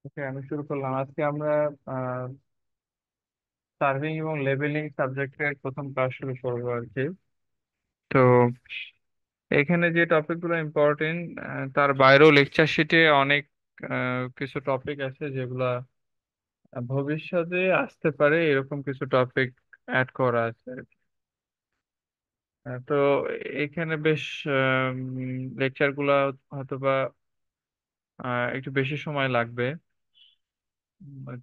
ওকে, আমি শুরু করলাম। আজকে আমরা সার্ভিং এবং লেবেলিং সাবজেক্টের প্রথম ক্লাস শুরু করবো আর কি। তো এখানে যে টপিকগুলো ইম্পর্টেন্ট, তার বাইরেও লেকচার শিটে অনেক কিছু টপিক আছে যেগুলা ভবিষ্যতে আসতে পারে, এরকম কিছু টপিক অ্যাড করা আছে আর কি। তো এখানে বেশ লেকচার গুলা হয়তোবা একটু বেশি সময় লাগবে।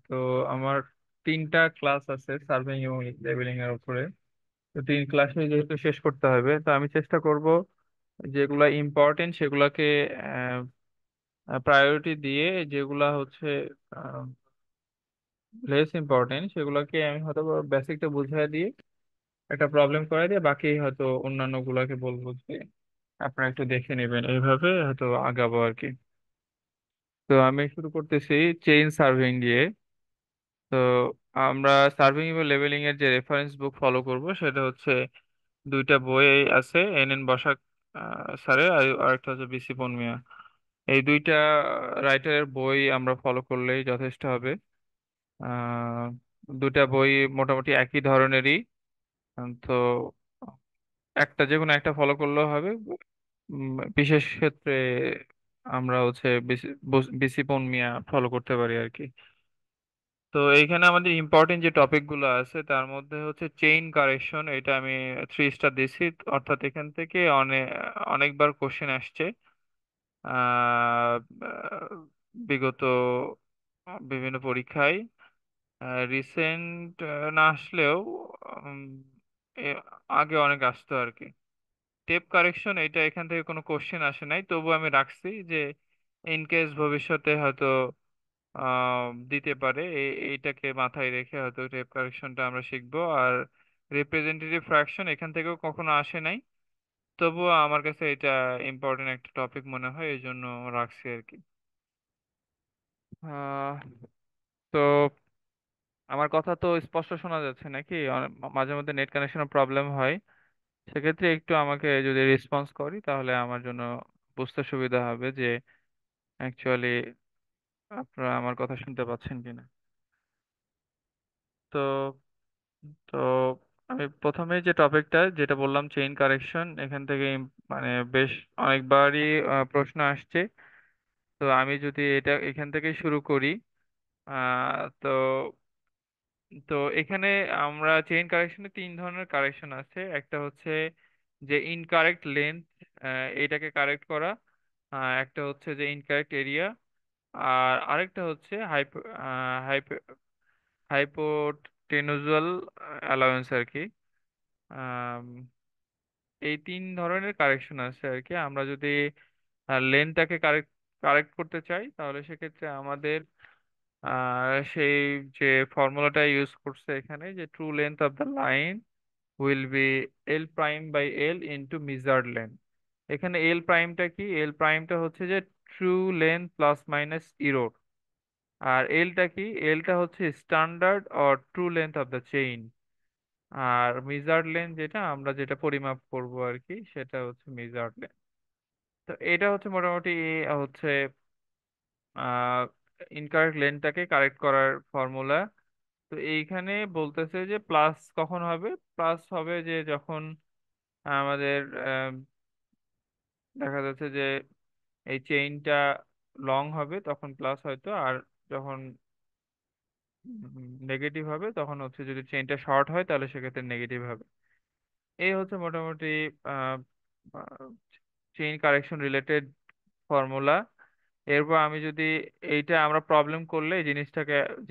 তো আমার তিনটা ক্লাস আছে সার্ভিং এবং লেবেলিং এর উপরে। তো তিন ক্লাসে যেহেতু শেষ করতে হবে, তো আমি চেষ্টা করব যেগুলা ইম্পর্টেন্ট সেগুলাকে প্রায়োরিটি দিয়ে, যেগুলা হচ্ছে লেস ইম্পর্টেন্ট সেগুলোকে আমি হয়তো বেসিকটা বুঝিয়ে দিয়ে একটা প্রবলেম করে দিয়ে বাকি হয়তো অন্যান্য গুলাকে বলবো যে আপনারা একটু দেখে নেবেন, এইভাবে হয়তো আগাবো আর কি। তো আমি শুরু করতেছি চেইন সার্ভিং দিয়ে। তো আমরা সার্ভিং এবং লেভেলিং এর যে রেফারেন্স বুক ফলো করব সেটা হচ্ছে দুইটা বই আছে, এন এন বসাক স্যারের, আর একটা হচ্ছে বিসি পনমিয়া। এই দুইটা রাইটারের বই আমরা ফলো করলেই যথেষ্ট হবে। আহ দুইটা বই মোটামুটি একই ধরনেরই। তো একটা যে কোনো একটা ফলো করলেও হবে। বিশেষ ক্ষেত্রে আমরা হচ্ছে বিসি পনমিয়া ফলো করতে পারি আর কি। তো এইখানে আমাদের ইম্পর্টেন্ট যে টপিক গুলো আছে তার মধ্যে হচ্ছে চেইন কারেকশন, এটা আমি 3 স্টার দিছি। অর্থাৎ এখান থেকে অনেকবার কোশ্চেন আসছে আহ আহ, বিগত বিভিন্ন পরীক্ষায়। রিসেন্ট না আসলেও উম, এ- আগে অনেক আসতো আর কি। টেপ কারেকশন এটা এখান থেকে কোনো কোশ্চেন আসে নাই, তবু আমি রাখছি যে ইন কেস ভবিষ্যতে হয়তো দিতে পারে, এইটাকে মাথায় রেখে হয়তো টেপ কারেকশনটা আমরা শিখবো। আর রিপ্রেজেন্টেটিভ ফ্র্যাকশন এখান থেকেও কখনো আসে নাই, তবুও আমার কাছে এটা ইম্পর্টেন্ট একটা টপিক মনে হয়, এই জন্য রাখছি আর কি। আহ, তো আমার কথা তো স্পষ্ট শোনা যাচ্ছে নাকি? মাঝে মধ্যে নেট কানেকশনের প্রবলেম হয়, সেক্ষেত্রে একটু আমাকে যদি রেসপন্স করি তাহলে আমার জন্য বুঝতে সুবিধা হবে যে অ্যাকচুয়ালি আপনারা আমার কথা শুনতে পাচ্ছেন কিনা। তো তো আমি প্রথমে যে টপিকটা যেটা বললাম চেইন কারেকশন, এখান থেকে মানে বেশ অনেকবারই প্রশ্ন আসছে। তো আমি যদি এটা এখান থেকে শুরু করি, তো তো এখানে আমরা চেইন কারেকশনে 3 ধরনের কারেকশন আছে। একটা হচ্ছে যে ইনকারেক্ট লেন্থ, এটাকে কারেক্ট করা। একটা হচ্ছে যে ইনকারেক্ট এরিয়া। আর আরেকটা হচ্ছে হাইপোটেনুজুয়াল অ্যালাউন্স আর কি। আম, এই 3 ধরনের কারেকশন আছে আর কি। আমরা যদি লেনটাকে কারেক্ট কারেক্ট করতে চাই তাহলে সেক্ষেত্রে আমাদের সেই যে ফর্মুলাটা ইউজ করছে এখানে, যে true length of the line will be L prime by L into measured length. এখানে এল প্রাইমটা কি? এল প্রাইমটা হচ্ছে যে true length plus minus error. আর এলটা কি? এলটা হচ্ছে standard or true length of the chain. আর মেজার্ড লেন্থ যেটা আমরা যেটা পরিমাপ করব আর কি, সেটা হচ্ছে মেজার্ড লেন্থ। তো এটা হচ্ছে মোটামুটি হচ্ছে ইনকারেক্ট লেন্থটাকে কারেক্ট করার ফর্মুলা। তো এইখানে বলতেছে যে প্লাস কখন হবে? প্লাস হবে যে যখন আমাদের দেখা যাচ্ছে যে এই চেইনটা লং হবে তখন প্লাস হয়তো, আর যখন নেগেটিভ হবে তখন হচ্ছে, যদি চেইনটা শর্ট হয় তাহলে সেক্ষেত্রে নেগেটিভ হবে। এই হচ্ছে মোটামুটি চেইন কারেকশন রিলেটেড ফর্মুলা। এরপর আমি যদি এইটা আমরা প্রবলেম করলে এই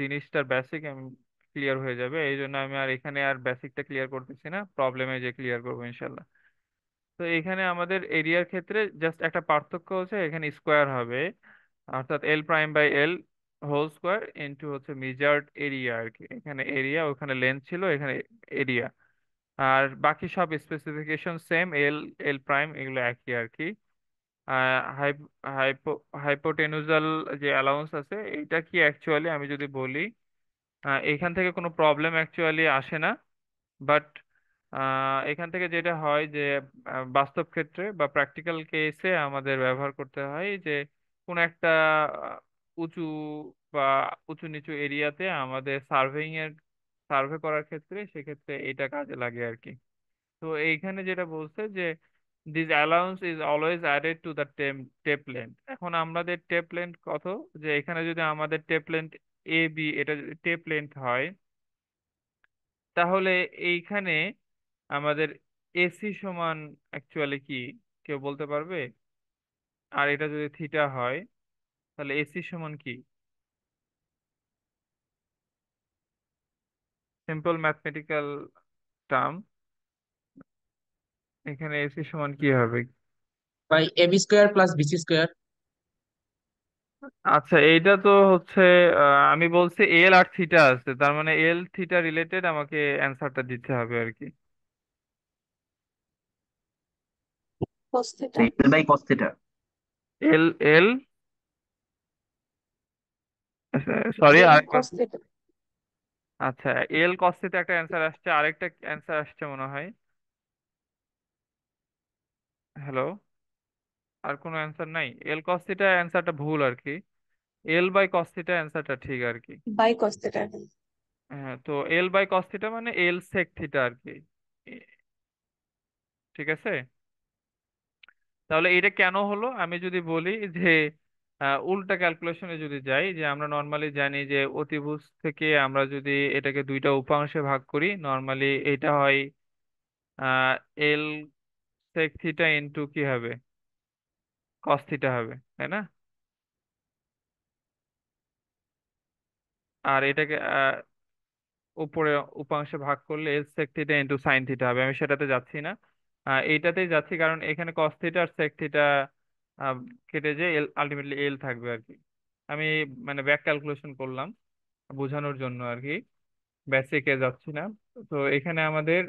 জিনিসটার বেসিক আমি ক্লিয়ার হয়ে যাবে, এই জন্য আমি আর এখানে আর বেসিকটা ক্লিয়ার করতেছি না, প্রবলেমে যে ক্লিয়ার করবো ইনশাল্লাহ। তো এখানে আমাদের এরিয়ার ক্ষেত্রে জাস্ট একটা পার্থক্য হচ্ছে, এখানে স্কোয়ার হবে, অর্থাৎ L prime by L whole square into হচ্ছে মেজার্ড এরিয়া আর কি। এখানে এরিয়া, ওখানে লেন্থ ছিল, এখানে এরিয়া। আর বাকি সব স্পেসিফিকেশন সেম, এল এল প্রাইম এগুলো একই আর কি। হাইপো হাইপোটেনুজাল যে অ্যালাউন্স আছে এটা কি অ্যাকচুয়ালি আমি যদি বলি, এখান থেকে কোনো প্রবলেম অ্যাকচুয়ালি আসে না। বাট এখান থেকে যেটা হয় যে বাস্তব ক্ষেত্রে বা প্র্যাকটিক্যাল কেসে আমাদের ব্যবহার করতে হয় যে কোনো একটা উঁচু বা উঁচু নিচু এরিয়াতে আমাদের সার্ভে করার ক্ষেত্রে সেক্ষেত্রে এটা কাজে লাগে আর কি। তো এইখানে যেটা বলছে যে this allowance is always added to the tape length. এখন আমাদের টেপ লেন্থ কত, যে এখানে যদি আমাদের টেপ লেন্থ এ বি এটা যদি টেপ লেন্থ হয়, তাহলে এইখানে আমাদের এসি সমান অ্যাকচুয়ালি কি কেউ বলতে পারবে? আর এটা যদি থিটা হয় তাহলে এসি সমান কি? সিম্পল ম্যাথমেটিক্যাল টার্ম, এখানে এসি সমান কি হবে? By AB square plus BC square. আচ্ছা, এইটা তো হচ্ছে আমি বলছি এল আর থিটা আছে, তার মানে এল থিটা রিলেটেড আমাকে অ্যান্সারটা দিতে হবে আর কি। cos theta। L by cos theta। L L sorry L আরেকবার। cos theta। আচ্ছা, এল কস থিটা একটা অ্যান্সার আসছে, আরেকটা অ্যান্সার আসছে মনে হয়। হ্যালো, আর কোনো অ্যান্সার নাই? এল কস থিটা অ্যান্সারটা ভুল আর কি, এল বাই কস থিটা অ্যান্সারটা ঠিক আর কি। By cos theta। হ্যাঁ, তো এল বাই কস থিটা মানে এল সেক থিটা আর কি। এ- ঠিক আছে। তাহলে এটা কেন হলো আমি যদি বলি যে উল্টা ক্যালকুলেশনে যদি যাই, যে আমরা নর্মালি জানি যে অতিভুজ থেকে আমরা যদি এটাকে দুইটা উপাংশে ভাগ করি, নর্মালি এটা হয় এল সেক থিটা ইন্টু কি হবে, কস থিটা হবে, তাই না? আর এটাকে উপরে উপাংশে ভাগ করলে L sec theta into sine theta হবে। আমি সেটাতে যাচ্ছি না, এইটাতেই যাচ্ছি, কারণ এখানে কস থিটা আর সেক থিটা কেটে যে এল আলটিমেটলি এল থাকবে আর কি। আমি মানে ব্যাক ক্যালকুলেশন করলাম বোঝানোর জন্য আর কি, বেসিকে যাচ্ছি না। তো এখানে আমাদের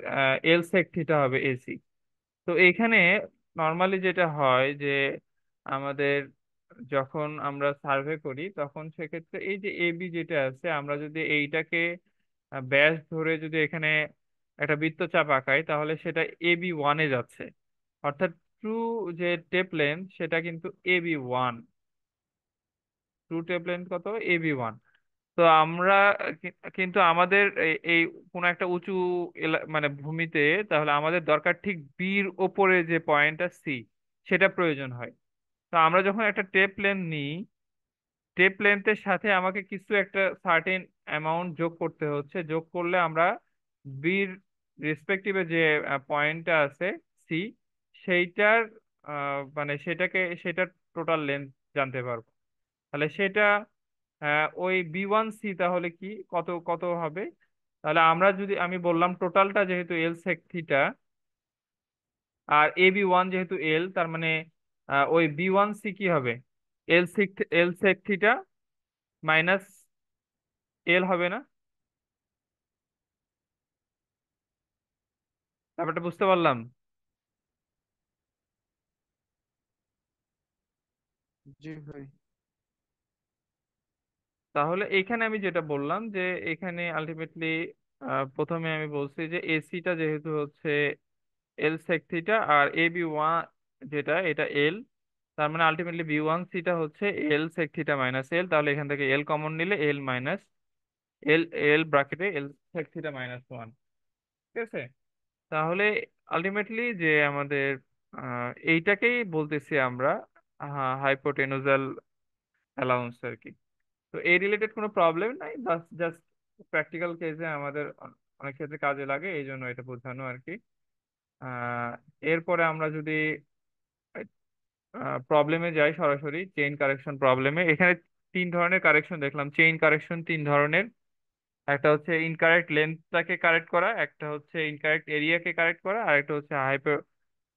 এল সেক থিটা হবে এসি। তো এইখানে নর্মালি যেটা হয় যে আমাদের যখন আমরা সার্ভে করি তখন সেক্ষেত্রে এই যে এবি যেটা আছে, আমরা যদি এইটাকে ব্যাস ধরে যদি এখানে একটা বৃত্তচাপ আঁকাই তাহলে সেটা এবি ওয়ানে যাচ্ছে, অর্থাৎ ট্রু যে টেপ লেন্থ সেটা কিন্তু AB one. True tape length কত? AB one. তো আমরা কিন্তু আমাদের এই কোনো একটা উঁচু মানে ভূমিতে, তাহলে আমাদের দরকার ঠিক বির ওপরে যে পয়েন্টটা সি, সেটা প্রয়োজন হয়। তো আমরা যখন একটা টেপ লেন্থ নিই, টেপ লেন্থের সাথে আমাকে কিছু একটা সার্টেন অ্যামাউন্ট যোগ করতে হচ্ছে, যোগ করলে আমরা বির রেসপেক্টিভে যে পয়েন্টটা আছে সি, সেইটার মানে সেটার টোটাল লেন্থ জানতে পারবো। তাহলে সেটা ওই বি ওয়ান সি তাহলে কি কত কত হবে? তাহলে আমরা যদি আমি বললাম টোটালটা যেহেতু এল sec theta R A B one যেহেতু এল, তার মানে ওই বি ওয়ান সি কি হবে? এল সেক থিটা মাইনাস এল হবে না? ব্যাপারটা বুঝতে পারলাম? জি ভাই। তাহলে এখানে আমি যেটা বললাম যে এখানে আলটিমেটলি প্রথমে আমি বলছি যে এসিটা যেহেতু হচ্ছে এল sec theta R A B one যেটা এটা এল, তার মানে আলটিমেটলি বি ওয়ান সিটা হচ্ছে এল সেক থিটা মাইনাস এল। তাহলে এখান থেকে এল কমন নিলে এল মাইনাস এল, এল ব্র্যাকেটে এল সেক থিটা মাইনাস ওয়ান। ঠিক আছে। তাহলে আলটিমেটলি যে আমাদের এইটাকেই বলতেছি আমরা হাইপোটেনুজাল অ্যালাউন্স আর কি। তো এই রিলেটেড কোনো প্রবলেম নাই, জাস্ট জাস্ট প্র্যাকটিক্যাল কেসে আমাদের অনেক ক্ষেত্রে কাজে লাগে, এই জন্য এটা বোঝানো আর কি। আহ এরপরে আমরা যদি প্রবলেমে যাই, সরাসরি চেইন কারেকশন প্রবলেমে, এখানে তিন ধরনের কারেকশন দেখলাম। চেইন কারেকশন তিন ধরনের, একটা হচ্ছে ইনকারেক্ট লেন্থটাকে কারেক্ট করা, একটা হচ্ছে ইনকারেক্ট এরিয়াকে কারেক্ট করা, আর একটা হচ্ছে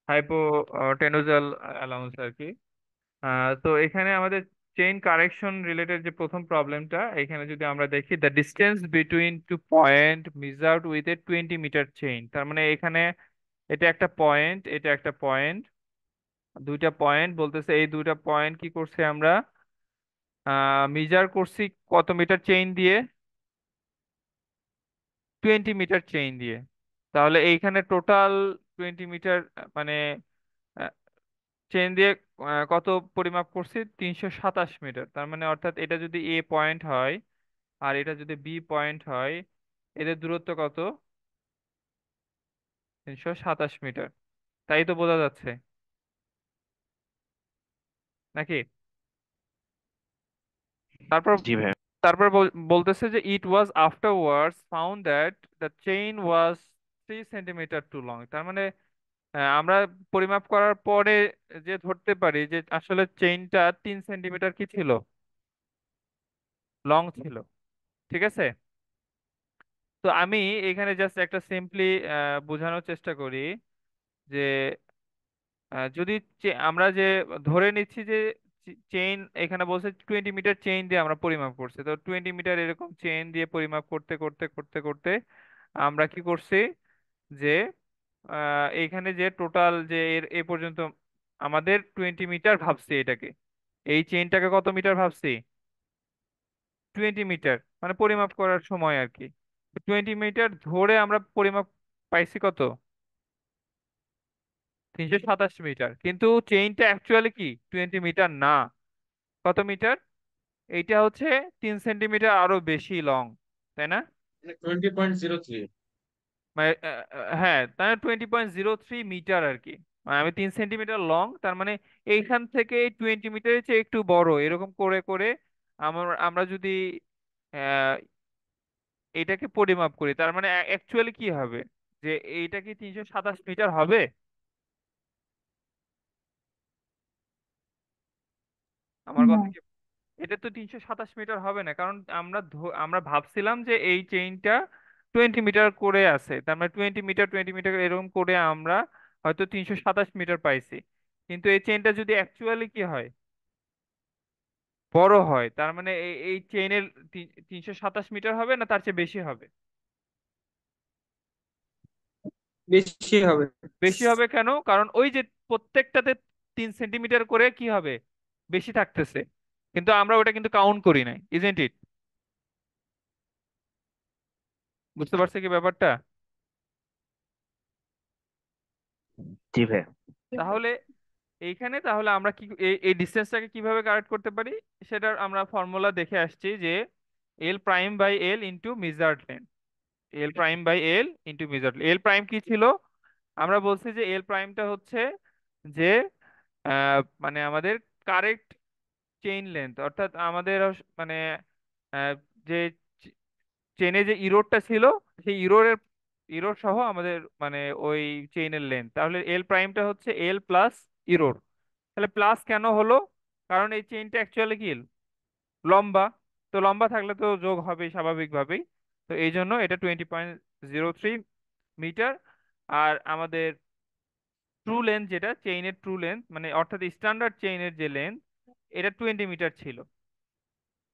হাইপোটেনুজাল অ্যালাউন্স আর কি। তো এখানে আমাদের চেইন কারেকশন রিলেটেড যে প্রথম প্রবলেমটা, এখানে যদি আমরা দেখি the distance between two point measured with a 20 metre chain. তার মানে এখানে এটা একটা পয়েন্ট, এটা একটা পয়েন্ট, দুইটা পয়েন্ট বলতেছে, এই দুইটা পয়েন্ট কি করছে আমরা মেজার করছি কত মিটার চেইন দিয়ে? 20 মিটার চেইন দিয়ে। তাহলে এইখানে টোটাল 20 মিটার মানে চেন দিয়ে কত পরিমাপ করছি, 327 মিটার। তার মানে অর্থাৎ এটা যদি এ পয়েন্ট হয় আর এটা যদি বি পয়েন্ট হয়, এদের দূরত্ব কত? 327 মিটার। তাই তো বোঝা যাচ্ছে নাকি? তারপর জি ভাই। তারপর বলতেছে যে it was afterwards found that the chain was 3 centimetre too long. তার মানে আমরা পরিমাপ করার পরে যে ধরতে পারি যে আসলে চেইনটা 3 সেন্টিমিটার কি ছিল, লং ছিল। ঠিক আছে। তো আমি এখানে জাস্ট একটা সিম্পলি বোঝানোর চেষ্টা করি যে যদি আমরা যে ধরে নিচ্ছি যে চেইন, এখানে বলছে 20 মিটার চেইন দিয়ে আমরা পরিমাপ করছি, তো 20 মিটার এরকম চেইন দিয়ে পরিমাপ করতে করতে করতে করতে আমরা কি করছি যে এইখানে যে টোটাল যে এ পর্যন্ত আমাদের 20 মিটার ভাবছি এটাকে, এই চেইনটাকে কত মিটার ভাবছি? 20 মিটার, মানে পরিমাপ করার সময় আর কি। 20 মিটার ধরে আমরা পরিমাপ পাইছি কত? 327 মিটার। কিন্তু চেইনটা অ্যাকচুয়ালি কি 20 মিটার না। কত মিটার? এইটা হচ্ছে 3 সেন্টিমিটার আরো বেশি লং, তাই না? 20.03। মানে হ্যাঁ, তাই 20.03 মিটার আর কি। মানে আমি 3 সেন্টিমিটার লং, তার মানে এইখান থেকে 20 মিটারের চেয়ে একটু বড়, এরকম করে করে আমরা যদি আহ, এটাকে পরিমাপ করি, তার মানে অ্যাকচুয়ালি কি হবে, যে এইটা কি 327 মিটার হবে? আমার না। কথা কি, এটা তো 327 মিটার হবে না, কারণ আমরা ভাবছিলাম যে এই চেইনটা 20 মিটার করে আছে, তার মানে 20 মিটার 20 মিটার এরকম করে আমরা হয়তো 327 মিটার পাইছি। কিন্তু এই চেইনটা যদি অ্যাকচুয়ালি কি হয়, বড় হয়, তার মানে এই চেইনের 327 মিটার হবে না তার চেয়ে বেশি হবে? বেশি হবে। বেশি হবে কেন? কারণ ওই যে প্রত্যেকটাতে 3 সেন্টিমিটার করে কি হবে, বেশি থাকতেছে। কিন্তু আমরা ওটা কিন্তু কাউন্ট করি নাই, ইজেন্ট ইট? বুঝতে পারছে কি ব্যাপারটা? জি ভাই। তাহলে এইখানে তাহলে আমরা কি এই ডিসটেন্সটাকে কিভাবে কারেক্ট করতে পারি, সেটার আমরা ফর্মুলা দেখে আসছি যে L prime by L into measured length. L prime by L into measured, L prime কি ছিল? আমরা বলছি যে এল প্রাইমটা হচ্ছে যে মানে আমাদের কারেক্ট চেইন লেন্থ, অর্থাৎ আমাদের মানে আহ, যে চেইনে যে ইরোরটা ছিল, সেই ইরোর সহ আমাদের মানে ওই চেইনের লেন্থ। তাহলে এল প্রাইমটা হচ্ছে এল প্লাস ইরোর। তাহলে প্লাস কেন হলো? কারণ এই চেইনটা অ্যাকচুয়ালি কি লম্বা, তো লম্বা থাকলে তো যোগ হবে স্বাভাবিকভাবেই। তো এই জন্য এটা 20.03 মিটার। আর আমাদের ট্রু লেন্থ, যেটা চেইনের ট্রু লেন্থ মানে অর্থাৎ স্ট্যান্ডার্ড চেইনের যে লেন্থ, এটা 20 মিটার ছিল।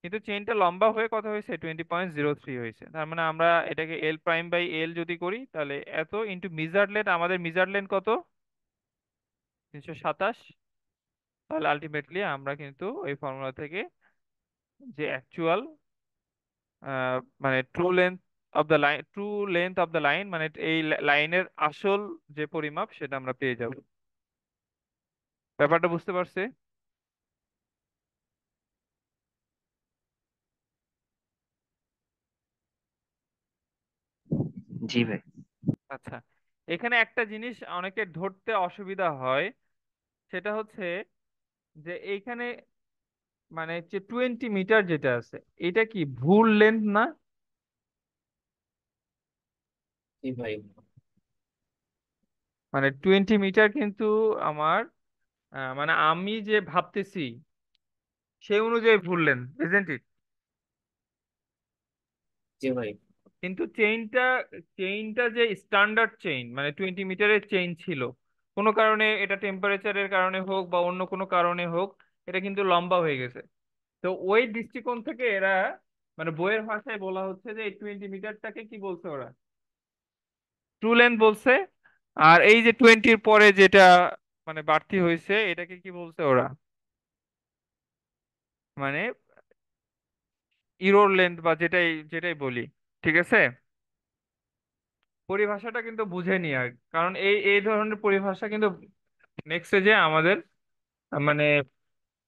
কিন্তু চেইনটা লম্বা হয়ে কত হয়েছে, 20.03 হয়েছে। তার মানে আমরা এটাকে এল প্রাইম বাই এল যদি করি, তাহলে এত ইন্টু মিজার্ড লেন্থ, আমাদের মিজার্ড লেন্থ কত? 327। তাহলে আলটিমেটলি আমরা কিন্তু ওই ফর্মুলা থেকে যে অ্যাকচুয়াল মানে true length of the line, true length of the line, মানে এই লাইনের আসল যে পরিমাপ সেটা আমরা পেয়ে যাব। ব্যাপারটা বুঝতে পারছে? জি ভাই। আচ্ছা, এখানে একটা জিনিস অনেকের ধরতে অসুবিধা হয়, সেটা হচ্ছে যে এইখানে মানে যে 20 মিটার যেটা আছে, এটা কি ভুল লেন্থ না? জি ভাই। মানে 20 মিটার কিন্তু আমার মানে আমি যে ভাবতেছি সেই অনুযায়ী ভুল লেন্থ, ইজেন্ট ইট? জি ভাই। কিন্তু চেইনটা যে স্ট্যান্ডার্ড চেইন মানে 20 মিটারের চেইন ছিল, কোনো কারণে এটা টেম্পারেচারের কারণে হোক বা অন্য কোনো কারণে হোক, এটা কিন্তু লম্বা হয়ে গেছে। তো ওই দৃষ্টিকোণ থেকে এরা মানে বইয়ের ভাষায় বলা হচ্ছে যে এই 20 মিটারটাকে কি বলছে ওরা, ট্রু লেন্থ বলছে। আর এই যে 20-র পরে যেটা মানে বাড়তি হয়েছে, এটাকে কি বলছে ওরা, মানে ইরোর লেন্থ বা যেটাই যেটাই বলি। ঠিক আছে, পরিভাষাটা কিন্তু বুঝে নি আর, কারণ এই এই ধরনের পরিভাষা কিন্তু নেক্সটে যে আমাদের মানে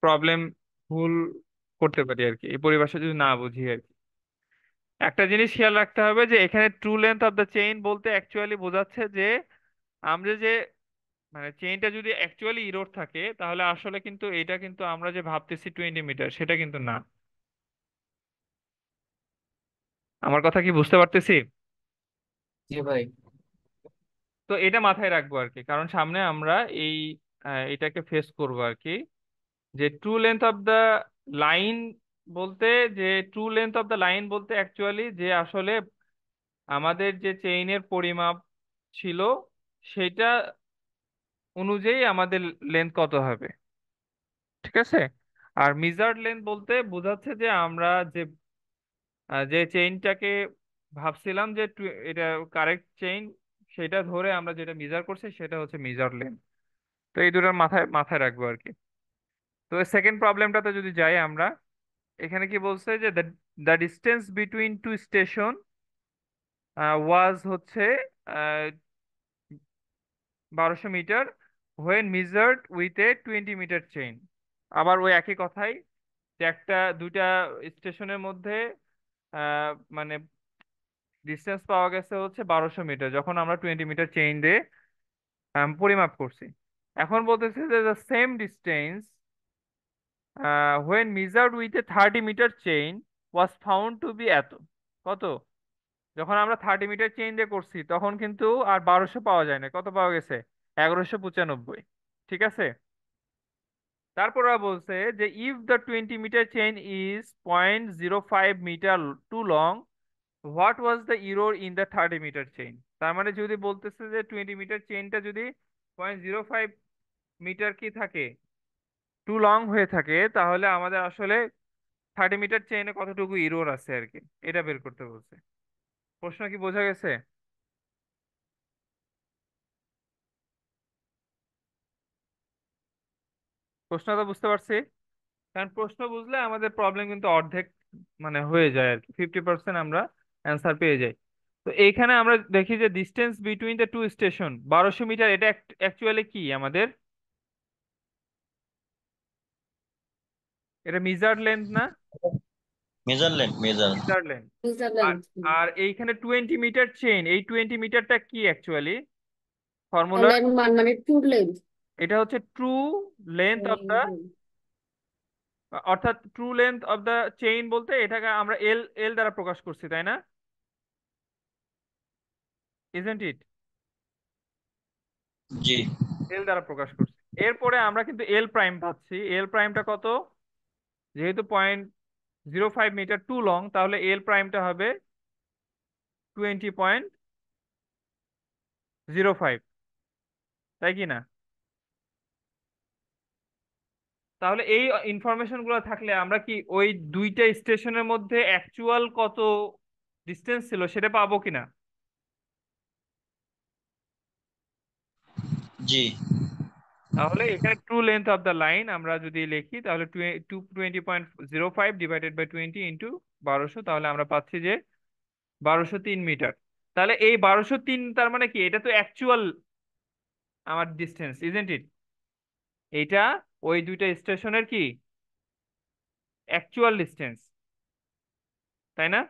প্রবলেম ভুল করতে পারি আর কি, এই পরিভাষা যদি না বুঝি আর কি। একটা জিনিস খেয়াল রাখতে হবে যে এখানে true length of the chain বলতে অ্যাকচুয়ালি বোঝাচ্ছে যে আমরা যে মানে চেইনটা যদি অ্যাকচুয়ালি ইরোর থাকে তাহলে আসলে কিন্তু এটা কিন্তু আমরা যে ভাবতেছি 20 মিটার সেটা কিন্তু না। আমার কথা কি বুঝতে পারতেছি? জি ভাই। তো এটা মাথায় রাখবো আর কি, কারণ সামনে আমরা এই এটাকে ফেস করবো আর কি। যে true length of the line বলতে, যে true length of the line বলতে অ্যাকচুয়ালি যে আসলে আমাদের যে চেইনের পরিমাপ ছিল সেটা অনুযায়ী আমাদের লেন্থ কত হবে, ঠিক আছে। আর মিজার্ড লেন্থ বলতে বোঝাচ্ছে যে আমরা যে যে চেইনটাকে ভাবছিলাম যে এটা কারেক্ট চেইন, সেটা ধরে আমরা যেটা মেজার করছি সেটা হচ্ছে মেজার লেন্থ। তো এই দুটোর মাথায় মাথায় রাখবো আর কি। তো সেকেন্ড প্রবলেমটাতে যদি যাই আমরা, এখানে কি বলছে যে the distance between two station was হচ্ছে 1200 metre when measured with a 20 metre chain. আবার ওই একই কথাই, যে একটা দুইটা স্টেশনের মধ্যে আহ, মানে ডিস্টেন্স পাওয়া গেছে হচ্ছে 1200 মিটার যখন আমরা 20 মিটার চেইন দিয়ে পরিমাপ করছি। এখন বলতেছে যে the same distance when measured with a 30 metre chain was found to be এত। কত? যখন আমরা 30 মিটার চেইন দিয়ে করছি তখন কিন্তু আর 1200 পাওয়া যায় না, কত পাওয়া গেছে? 1195। ঠিক আছে। তারপর ওরা বলছে যে if the 20 metre chain is 0.05 metre too long, what was the error in the 30 metre chain. তার মানে যদি বলতেছে যে 20 মিটার চেইনটা যদি 0.05 মিটার কি থাকে, টু লং হয়ে থাকে, তাহলে আমাদের আসলে 30 মিটার চেইনে কতটুকু ইরোর আছে আর কি, এটা বের করতে বলছে। প্রশ্ন কি বোঝা গেছে? প্রশ্ন তো বুঝতে পারছি। কারণ প্রশ্ন বুঝলে আমাদের প্রবলেম কিন্তু অর্ধেক মানে হয়ে যায় আর কি, 50% আমরা অ্যান্সার পেয়ে যাই। তো এইখানে আমরা দেখি যে distance between the two station 1200 metre, এটা অ্যাকচুয়ালি কি আমাদের? এটা মিজার্ড লেন্থ না? Measureland measure measured length. আর সুইজারল্যান্ড। আর এইখানে 20 মিটার চেইন, এই 20 মিটারটা কি অ্যাকচুয়ালি ফর্মুলা? তাহলে মান মানে ট্রু লেন্থ। এটা হচ্ছে ট্রু লেন্থ অফ দা, অর্থাৎ true length of the chain বলতে এটাকে আমরা এল এল দ্বারা প্রকাশ করছি, তাই না? Isn't it? জি এল দ্বারা প্রকাশ করছি। এরপরে আমরা কিন্তু এল প্রাইম পাচ্ছি। এল প্রাইমটা কত? যেহেতু 0.05 মিটার টু লং, তাহলে এল প্রাইমটা হবে 20.05, তাই কি না? তাহলে এই ইনফরমেশন গুলো থাকলে আমরা কি ওই দুইটা স্টেশনের মধ্যে অ্যাকচুয়াল কত ডিস্টেন্স ছিল সেটা পাবো কিনা? জি তাহলে এখানে true length of the line আমরা যদি লিখি তাহলে 20.05 ডিভাইডেড বাই 20 × 1200, তাহলে আমরা পাচ্ছি যে 1203 মিটার। তাহলে এই 1203 তার মানে কি, এটা তো অ্যাকচুয়াল আমার ডিস্টেন্স, ইজেন্ট ইট? এইটা ওই দুইটা স্টেশনের কি অ্যাকচুয়াল ডিস্টেন্স, তাই না?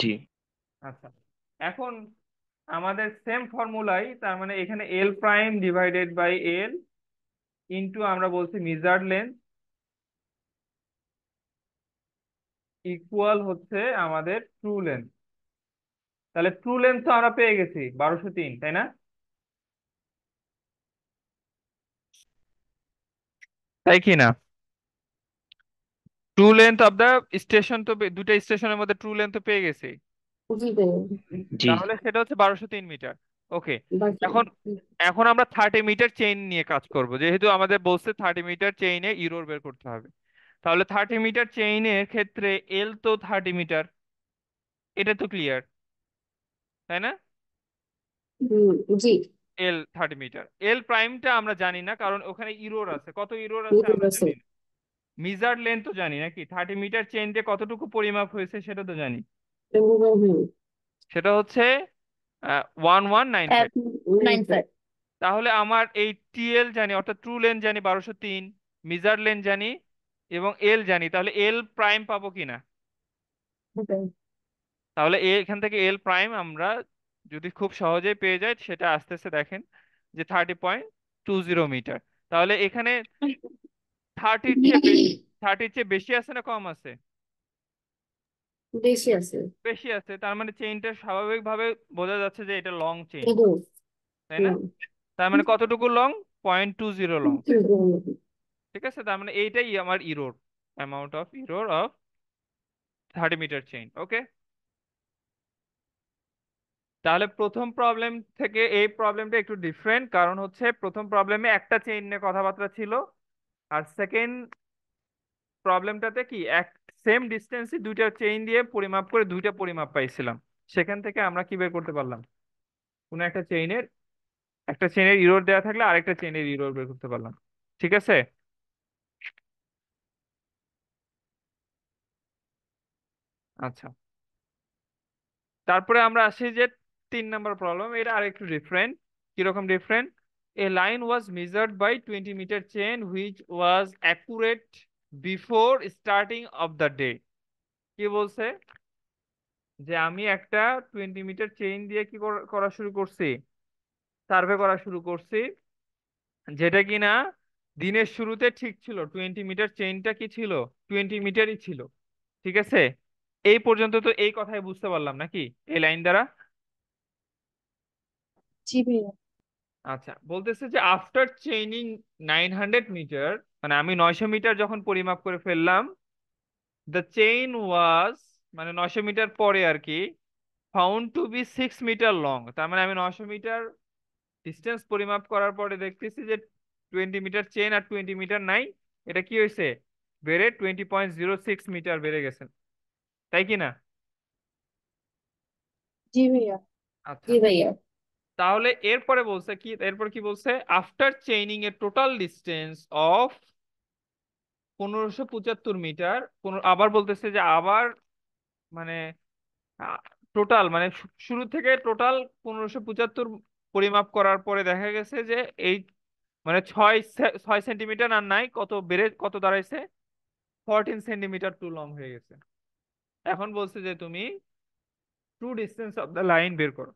জি আচ্ছা, এখন আমাদের সেম ফর্মুলাই, তার মানে এখানে L prime divided by L into আমরা বলছি মেজার্ড লেন্থ ইকুয়াল হচ্ছে আমাদের ট্রু লেন্থ। তাহলে ট্রু লেন্থ তো আমরা পেয়ে গেছি 1203, তাই না? তাই কি না? True length of the station তো দুইটা স্টেশনের মধ্যে ট্রু লেন্থ তো পেয়ে গেছি। জি ভাই। জি তাহলে সেটা হচ্ছে 1203 মিটার। ওকে। বাস। এখন এখন আমরা 30 মিটার চেইন নিয়ে কাজ করব, যেহেতু আমাদের বলছে 30 মিটার চেইনে ইরোর বের করতে হবে। তাহলে 30 মিটার চেইনের ক্ষেত্রে এল তো 30 মিটার, এটা তো ক্লিয়ার, তাই না? জি। এল 30 মিটার। এল প্রাইমটা আমরা জানি না কারণ ওখানে ইরোর আছে, কত ইরোর আছে আমরা আছে। জানি না। মিজার্ড লেন্থ তো জানি নাকি, 30 মিটার চেইন দিয়ে কতটুকু পরিমাপ হয়েছে সেটা তো জানি। সেটা হচ্ছে 1195। 95। তাহলে আমার এই টিএল জানি, অর্থাৎ ট্রু লেন জানি 1203, মিজার লেন জানি এবং এল জানি, তাহলে এল প্রাইম পাবো কিনা? ওটাই। তাহলে এখান থেকে এল প্রাইম আমরা যদি খুব সহজেই পেয়ে যাই, সেটা আস্তে আস্তে দেখেন যে 30.20 মিটার। তাহলে এখানে 30-র চেয়ে বেশি আছে না কম আছে? বেশি আছে। বেশি আছে, তার মানে চেইনটা স্বাভাবিকভাবে বোঝা যাচ্ছে যে এটা লং চেইন, ইঁদুর। তাই না? হুম। তার মানে কতটুকু লং? 0.20 লং। ঠিক আছে, তার মানে এইটাই আমার error, amount of error of 30 metre chain. Okay, তাহলে প্রথম প্রবলেম থেকে এই প্রবলেমটা একটু ডিফারেন্ট, কারণ হচ্ছে প্রথম প্রবলেমে একটা চেইন নিয়ে কথাবার্তা ছিল, আর সেকেন্ড প্রবলেমটাতে কি এক সেম ডিস্টেন্সই দুইটা চেইন দিয়ে পরিমাপ করে দুইটা পরিমাপ পাইছিলাম। সেখান থেকে আমরা কি বের করতে পারলাম? কোনো একটা চেইনের ইরোর দেওয়া থাকলে আরেকটা চেইনের ইরোর বের করতে পারলাম। ঠিক আছে, আচ্ছা। তারপরে আমরা আসি যে 3 নম্বর প্রবলেম, এটা আরেকটু ডিফারেন্ট। কিরকম different? A line was measured by 20 metre chain which was accurate before starting of the day. কি বলছে? যে আমি একটা 20 মিটার চেইন দিয়ে কি করা শুরু করছি, সার্ভে করা শুরু করছি, যেটা কিনা দিনের শুরুতে ঠিক ছিল। 20 মিটার চেইনটা কি ছিল? 20 মিটারই ছিল। ঠিক আছে, এই পর্যন্ত তো এই কথাই বুঝতে পারলাম নাকি এই লাইন দ্বারা? জি ভাইয়া। আচ্ছা, বলতেছে যে আফটার চেইনিং 900 মিটার, মানে আমি 900 মিটার যখন পরিমাপ করে ফেললাম, দ্য চেইন ওয়াজ, মানে 900 মিটার পরে আর কি, found to be 6 metre long. তার মানে আমি 900 মিটার ডিস্টেন্স পরিমাপ করার পরে দেখতেছি যে 20 মিটার চেইন আর 20 মিটার নাই, এটা কি হয়েছে? বেড়ে 20.06 মিটার বেড়ে গেছে, তাই কি না? জি ভাইয়া। আচ্ছা, জি ভাইয়া। তাহলে এরপরে বলছে কি, এরপর কি বলছে? After chaining a total distance of 1575 metre. আবার বলতেছে যে আবার, মানে টোটাল, মানে শুরু থেকে টোটাল 1575 পরিমাপ করার পরে দেখা গেছে যে এই, মানে 6 সেন্টিমিটার আর নাই, কত বেড়ে কত দাঁড়াইছে? 14 সেন্টিমিটার টু লং হয়ে গেছে। এখন বলছে যে তুমি true distance of the line বের করো।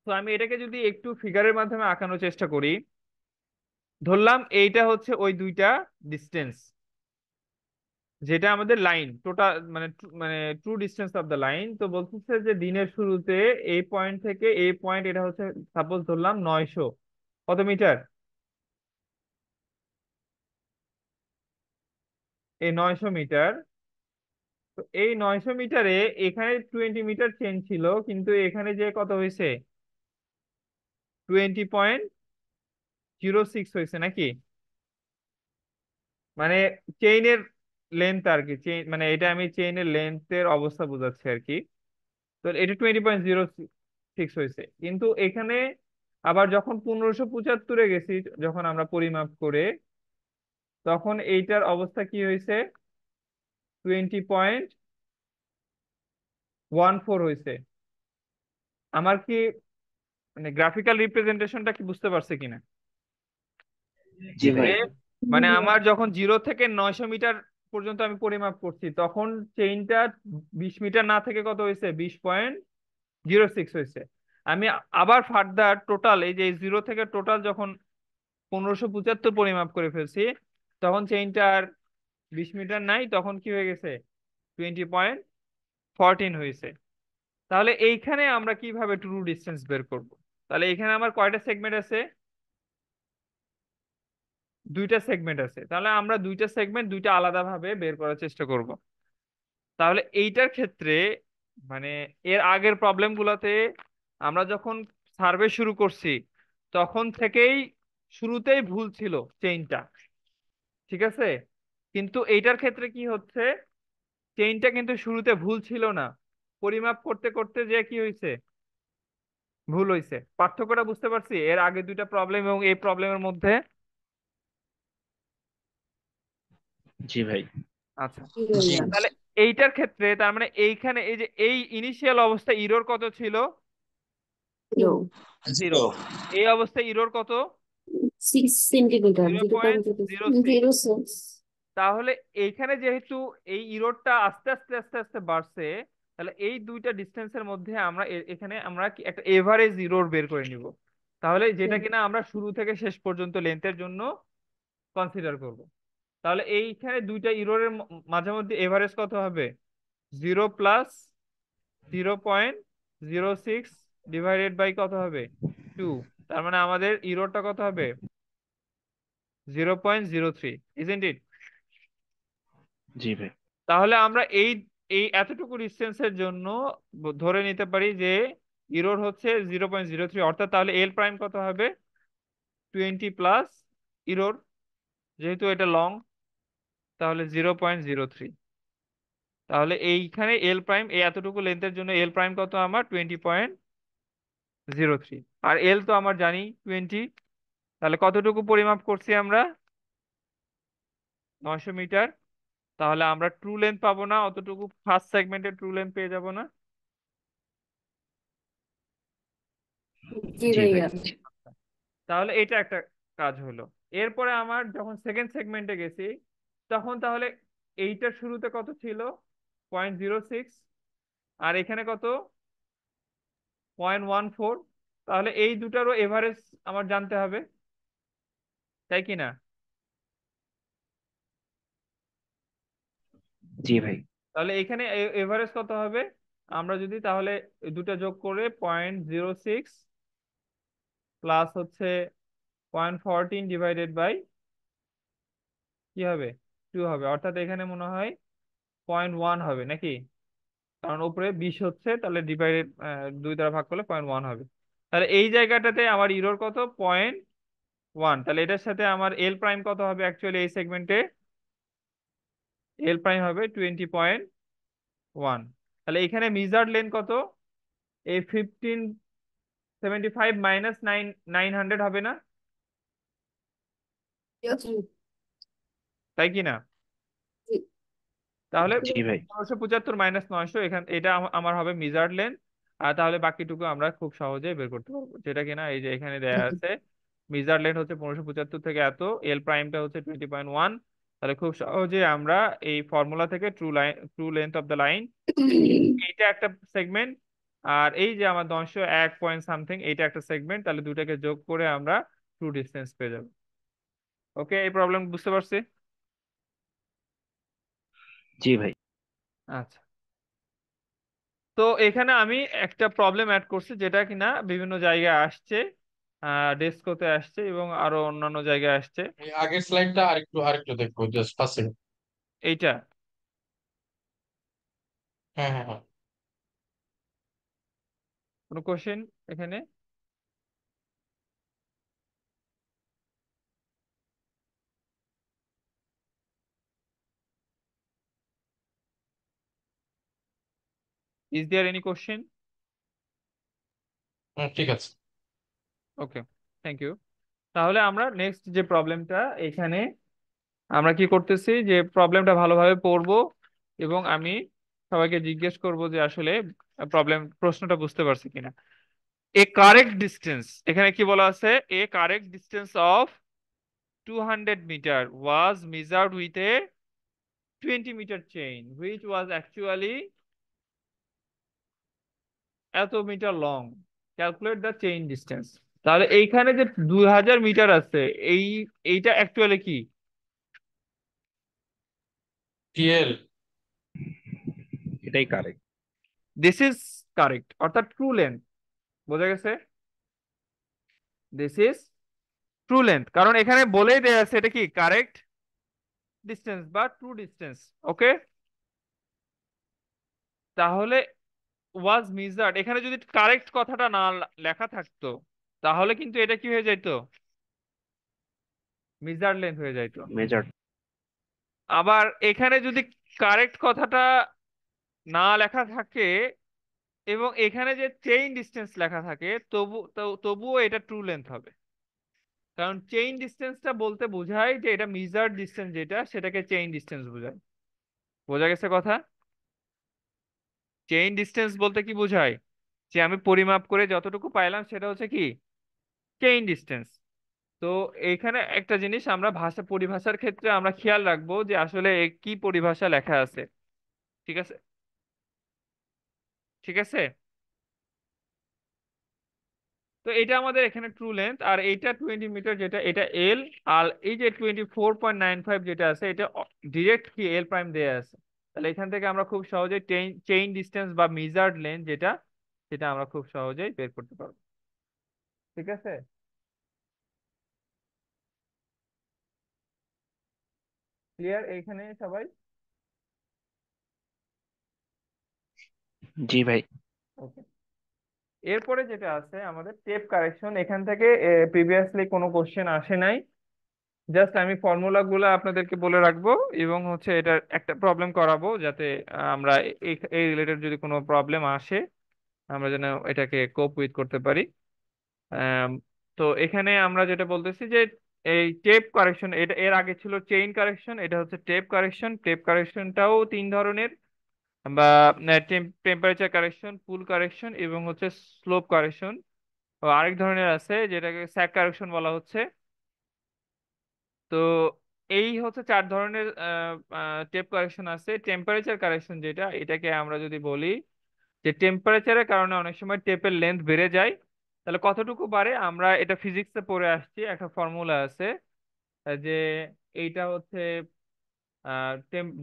তো আমি এটাকে যদি একটু ফিগারের মাধ্যমে আঁকানোর চেষ্টা করি, ধরলাম এইটা হচ্ছে ওই দুইটা ডিস্টেন্স, যেটা আমাদের লাইন টোটাল, মানে true distance of the line. তো বলতেছে যে দিনের শুরুতে এই পয়েন্ট থেকে এই পয়েন্ট, এটা হচ্ছে সাপোজ ধরলাম 900, কত মিটার? এই 900 মিটার। তো এই 900 মিটারে এখানে 20 মিটার চেন ছিল, কিন্তু এখানে যে কত হয়েছে? 20.06 হয়েছে নাকি? মানে চেইনের লেন্থ আর কি, চেইন মানে এটা আমি চেইনের লেন্থের অবস্থা বোঝাচ্ছি আর কি। তো এটা 20.06 হয়েছে, কিন্তু এখানে আবার যখন 1575-এ গেছি, যখন আমরা পরিমাপ করে, তখন এইটার অবস্থা কি হয়েছে? 20.14 হয়েছে। আমার কি, মানে গ্রাফিক্যাল রিপ্রেজেন্টেশনটা কি বুঝতে পারছে কিনা? জি যে ভাই। মানে আমার যখন 0 থেকে 900 মিটার পর্যন্ত আমি পরিমাপ করছি, তখন চেইনটা 20 মিটার না থেকে কত হয়েছে? 20.06 হয়েছে। আমি আবার ফার্দার টোটাল, এই যে 0 থেকে টোটাল যখন 1575 পরিমাপ করে ফেলছি, তখন চেইনটা আর 20 মিটার নাই, তখন কি হয়ে গেছে? 20.14 হয়েছে। তাহলে এইখানে আমরা কিভাবে ট্রু ডিস্টেন্স বের করব? তাহলে এখানে আমার কয়টা সেগমেন্ট আছে? দুইটা সেগমেন্ট আছে। তাহলে আমরা দুইটা সেগমেন্ট দুইটা আলাদাভাবে বের করার চেষ্টা করব। তাহলে এইটার ক্ষেত্রে, মানে এর আগের প্রবলেম গুলাতে আমরা যখন সার্ভে শুরু করছি, তখন থেকেই শুরুতেই ভুল ছিল চেইনটা। ঠিক আছে, কিন্তু এইটার ক্ষেত্রে কি হচ্ছে? চেইনটা কিন্তু শুরুতে ভুল ছিল না, পরিমাপ করতে করতে যে কি হয়েছে? ভুল হয়েছে। পার্থক্যটা বুঝতে পারছি এর আগে দুইটা প্রবলেম এবং এই প্রবলেমের মধ্যে? জি ভাই। আচ্ছা, জি জি ভাইয়া। তাহলে এইটার ক্ষেত্রে তার মানে এইখানে এই যে এই ইনিশিয়াল অবস্থা ইরোর কত ছিল? জিরো। জিরো। 0 এই অবস্থায় ইরোর কত? 6 centimetre, zero zero point point zero zero zero six six. তাহলে এইখানে যেহেতু এই ইরোডটা আস্তে আস্তে আস্তে আস্তে বাড়ছে, তাহলে এই দুইটা ডিস্টেন্সের মধ্যে আমরা এখানে আমরা কি একটা এভারেজ ইরোড বের করে নিব, তাহলে যেটা কিনা আমরা শুরু থেকে শেষ পর্যন্ত লেন্থের জন্য কনসিডার করব। তাহলে এইখানে দুইটা ইরোডের মাঝে মধ্যে এভারেজ কত হবে? 0 + 0.06 ডিভাইডেড বাই কত হবে? 2। তার মানে আমাদের ইরোডটা কত হবে? 0.03, ইজেন্ট ইট? জি ভাই। তাহলে আমরা এই এই এতটুকু ডিস্টেন্সের জন্য ধরে নিতে পারি যে ইরোর হচ্ছে 0.03, অর্থাৎ তাহলে এল প্রাইম কত হবে? 20 প্লাস ইরোর, যেহেতু এটা লং, তাহলে 0.03। তাহলে এইখানে এল প্রাইম এই এতটুকু লেন্থের জন্য এল প্রাইম কত আমার? 20.03। আর এল তো আমার জানি 20। তাহলে কতটুকু পরিমাপ করছি আমরা? 900 মিটার। তাহলে আমরা ট্রু লেন্থ পাবো না অতটুকু, ফার্স্ট সেগমেন্টের ট্রু লেন্থ পেয়ে যাব না? জি জি ভাই। ভাইয়া। তাহলে এটা একটা কাজ হলো। এরপরে আমার যখন সেকেন্ড সেগমেন্টে গেছি, তখন তাহলে এইটার শুরুতে কত ছিল? 0.06। আর এখানে কত? 0.14। তাহলে এই দুটারও এভারেজ আমার জানতে হবে, তাই কি না? জি ভাই। তাহলে এখানে এভারেজ কত হবে? আমরা যদি তাহলে এই দুটা যোগ করে 0.06 প্লাস হচ্ছে 0.14 ডিভাইডেড বাই কি হবে? 2 হবে, অর্থাৎ এখানে মনে হয় 0.1 হবে নাকি? কারণ উপরে 20 হচ্ছে, তাহলে ডিভাইডেড 2 দ্বারা ভাগ করলে 0.1 হবে। তাহলে এই জায়গাটাতে আমার ইরোর কত? 0.1। তাহলে এটার সাথে আমার এল প্রাইম কত হবে অ্যাকচুয়ালি এই সেগমেন্টে? এল প্রাইম হবে 20.1। তাহলে এখানে মিজার্ড লেন্থ কত? এই 1575 মাইনাস 900 হবে না? জি। তাই কি না? তাহলে জি ভাই। 1575 - 900, এখান এটা আমার হবে মিজার্ড লেন্থ। আর তাহলে বাকিটুকু আমরা খুব সহজেই বের করতে পারবো, যেটা কিনা এই যে এখানে দেয়া আছে। মিজার্ড লেন্থ হচ্ছে 1575 থেকে এত, এল প্রাইমটা হচ্ছে 20.1। তাহলে খুব সহজে আমরা এই ফর্মুলা থেকে true length of the line, এইটা একটা সেগমেন্ট, আর এই যে আমার 901 পয়েন্ট সামথিং, এইটা একটা সেগমেন্ট, তাহলে দুটাকে যোগ করে আমরা ট্রু ডিস্টেন্স পেয়ে যাবো। ওকে, এই প্রবলেম বুঝতে পারছি? জি ভাই। আচ্ছা। তো এখানে আমি একটা প্রবলেম অ্যাড করছি, যেটা কিনা বিভিন্ন জায়গায় আসছে, ডেস্কোতে আসছে এবং আরো অন্যান্য জায়গায় আসছে। এই আগের স্লাইডটা আরেকটু আরেকটু দেখবো, জাস্ট ফার্স্ট সেকেন্ড। এইটা হ্যাঁ হ্যাঁ হ্যাঁ। কোনো কোশ্চেন এখানে? Is there any question? ঠিক আছে। Okay, thank you. তাহলে আমরা নেক্সট যে প্রবলেমটা, এখানে আমরা কি করতেছি যে প্রবলেমটা ভালোভাবে পড়বো এবং আমি সবাইকে জিজ্ঞেস করব যে আসলে প্রশ্নটা বুঝতে পারছি কিনা। এ কারেক্ট ডিস্টেন্স, এখানে কি বলা আছে? A correct distance of 200 metre was measured with a 20 metre chain which was actually এত metre long. Calculate the chain distance. তাহলে এইখানে যে 2000 মিটার আছে, এই এইটা অ্যাকচুয়ালি কি? টিএল। এটাই কারেক্ট। দিস ইজ কারেক্ট, অর্থাৎ ট্রু লেন্থ। বোঝা গেছে? দিস ইজ ট্রু লেন্থ, কারণ এখানে বলেই দেয়া আছে এটা কি কারেক্ট ডিস্টেন্স বা ট্রু ডিস্টেন্স। ওকে, তাহলে ওয়াজ মেজার্ড, এখানে যদি কারেক্ট কথাটা না লেখা থাকতো, তাহলে কিন্তু এটা কি হয়ে যাইতো? মেজার্ড লেন্থ হয়ে যাইতো। মেজর। আবার এখানে যদি কারেক্ট কথাটা না লেখা থাকে এবং এখানে যে চেইন ডিস্টেন্স লেখা থাকে, তবুও এটা ট্রু লেন্থ হবে। কারণ চেইন ডিস্টেন্সটা বলতে বোঝায় যে এটা মেজার্ড ডিস্টেন্স, যেটা সেটাকে চেইন ডিস্টেন্স বোঝায়। বোঝা গেছে কথা? চেইন ডিস্টেন্স বলতে কি বোঝায়? যে আমি পরিমাপ করে যতটুকু পাইলাম সেটা হচ্ছে কি চেইন ডিস্টেন্স। তো এইখানে একটা জিনিস আমরা পরিভাষার ক্ষেত্রে আমরা খেয়াল রাখবো যে আসলে কি পরিভাষা লেখা আছে। ঠিক আছে, ঠিক আছে। তো এটা আমাদের এখানে ট্রু লেন্থ, আর এইটা 20 মিটার যেটা এটা এল। আর এই যে 24.95 যেটা আছে এটা ডিরেক্ট কি এল প্রাইম দেয়া আছে। তাহলে এখান থেকে আমরা খুব সহজেই চেইন ডিস্টেন্স বা মেজার্ড লেন্থ যেটা সেটা আমরা খুব সহজেই বের করতে পারবো। ঠিক আছে। ক্লিয়ার এইখানে সবাই? জি ভাই। ওকে। এরপরে যেটা আছে আমাদের টেপ কারেকশন, এখান থেকে প্রিভিয়াসলি কোনো কোশ্চেন আসে নাই। জাস্ট আমি ফর্মুলা গুলো আপনাদেরকে বলে রাখবো এবং হচ্ছে এটার একটা প্রবলেম করাবো যাতে আমরা এই এই রিলেটেড যদি কোনো প্রবলেম আসে আমরা যেন এটাকে কোপ উইথ করতে পারি। আম, তো এখানে আমরা যেটা বলতেছি যে এই টেপ কারেকশন, এটা এর আগে ছিল চেইন কারেকশন, এটা হচ্ছে টেপ কারেকশন। টেপ কারেকশনটাও তিন ধরনের, বা টেম্পারেচার কারেকশন, পুল কারেকশন এবং হচ্ছে স্লোপ কারেকশন। আরেক ধরনের আছে যেটাকে স্যাক কারেকশন বলা হচ্ছে। তো এই হচ্ছে চার ধরনের টেপ কারেকশন আছে। টেম্পারেচার কারেকশন যেটা, এটাকে আমরা যদি বলি যে টেম্পারেচারের কারণে অনেক সময় টেপের লেন্থ বেড়ে যায়। তাহলে কতটুকু বাড়ে, আমরা এটা ফিজিক্সে পড়ে আসছি, একটা ফর্মুলা আছে যে এইটা হচ্ছে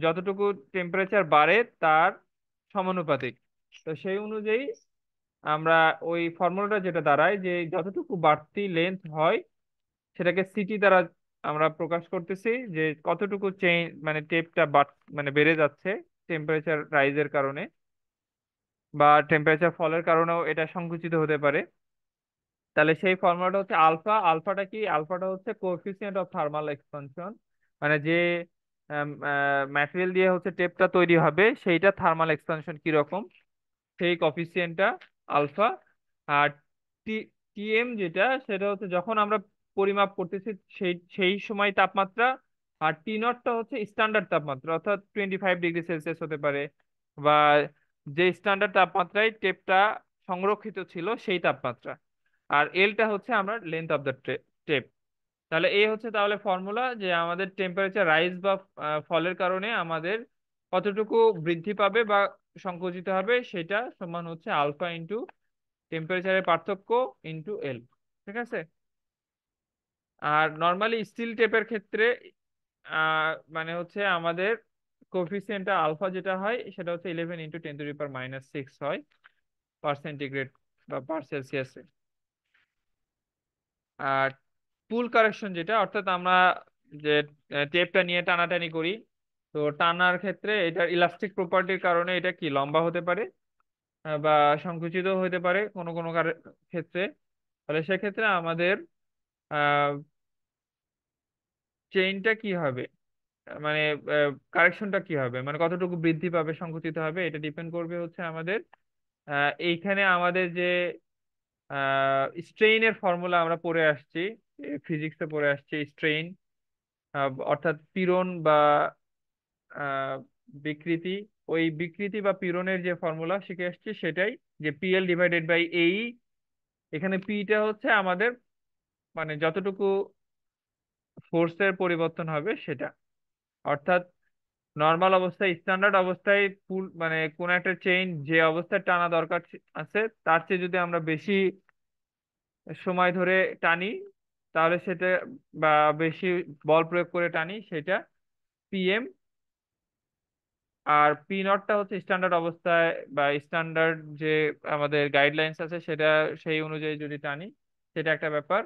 যতটুকু টেম্পারেচার বাড়ে তার সমানুপাতিক। তো সেই অনুযায়ী আমরা ওই ফর্মুলাটা যেটা দাঁড়ায় যে যতটুকু বাড়তি লেন্থ হয় সেটাকে সিটি দ্বারা আমরা প্রকাশ করতেছি, যে কতটুকু চেইন মানে টেপটা মানে বেড়ে যাচ্ছে টেম্পারেচার রাইজের কারণে, বা টেম্পারেচার ফলের কারণেও এটা সংকুচিত হতে পারে। তাহলে সেই ফর্মুলাটা হচ্ছে আলফা। আলফাটা কি? আলফাটা হচ্ছে কোএফিসিয়েন্ট অফ থার্মাল এক্সপানশন, মানে যে ম্যাটেরিয়াল দিয়ে হচ্ছে টেপটা তৈরি হবে সেইটা থার্মাল এক্সপানশন কিরকম, সেই কফিসিয়েন্টটা আলফা। আর টি টিএম যেটা, সেটা হচ্ছে যখন আমরা পরিমাপ করতেছি সেই সেই সময় তাপমাত্রা। আর টি নটটা হচ্ছে স্ট্যান্ডার্ড তাপমাত্রা, অর্থাৎ 25 ডিগ্রি সেলসিয়াস হতে পারে, বা যে স্ট্যান্ডার্ড তাপমাত্রায় টেপটা সংরক্ষিত ছিল সেই তাপমাত্রা। আর এলটা হচ্ছে আমরা লেন্থ অফ দ্য টেপ। তাহলে এই হচ্ছে তাহলে ফর্মুলা যে আমাদের টেম্পারেচার রাইজ বা ফলের কারণে আমাদের কতটুকু বৃদ্ধি পাবে বা সংকুচিত হবে, সেটা সমান হচ্ছে আলফা ইন্টু টেম্পারেচারের পার্থক্য ইন্টু এল। ঠিক আছে। আর নর্মালি স্টিল টেপের ক্ষেত্রে মানে হচ্ছে আমাদের কোফিসিয়েন্টটা আলফা যেটা হয় সেটা হচ্ছে 11 × 10⁻⁶ হয় পার সেন্টিগ্রেড বা পার সেলসিয়াসে। আর পুল কারেকশন যেটা, অর্থাৎ আমরা যে টেপটা নিয়ে টানাটানি করি, তো টানার ক্ষেত্রে এটার ইলাস্টিক প্রপার্টির কারণে এটা কি লম্বা হতে পারে, বা সংকুচিত হতে পারে কোনো কোনো ক্ষেত্রে। তাহলে সেক্ষেত্রে আমাদের চেইনটা কি হবে, মানে কারেকশনটা কি হবে, মানে কতটুকু বৃদ্ধি পাবে সংকুচিত হবে, এটা ডিপেন্ড করবে হচ্ছে আমাদের এইখানে আমাদের যে স্ট্রেইনের ফর্মুলা আমরা পড়ে আসছি, ফিজিক্সে পড়ে আসছি স্ট্রেইন, অর্থাৎ পীড়ন বা আহ, বিকৃতি। ওই বিকৃতি বা পীড়নের যে ফর্মুলা শিখে আসছি সেটাই, যে পিএল ডিভাইডেড বাই এই। এখানে পিটা হচ্ছে আমাদের মানে যতটুকু ফোর্সের পরিবর্তন হবে সেটা, অর্থাৎ নর্মাল অবস্থায় স্ট্যান্ডার্ড অবস্থায় পুল মানে কোন একটা চেইন যে অবস্থায় টানা দরকার আছে তার চেয়ে যদি আমরা বেশি সময় ধরে টানি তাহলে সেটা, বা বেশি বল প্রয়োগ করে টানি সেটা পিএম। আর পি নটটা হচ্ছে স্ট্যান্ডার্ড অবস্থায় বা স্ট্যান্ডার্ড যে আমাদের গাইডলাইন্স আছে সেটা সেই অনুযায়ী যদি টানি সেটা একটা ব্যাপার।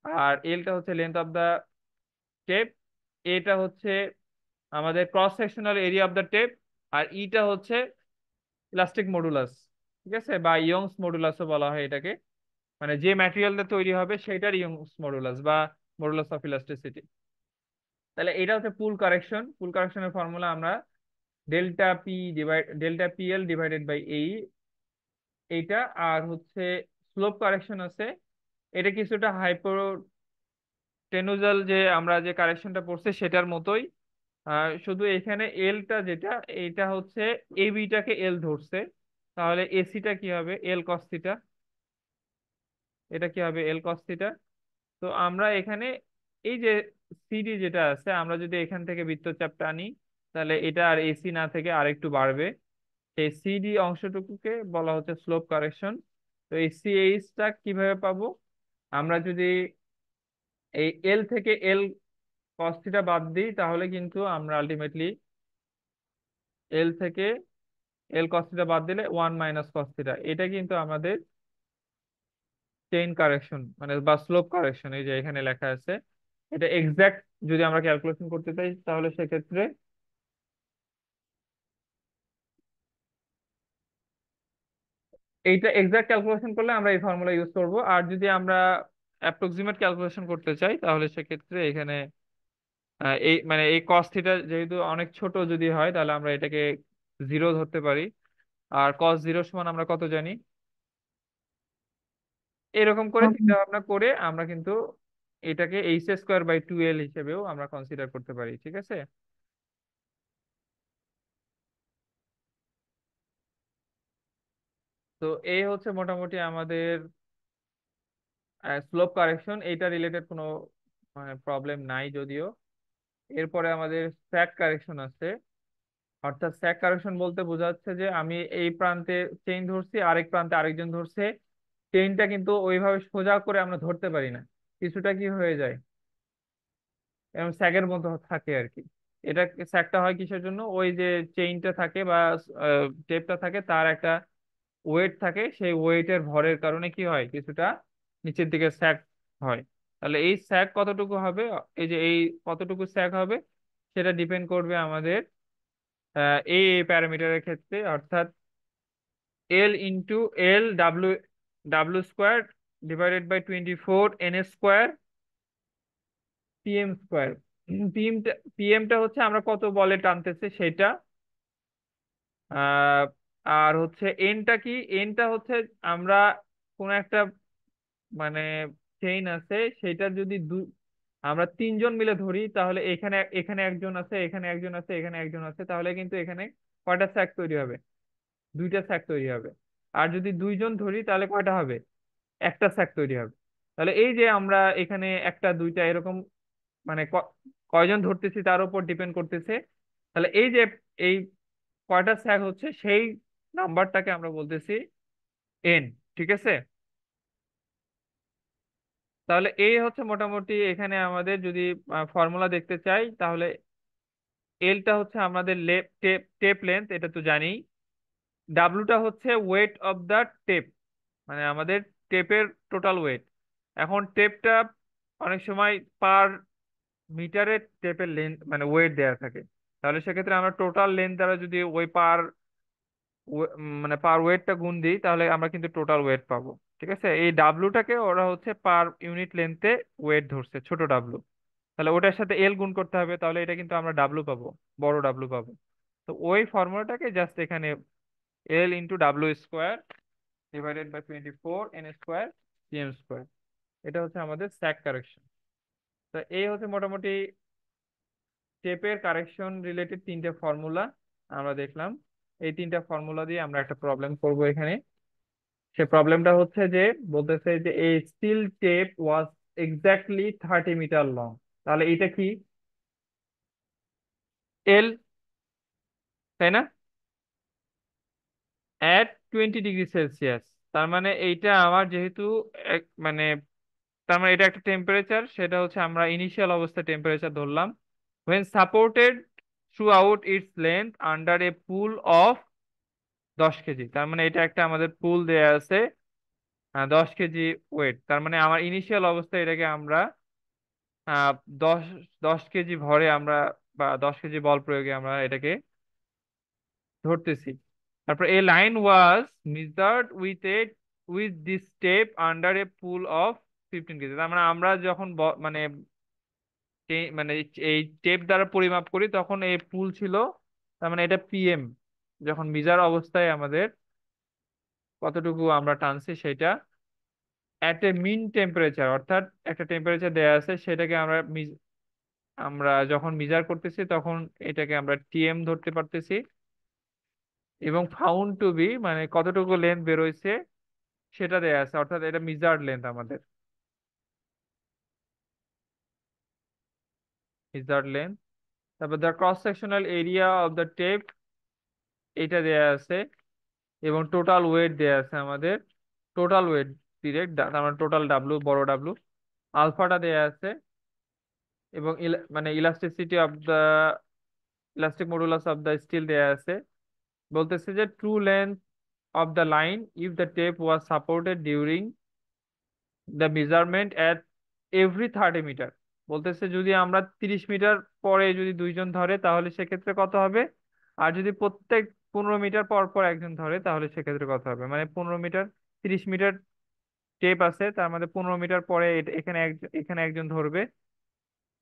আর এলটা হচ্ছে লেন্থ অফ দা টেপ। এটা হচ্ছে আমাদের cross sectional area of the tape. আর ইটা হচ্ছে ইলাস্টিক মডুলাস। ঠিক আছে, বা ইয়ংস মডুলাসও বলা হয় এটাকে, মানে যে ম্যাটেরিয়াল দিয়ে তৈরি হবে সেটার ইয়ংস মডুলাস বা মডুলাস অফ ইলাস্টিসিটি। তাহলে এটা হচ্ছে পুল কারেকশন। পুল কারেকশনের ফর্মুলা আমরা ডেল্টা পিএল ডিভাইডেড বাই এই এইটা। আর হচ্ছে স্লোপ কারেকশন আছে, এটা কিছুটা হাইপোটেনুজাল যে আমরা যে কারেকশনটা পড়ছি সেটার মতোই। শুধু এখানে এলটা যেটা, এটা হচ্ছে এ বিটাকে এল ধরছে, তাহলে এসিটা কি হবে? এল কস থিটা। এটা কি হবে? এল কস থিটা। তো আমরা এখানে এই যে সিডি যেটা আছে, আমরা যদি এখান থেকে বৃত্তচাপটা আনি, তাহলে এটা আর এসি না থেকে আরেকটু বাড়বে। এই সিডি অংশটুকুকে বলা হচ্ছে স্লোপ কারেকশন। তো এই সিএইচটা কিভাবে পাবো? আমরা যদি এই এল থেকে এল কস থিটা বাদ দিই, তাহলে কিন্তু আমরা আলটিমেটলি এল থেকে এল কস থিটা বাদ দিলে 1 - cos থিটা, এটা কিন্তু আমাদের চেইন কারেকশন মানে বা স্লোপ কারেকশন, এই যে এখানে লেখা আছে। এটা এক্সাক্ট যদি আমরা ক্যালকুলেশন করতে চাই, তাহলে সেক্ষেত্রে এইটা এক্সাক্ট ক্যালকুলেশন করলে আমরা এই ফর্মুলা ইউজ করব। আর যদি আমরা অ্যাপ্রক্সিমেট ক্যালকুলেশন করতে চাই, তাহলে সেক্ষেত্রে এখানে এই মানে এই কস থিটা যেহেতু অনেক ছোট যদি হয়, তাহলে আমরা এটাকে 0 ধরতে পারি। আর কস 0 সমান আমরা কত জানি? এরকম করে চিন্তা ভাবনা করে আমরা কিন্তু এটাকে h² / 2l হিসেবেও আমরা কনসিডার করতে পারি, ঠিক আছে? তো এই হচ্ছে মোটামুটি আমাদের স্লোপ কারেকশন। এইটা রিলেটেড কোনো মানে প্রবলেম নাই যদিও। এরপরে আমাদের স্যাগ কারেকশন আছে। অর্থাৎ স্যাগ কারেকশন বলতে বোঝাচ্ছে যে আমি এই প্রান্তে চেইন ধরছি, আরেক প্রান্তে আরেকজন ধরছে। চেইনটা কিন্তু ওইভাবে সোজা করে আমরা ধরতে পারি না, কিছুটা কি হয়ে যায়, এবং স্যাগের মতো থাকে আর কি। এটা স্যাগটা হয় কিসের জন্য? ওই যে চেইনটা থাকে বা টেপটা থাকে, তার একটা ওয়েট থাকে, সেই ওয়েটের ভরের কারণে কি হয়, কিছুটা নিচের দিকে স্যাগ হয়। তাহলে এই স্যাগ কতটুকু হবে, এই যে এই কতটুকু স্যাগ হবে, সেটা ডিপেন্ড করবে আমাদের এই প্যারামিটারের ক্ষেত্রে। অর্থাৎ L into L W W divided by 24 n² PM²। পিএমটা হচ্ছে আমরা কত বলে টানতেছে সেটা। আহ, আর হচ্ছে এনটা কি? এনটা হচ্ছে আমরা কোন একটা মানে চেইন আছে, সেটা যদি আমরা তিনজন মিলে ধরি, তাহলে এখানে এখানে একজন আছে, এখানে একজন আছে, এখানে একজন আছে, তাহলে কিন্তু এখানে কয়টা স্যাক তৈরি হবে? দুইটা স্যাক তৈরি হবে। আর যদি দুইজন ধরি, তাহলে কয়টা হবে? একটা স্যাক তৈরি হবে। তাহলে এই যে আমরা এখানে একটা দুইটা এরকম মানে কয়জন ধরতেছি তার উপর ডিপেন্ড করতেছে। তাহলে এই যে এই কয়টা স্যাক হচ্ছে, সেই নাম্বারটাকে আমরা বলতেছি এন, ঠিক আছে? তাহলে এই হচ্ছে মোটামুটি এখানে আমাদের যদি ফর্মুলা দেখতে চাই, তাহলে এলটা হচ্ছে আমাদের টেপ টেপ লেন্থ, এটা তো জানি। ডাব্লুটা হচ্ছে ওয়েট অফ দা টেপ, মানে আমাদের টেপের টোটাল ওয়েট। এখন টেপটা অনেক সময় পার মিটারে টেপের লেন্থ মানে ওয়েট দেওয়া থাকে। তাহলে সেক্ষেত্রে আমরা টোটাল লেন্থ দ্বারা যদি ওই মানে পার ওয়েটটা গুণ দিই, তাহলে আমরা কিন্তু টোটাল ওয়েট পাবো, ঠিক আছে? এই ডাব্লুটাকে ওরা হচ্ছে পার ইউনিট লেন্থে ওয়েট ধরছে, ছোট ডাব্লু। তাহলে ওটার সাথে এল গুণ করতে হবে, তাহলে এটা কিন্তু আমরা ডাব্লু পাবো, বড় ডাব্লু পাবো। তো ওই ফর্মুলাটাকে জাস্ট এখানে L × W² divided by 24 n² PM², এটা হচ্ছে আমাদের স্যাক কারেকশন। তো এই হচ্ছে মোটামুটি টেপের কারেকশন রিলেটেড তিনটে ফর্মুলা আমরা দেখলাম। এই তিনটা ফর্মুলা দিয়ে আমরা একটা প্রবলেম করব এখানে। সে প্রবলেমটা হচ্ছে যে বলতেছে যে এই steel tape was exactly 30 metre long. তাহলে এটা কি? এল, তাই না? At 20 degree Celsius. তার মানে এইটা আমার যেহেতু মানে তার মানে এটা একটা টেম্পারেচার, সেটা হচ্ছে আমরা ইনিশিয়াল অবস্থা টেম্পারেচার ধরলাম। when supported throughout its length under a pull of 10 KG. তার মানে এটা একটা আমাদের পুল দেয়া আছে 10 কেজি ওয়েট। তার মানে আমার ইনিশিয়াল অবস্থা এটাকে আমরা আহ, দশ 10 কেজি ভরে আমরা বা 10 কেজি বল প্রয়োগে আমরা এটাকে ধরতেছি। তারপর a line was measured with this tape under a pull of 15 KG. তার মানে আমরা যখন মানে মানে এই টেপ দ্বারা পরিমাপ করি, তখন এই পুল ছিল, তার মানে এটা পিএম। যখন মিজার অবস্থায় আমাদের কতটুকু আমরা টানছি সেটা এট এ মিন টেম্পারেচার, অর্থাৎ একটা টেম্পারেচার দেয়া আছে, সেটাকে আমরা আমরা যখন মিজার করতেছি তখন এটাকে আমরা টিএম ধরতে পারতেছি। এবং ফাউন্ড টু বি মানে কতটুকু লেন্থ বেরোইছে সেটা দেয়া আছে, অর্থাৎ এটা মিজার্ড লেন্থ আমাদের, মিজার্ড লেন্থ। তারপর the cross sectional area of the tape, এটা দেয়া আছে। এবং টোটাল ওয়েট দেয়া আছে আমাদের, টোটাল ওয়েট ডিরেক্ট, তার মানে টোটাল ডাব্লু, বড় ডাব্লু। আলফাটা দেয়া আছে। এবং মানে elasticity of the, elastic modulus of the steel দেয়া আছে। বলতেছে যে true length of the line if the tape was supported during the measurement at every 30 metre. বলতেছে যদি আমরা 30 মিটার পরে যদি দুইজন ধরে তাহলে সেক্ষেত্রে কত হবে, আর যদি প্রত্যেক 15 মিটার পর পর একজন ধরে তাহলে সেক্ষেত্রে কত হবে। মানে 15 মিটার, 30 মিটার টেপ আছে, তার মধ্যে 15 মিটার পরে এখানে একজন ধরবে,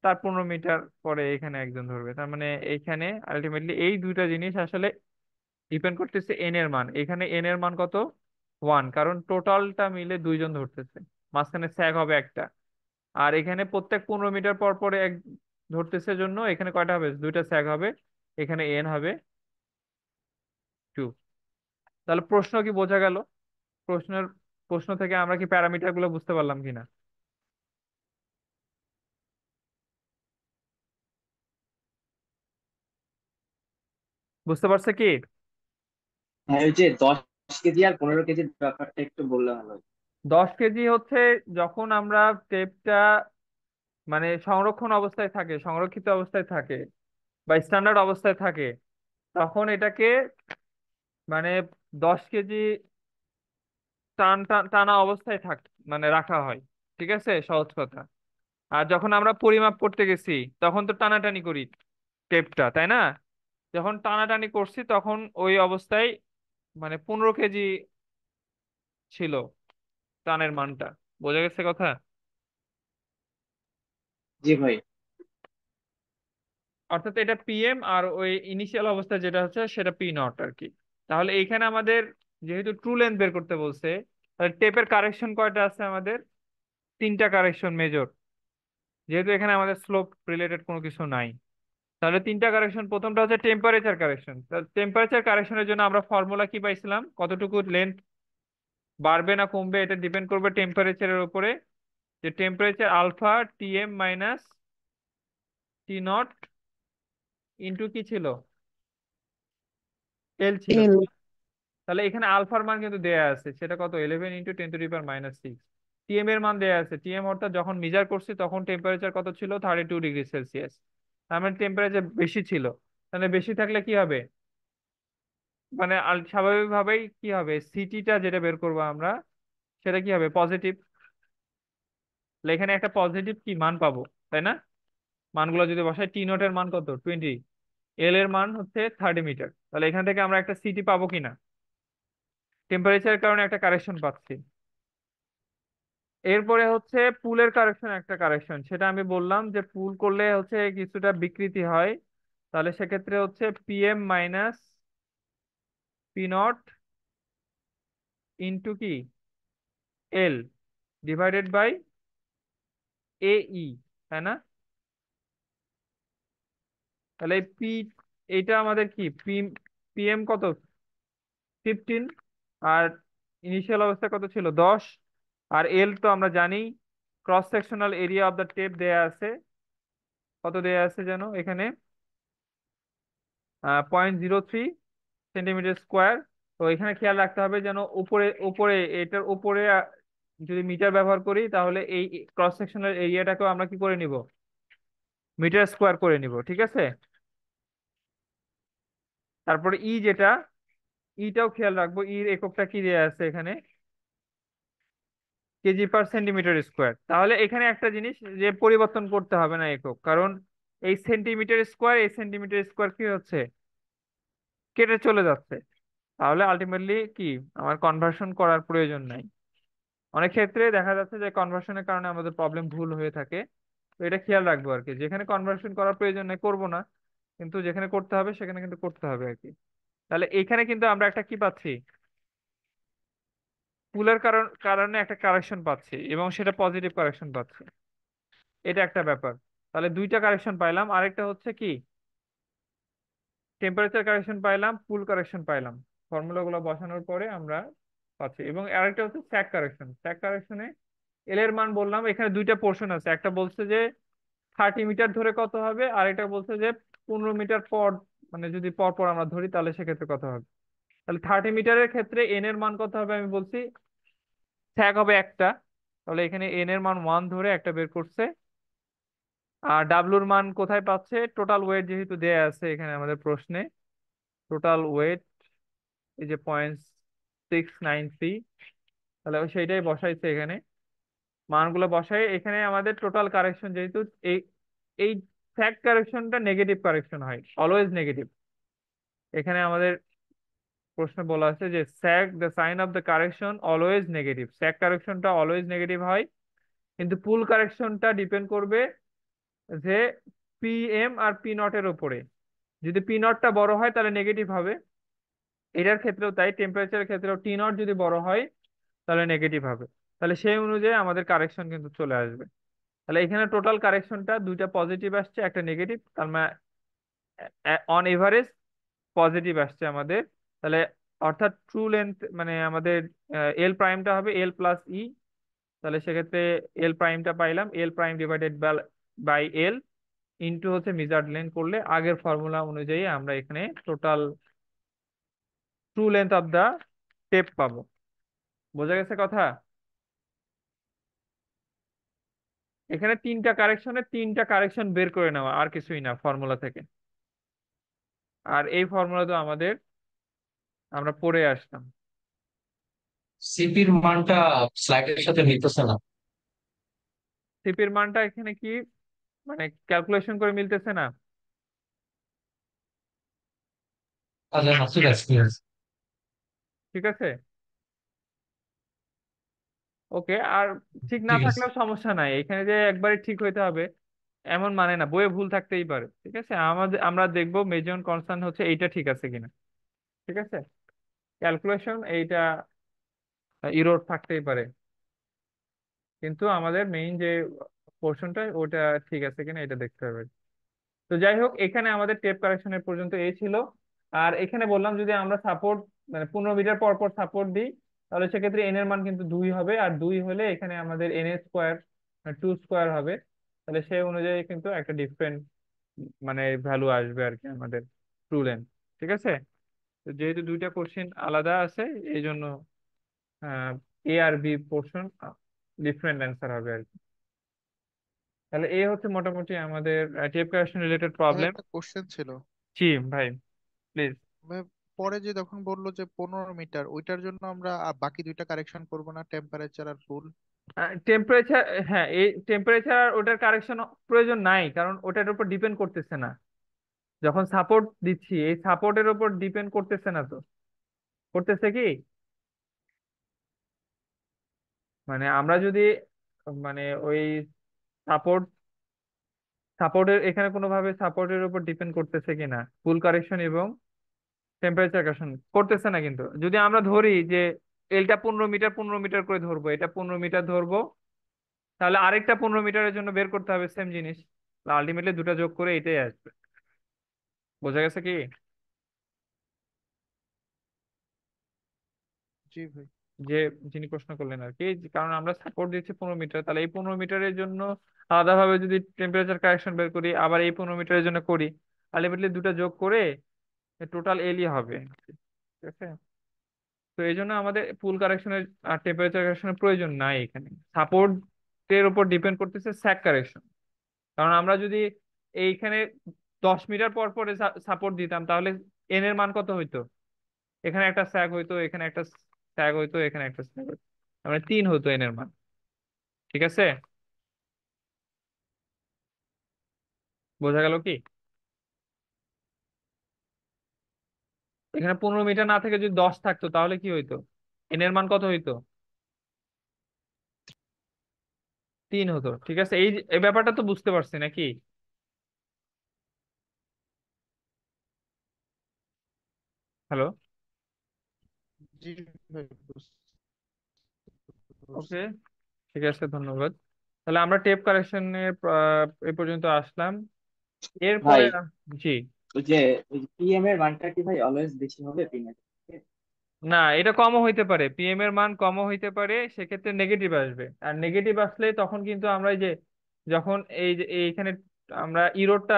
তার 15 মিটার পরে এখানে একজন ধরবে। তার মানে এইখানে আলটিমেটলি এই দুইটা জিনিস আসলে ডিপেন্ড করতেছে এন এর মান। এখানে এন এর মান কত, 1, কারণ টোটালটা মিলে দুইজন ধরতেছে, মাঝখানে স্যাগ হবে একটা। আর এখানে প্রত্যেক 15 মিটার পর পরে এক ধরতেছে জন্য এখানে কয়টা হবে, দুইটা স্যাগ হবে, এখানে এন হবে 2। তাহলে প্রশ্ন কি বোঝা গেল? প্রশ্নের প্রশ্ন থেকে আমরা কি প্যারামিটার গুলো বুঝতে পারলাম কিনা? বুঝতে পারছে কি? হ্যাঁ, ওই যে 10 কেজি আর 15 কেজির ব্যাপারটা একটু বললে ভালো হয়। 10 কেজি হচ্ছে যখন আমরা টেপটা মানে সংরক্ষণ অবস্থায় থাকে, সংরক্ষিত অবস্থায় থাকে বা স্ট্যান্ডার্ড অবস্থায় থাকে, তখন এটাকে মানে 10 কেজি টানা অবস্থায় মানে রাখা হয়। ঠিক আছে, সহজ কথা। আর যখন আমরা পরিমাপ করতে গেছি তখন তো টানাটানি করি টেপটা, তাই না? যখন টানাটানি করছি তখন ওই অবস্থায় মানে 15 কেজি ছিল টানের মানটা। বোঝা গেছে কথা? জি ভাই। অর্থাৎ এটা পিএম, আর ওই ইনিশিয়াল অবস্থা যেটা হচ্ছে সেটা পি নট আর কি। তাহলে এইখানে আমাদের যেহেতু ট্রু লেন্থ বের করতে বলছে, তাহলে টেপের কারেকশন কয়টা আছে আমাদের, 3টা কারেকশন মেজর, যেহেতু এখানে আমাদের স্লোপ রিলেটেড কোনো কিছু নাই। তাহলে 3টা কারেকশন, প্রথমটা হচ্ছে টেম্পারেচার কারেকশন। টেম্পারেচার কারেকশনের জন্য আমরা ফর্মুলা কি পাইছিলাম, কতটুকু লেন্থ বাড়বে না কমবে এটা ডিপেন্ড করবে টেম্পারেচারের উপরে। যে temperature alpha TM minus T nought into কি ছিল, এল ছিল। এল। তাহলে এখানে আলফার মান কিন্তু দেয়া আছে, সেটা কত, 11 × 10⁻⁻⁶। টিএম এর মান দেয়া আছে, টিএম অর্থাৎ যখন মেজার করছি তখন টেম্পারেচার কত ছিল, 32 ডিগ্রি সেলসিয়াস। তার মানে টেম্পারেচার বেশি ছিল। তাহলে বেশি থাকলে কি হবে, মানে স্বাভাবিকভাবেই কি হবে, সিটিটা যেটা বের করবো আমরা সেটা কি হবে, পজিটিভ। এখানে একটা পজিটিভ কি মান পাবো, তাই না? মানগুলো যদি বসাই, টি নট এর মান কত, 20, এল এর মান হচ্ছে 30 মিটার, তাহলে এখান থেকে আমরা একটা সিটি পাবো কিনা, টেম্পারেচারের কারণে একটা কারেকশন পাচ্ছি। এরপরে হচ্ছে পুলের কারেকশন, একটা কারেকশন সেটা আমি বললাম যে পুল করলে হচ্ছে কিছুটা বিকৃতি হয়। তাহলে সেক্ষেত্রে হচ্ছে PM minus P not into কি, এল, ডিভাইডেড বাই এই, তাই না? তাহলে এই পি, এইটা আমাদের কি পিএম কত, 15, আর ইনিশিয়াল অবস্থা কত ছিল, 10। আর এল তো আমরা জানি, cross sectional area of the tape দেয়া আছে, কত দেয়া আছে যেন এখানে, 0.03 সেন্টিমিটার স্কোয়ার। তো এখানে খেয়াল রাখতে হবে যেন উপরে উপরে এটার উপরে যদি মিটার ব্যবহার করি তাহলে এই ক্রস সেকশনাল এরিয়াটাকেও আমরা কি করে নিব, মিটার স্কোয়ার করে নিব, ঠিক আছে? তারপরে ই যেটা, ইটাও খেয়াল রাখবো, ইর এককটা কি দেয়া আছে এখানে, কেজি/সেন্টিমিটার স্কোয়ার। তাহলে এখানে একটা জিনিস যে পরিবর্তন করতে হবে না একক, কারণ এই সেন্টিমিটার স্কোয়ার, এই সেন্টিমিটার স্কোয়ার কি হচ্ছে, কেটে চলে যাচ্ছে। তাহলে আলটিমেটলি কি আমার কনভার্সন করার প্রয়োজন নাই। অনেক ক্ষেত্রে দেখা যাচ্ছে যে কনভার্সনের কারণে আমাদের প্রবলেম, ভুল হয়ে থাকে। তো এটা খেয়াল রাখবো আর কি, যেখানে কনভার্সন করার প্রয়োজন নেই করবো না, কিন্তু যেখানে করতে হবে সেখানে কিন্তু করতে হবে আর কি। তাহলে এখানে কিন্তু আমরা একটা কি পাচ্ছি, পুলের কারণে একটা কারেকশন পাচ্ছি এবং সেটা পজিটিভ কারেকশন পাচ্ছি। এটা একটা ব্যাপার। তাহলে দুইটা কারেকশন পাইলাম। আরেকটা হচ্ছে কি, টেম্পারেচার কারেকশন পাইলাম, পুল কারেকশন পাইলাম, ফর্মুলাগুলো বসানোর পরে আমরা পাচ্ছি। এবং আরেকটা হচ্ছে স্যাক কারেকশন। স্যাক কারেকশনে এল এর মান বললাম, এখানে দুইটা পোর্শন আছে, একটা বলছে যে 30 মিটার ধরে কত হবে, আর এটা বলছে যে 15 মিটার পর, মানে যদি পর পর আমরা ধরি তাহলে সেক্ষেত্রে কত হবে। তাহলে 30 মিটারের ক্ষেত্রে এন এর মান কত হবে আমি বলছি, স্যাক হবে একটা, তাহলে এখানে এন এর মান 1 ধরে একটা বের করছে। আর ডাব্লুর মান কোথায় পাচ্ছে, টোটাল ওয়েট যেহেতু দেয়া আছে এখানে আমাদের প্রশ্নে, টোটাল ওয়েট এই যে 0.693, তাহলে ও সেইটাই বসাইছে এখানে, মানগুলো বসাই। এখানে আমাদের টোটাল কারেকশন যেহেতু এই এই স্যাক কারেকশনটা নেগেটিভ কারেকশন হয়, অলওয়েজ নেগেটিভ। এখানে আমাদের প্রশ্নে বলা আছে যে sag the sign of the correction always negative, sag কারেকশনটা অলওয়েজ নেগেটিভ হয়। কিন্তু পুল কারেকশনটা ডিপেন্ড করবে যে পি এম আর পি নট এর উপরে, যদি পি নটটা বড় হয় তাহলে নেগেটিভ হবে। এটার ক্ষেত্রেও তাই, টেম্পারেচারের ক্ষেত্রেও টি নট যদি বড় হয় তাহলে নেগেটিভ হবে। তাহলে সেই অনুযায়ী আমাদের কারেকশন কিন্তু চলে আসবে। তাহলে এখানে টোটাল কারেকশনটা দুইটা পজিটিভ আসছে, একটা নেগেটিভ, তার মানে অন এভারেজ পজিটিভ আসছে আমাদের। তাহলে অর্থাৎ ট্রু লেন্থ মানে আমাদের এল প্রাইমটা হবে এল প্লাস ই। তাহলে সেক্ষেত্রে এল প্রাইমটা পাইলাম L prime divided by L into হচ্ছে মেজার্ড লেন্থ করলে আগের ফর্মুলা অনুযায়ী আমরা এখানে total true length of the tape পাবো। বোঝা গেছে কথা? এখানে তিনটা কারেকশন বের করে নেওয়া, আর কিছুই না ফর্মুলা থেকে। আর এই ফর্মুলা তো আমাদের আমরা পড়ে আসলাম। সিপির মানটা স্লাইডের সাথে মিলতেছে না। সিপির মানটা এখানে কি মানে ক্যালকুলেশন করে মিলতেছে না? আচ্ছা হ্যাঁ, ঠিক আছে ঠিক আছে। ঠিক আছে, ওকে। আর ঠিক না ঠিক আছে। থাকলেও সমস্যা নাই, এখানে যে একবারে ঠিক হইতে হবে এমন মানে না, বইয়ে ভুল থাকতেই পারে। ঠিক আছে, আমরা দেখবো মেজর কনসার্ন হচ্ছে এইটা ঠিক আছে কিনা। ঠিক আছে, ক্যালকুলেশন এইটা ইরোর থাকতেই পারে, কিন্তু আমাদের মেইন যে পোর্শনটা ওটা ঠিক আছে কিনা এটা দেখতে হবে। তো যাই হোক, এখানে আমাদের টেপ কারেকশনের পর্যন্ত এই ছিল। আর এখানে বললাম যদি আমরা সাপোর্ট মানে 15 মিটার পর পর সাপোর্ট দিই তাহলে সেক্ষেত্রে এন এর মান কিন্তু 2 হবে, আর 2 হলে এখানে আমাদের এন এর স্কোয়ার 2 স্কোয়ার হবে। তাহলে সেই অনুযায়ী কিন্তু একটা ডিফারেন্ট মানে ভ্যালু আসবে আর কি আমাদের ট্রু লেন্থ। ঠিক আছে, তো যেহেতু দুইটা কোশ্চেন আলাদা আছে এই জন্য এ আর বি পোর্শন ডিফারেন্ট অ্যান্সার হবে আর কি। তাহলে এই হচ্ছে মোটামুটি আমাদের টেপ কারেকশন রিলেটেড ভাই প্রবলেম। একটা কোশ্চেন ছিল। জি ভাই, প্লিজ। ভাই পরে যে যখন বললো যে 15 মিটার, ওইটার জন্য আমরা বাকি দুইটা কারেকশন করব না, টেম্পারেচার আর ফুল? টেম্পারেচার, হ্যাঁ এই টেম্পারেচার ওটার কারেকশন প্রয়োজন নাই, কারণ ওটার উপর ডিপেন্ড করতেছে না। যখন সাপোর্ট দিচ্ছি এই সাপোর্টের উপর ডিপেন্ড করতেছে না তো, করতেছে কি মানে আমরা যদি মানে ওই সাপোর্ট সাপোর্টের এখানে কোনোভাবে সাপোর্টের উপর ডিপেন্ড করতেছে কিনা ফুল কারেকশন এবং টেম্পারেচার কারেকশন করতেছে না। কিন্তু যদি আমরা ধরি যে এলটা 15 মিটার 15 মিটার করে ধরবো, এটা 15 মিটার ধরবো, তাহলে আরেকটা 15 মিটারের জন্য বের করতে হবে সেম জিনিস, আলটিমেটলি দুটা যোগ করে এটাই আসবে। বোঝা গেছে কি? জি ভাই। যে যিনি প্রশ্ন করলেন আর কি, কারণ আমরা সাপোর্ট দিচ্ছি 15 মিটার, তাহলে এই 15 মিটারের জন্য আলাদাভাবে যদি টেম্পারেচার কারেকশন বের করি আবার এই 15 মিটারের জন্য করি, আলটিমেটলি দুটা যোগ করে টোটাল এলই হবে। ঠিক আছে, তো এই জন্য আমাদের পুল কারেকশনের আর টেম্পারেচার কারেকশনের প্রয়োজন নাই এখানে। সাপোর্টের উপর ডিপেন্ড করতেছে স্যাক কারেকশন। কারণ আমরা যদি এইখানে 10 মিটার পর পরে সাপোর্ট দিতাম তাহলে এন এর মান কত হইতো, এখানে একটা স্যাগ হইতো, এখানে একটা স্যাগ হইতো, এখানে একটা স্যাগ হইতো, মানে 3 হতো এন এর মান। ঠিক আছে, বোঝা গেল কি? এখানে 15 মিটার না থেকে যদি 10 থাকতো তাহলে কি হইতো, এন এর মান কত হইতো, 3 হতো। ঠিক আছে, এই ব্যাপারটা তো বুঝতে পারছি নাকি? হ্যালো, জি ভাই, বুঝতে ওকে, পারছি। ঠিক আছে, ধন্যবাদ। তাহলে আমরা টেপ কারেকশনের এ পর্যন্ত আসলাম। ভাই এরপরে জি, ওই যে পিএম এর মানটা কি ভাই অলওয়েজ বেশি হবে পিনের? না, এটা কমও হইতে পারে, পিএম এর মান কমও হইতে পারে, সেক্ষেত্রে নেগেটিভ আসবে। আর নেগেটিভ আসলে তখন কিন্তু আমরা এই যে যখন এই যে এইখানে আমরা ইরোরটা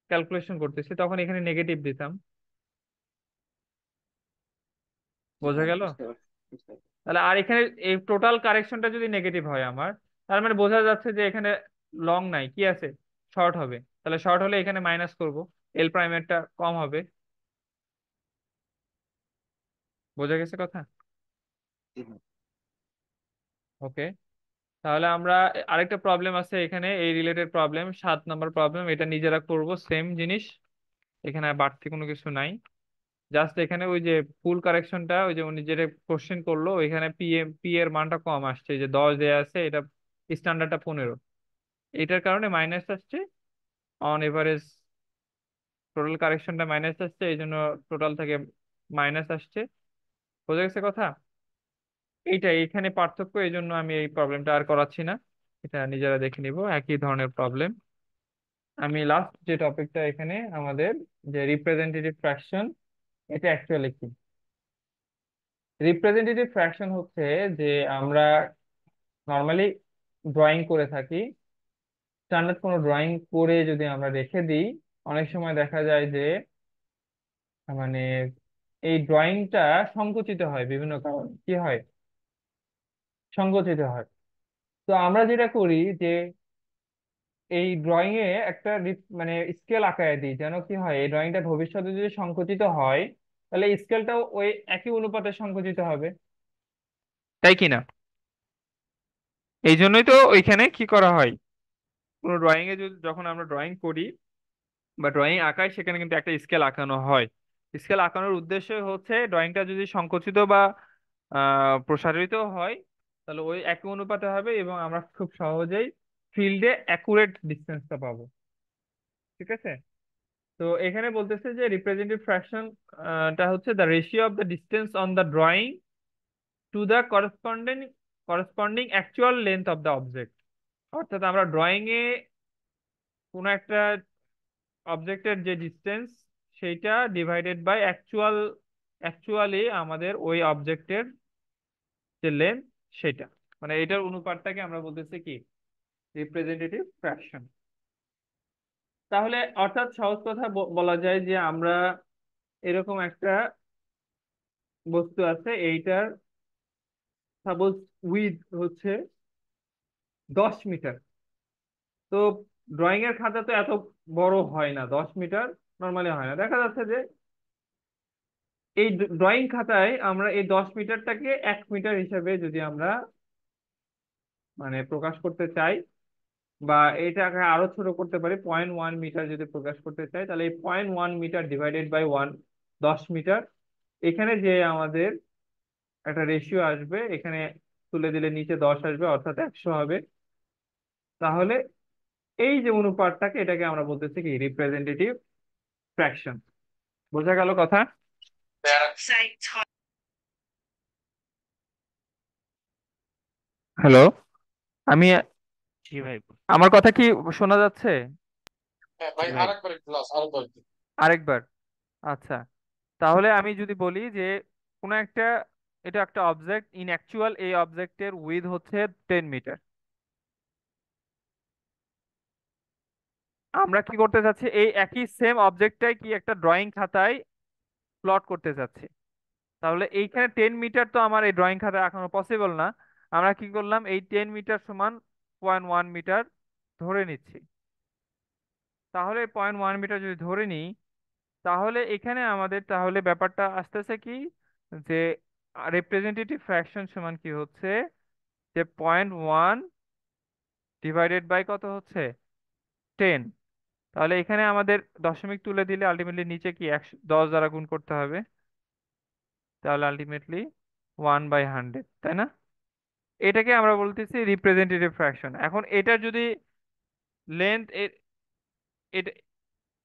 ক্যালকুলেশন করতেছি তখন এখানে নেগেটিভ দিতাম। বোঝা হ্যাঁ, গেল? বুঝতে পারছি, বুঝতে পারছি। তাহলে আর এখানে এই টোটাল কারেকশনটা যদি নেগেটিভ হয় আমার, তার মানে বোঝা যাচ্ছে যে এখানে লং নাই, কি আছে, শর্ট হবে। তাহলে শর্ট হলে এখানে মাইনাস করব, এল প্রাইমেরটা কম হবে। বোঝা গেছে কথা? জি ভাই। ওকে। তাহলে আমরা আরেকটা প্রবলেম আছে এখানে, এই রিলেটেড প্রবলেম, 7 নম্বর প্রবলেম, এটা নিজেরা করব, সেম জিনিস, এখানে আর বাড়তি কোনো কিছু নাই। জাস্ট এখানে ওই যে ফুল কারেকশনটা, ওই যে উনি যেটা কোশ্চেন করলো ওইখানে পি এর মানটা কম আসছে, এই যে 10 দেয়া আছে, এটা স্ট্যান্ডার্ডটা 15, এটার কারণে মাইনাস আসছে। অন এভারেজ টোটাল কারেকশনটা মাইনাস আসছে, এই জন্য টোটাল থেকে মাইনাস আসছে। বোঝা গেছে কথা? এইটাই এখানে পার্থক্য, এই জন্য আমি এই প্রবলেমটা আর করাচ্ছি না, এটা নিজেরা দেখে নিব, একই ধরনের প্রবলেম। আমি লাস্ট যে টপিকটা এখানে আমাদের, যে রিপ্রেজেন্টেটিভ ফ্র্যাকশন, এটা অ্যাকচুয়ালি কি? রিপ্রেজেন্টেটিভ ফ্র্যাকশন হচ্ছে যে আমরা নর্মালি ড্রয়িং করে থাকি, স্ট্যান্ডার্ড কোনো ড্রয়িং করে যদি আমরা রেখে দিই, অনেক সময় দেখা যায় যে মানে এই ড্রয়িংটা সংকুচিত হয় বিভিন্ন কারণে, কি হয়, সংকুচিত হয়। তো আমরা যেটা করি যে এই ড্রয়িং এ একটা মানে স্কেল আঁকায় দিই, যেন কি হয়, এই ড্রয়িংটা ভবিষ্যতে যদি সংকুচিত হয় তাহলে স্কেলটাও ওই একই অনুপাতে সংকুচিত হবে, তাই কি না? এই জন্যই তো ওইখানে কি করা হয়, কোনো ড্রয়িং এ যদি, যখন আমরা ড্রয়িং করি বা ড্রয়িং আঁকাই, সেখানে কিন্তু একটা স্কেল আঁকানো হয়। স্কেল আঁকানোর উদ্দেশ্য হচ্ছে ড্রয়িংটা যদি সংকুচিত বা প্রসারিত হয় তাহলে ওই একই অনুপাতে হবে এবং আমরা খুব সহজেই ফিল্ডে অ্যাকুরেট ডিসটেন্সটা পাবো। ঠিক আছে? তো এখানে বলতেছে যে রিপ্রেজেন্টেটিভ ফ্র্যাকশন টা হচ্ছে the ratio of the distance on the drawing to the corresponding actual length of the object. অর্থাৎ আমরা ড্রয়িং এ কোনো একটা অবজেক্টের যে ডিসটেন্স, সেইটা ডিভাইডেড বাই অ্যাকচুয়ালি আমাদের ওই অবজেক্টের যে লেন্থ, সেটা, মানে এটার অনুপাতটাকে আমরা বলতেছি কি, রিপ্রেজেন্টেটিভ ফ্র্যাকশন। তাহলে অর্থাৎ সহজ কথা বলা যায় যে আমরা এরকম একটা বস্তু আছে, এইটার সাপোজ উইথ হচ্ছে 10 মিটার। তো ড্রয়িং এর খাতা তো এত বড় হয় না, 10 মিটার নর্মালি হয় না, দেখা যাচ্ছে যে এই ড্রয়িং খাতায় আমরা এই 10 মিটারটাকে 1 মিটার হিসেবে যদি আমরা মানে প্রকাশ করতে চাই, বা এটাকে আরো ছোট করতে পারি, 0.1 মিটার যদি প্রকাশ করতে চাই, তাহলে এই 0.1 মিটার ডিভাইডেড বাই 10 মিটার, এখানে যে আমাদের একটা রেশিও আসবে, এখানে তুলে দিলে নিচে 10 আসবে, অর্থাৎ 100 হবে। তাহলে এই যে অনুপাতটাকে, এটাকে আমরা বলতেছি কি, রিপ্রেজেন্টেটিভ ফ্র্যাকশন। বোঝা গেল কথা? হ্যালো, আমি, জি ভাই। আমার কথা কি শোনা যাচ্ছে? হ্যাঁ জি ভাই, ভাই। আরেকবার ক্লাস আরেকবার। আরেকবার? আচ্ছা, তাহলে আমি যদি বলি যে কোনো একটা, এটা একটা অবজেক্ট, ইন অ্যাকচুয়াল এই অবজেক্টের উইথ হচ্ছে 10 মিটার। আমরা কি করতে চাচ্ছি, এই একই সেম অবজেক্টটাই কি একটা ড্রয়িং খাতায় প্লট করতে চাচ্ছি। তাহলে এইখানে 10 মিটার তো আমার এই ড্রয়িং খাতায় এখনো পসিবল না। আমরা কি করলাম, এই 10 মিটার সমান 0.1 মিটার ধরে নিচ্ছি। তাহলে 0.1 মিটার যদি ধরে নিই, তাহলে এখানে আমাদের তাহলে ব্যাপারটা আসতেছে কি, যে রিপ্রেজেন্টেটিভ ফ্র্যাকশন সমান কি হচ্ছে, যে 0.1 ডিভাইডেড বাই কত হচ্ছে, 10। তাহলে এখানে আমাদের দশমিক তুলে দিলে আলটিমেটলি নিচে কি 10 দ্বারা গুণ করতে হবে, তাহলে আলটিমেটলি 1/100, তাই না? এটাকে আমরা বলতেছি রিপ্রেজেন্টেটিভ ফ্র্যাকশন। এখন এটা যদি লেন্থ, এটা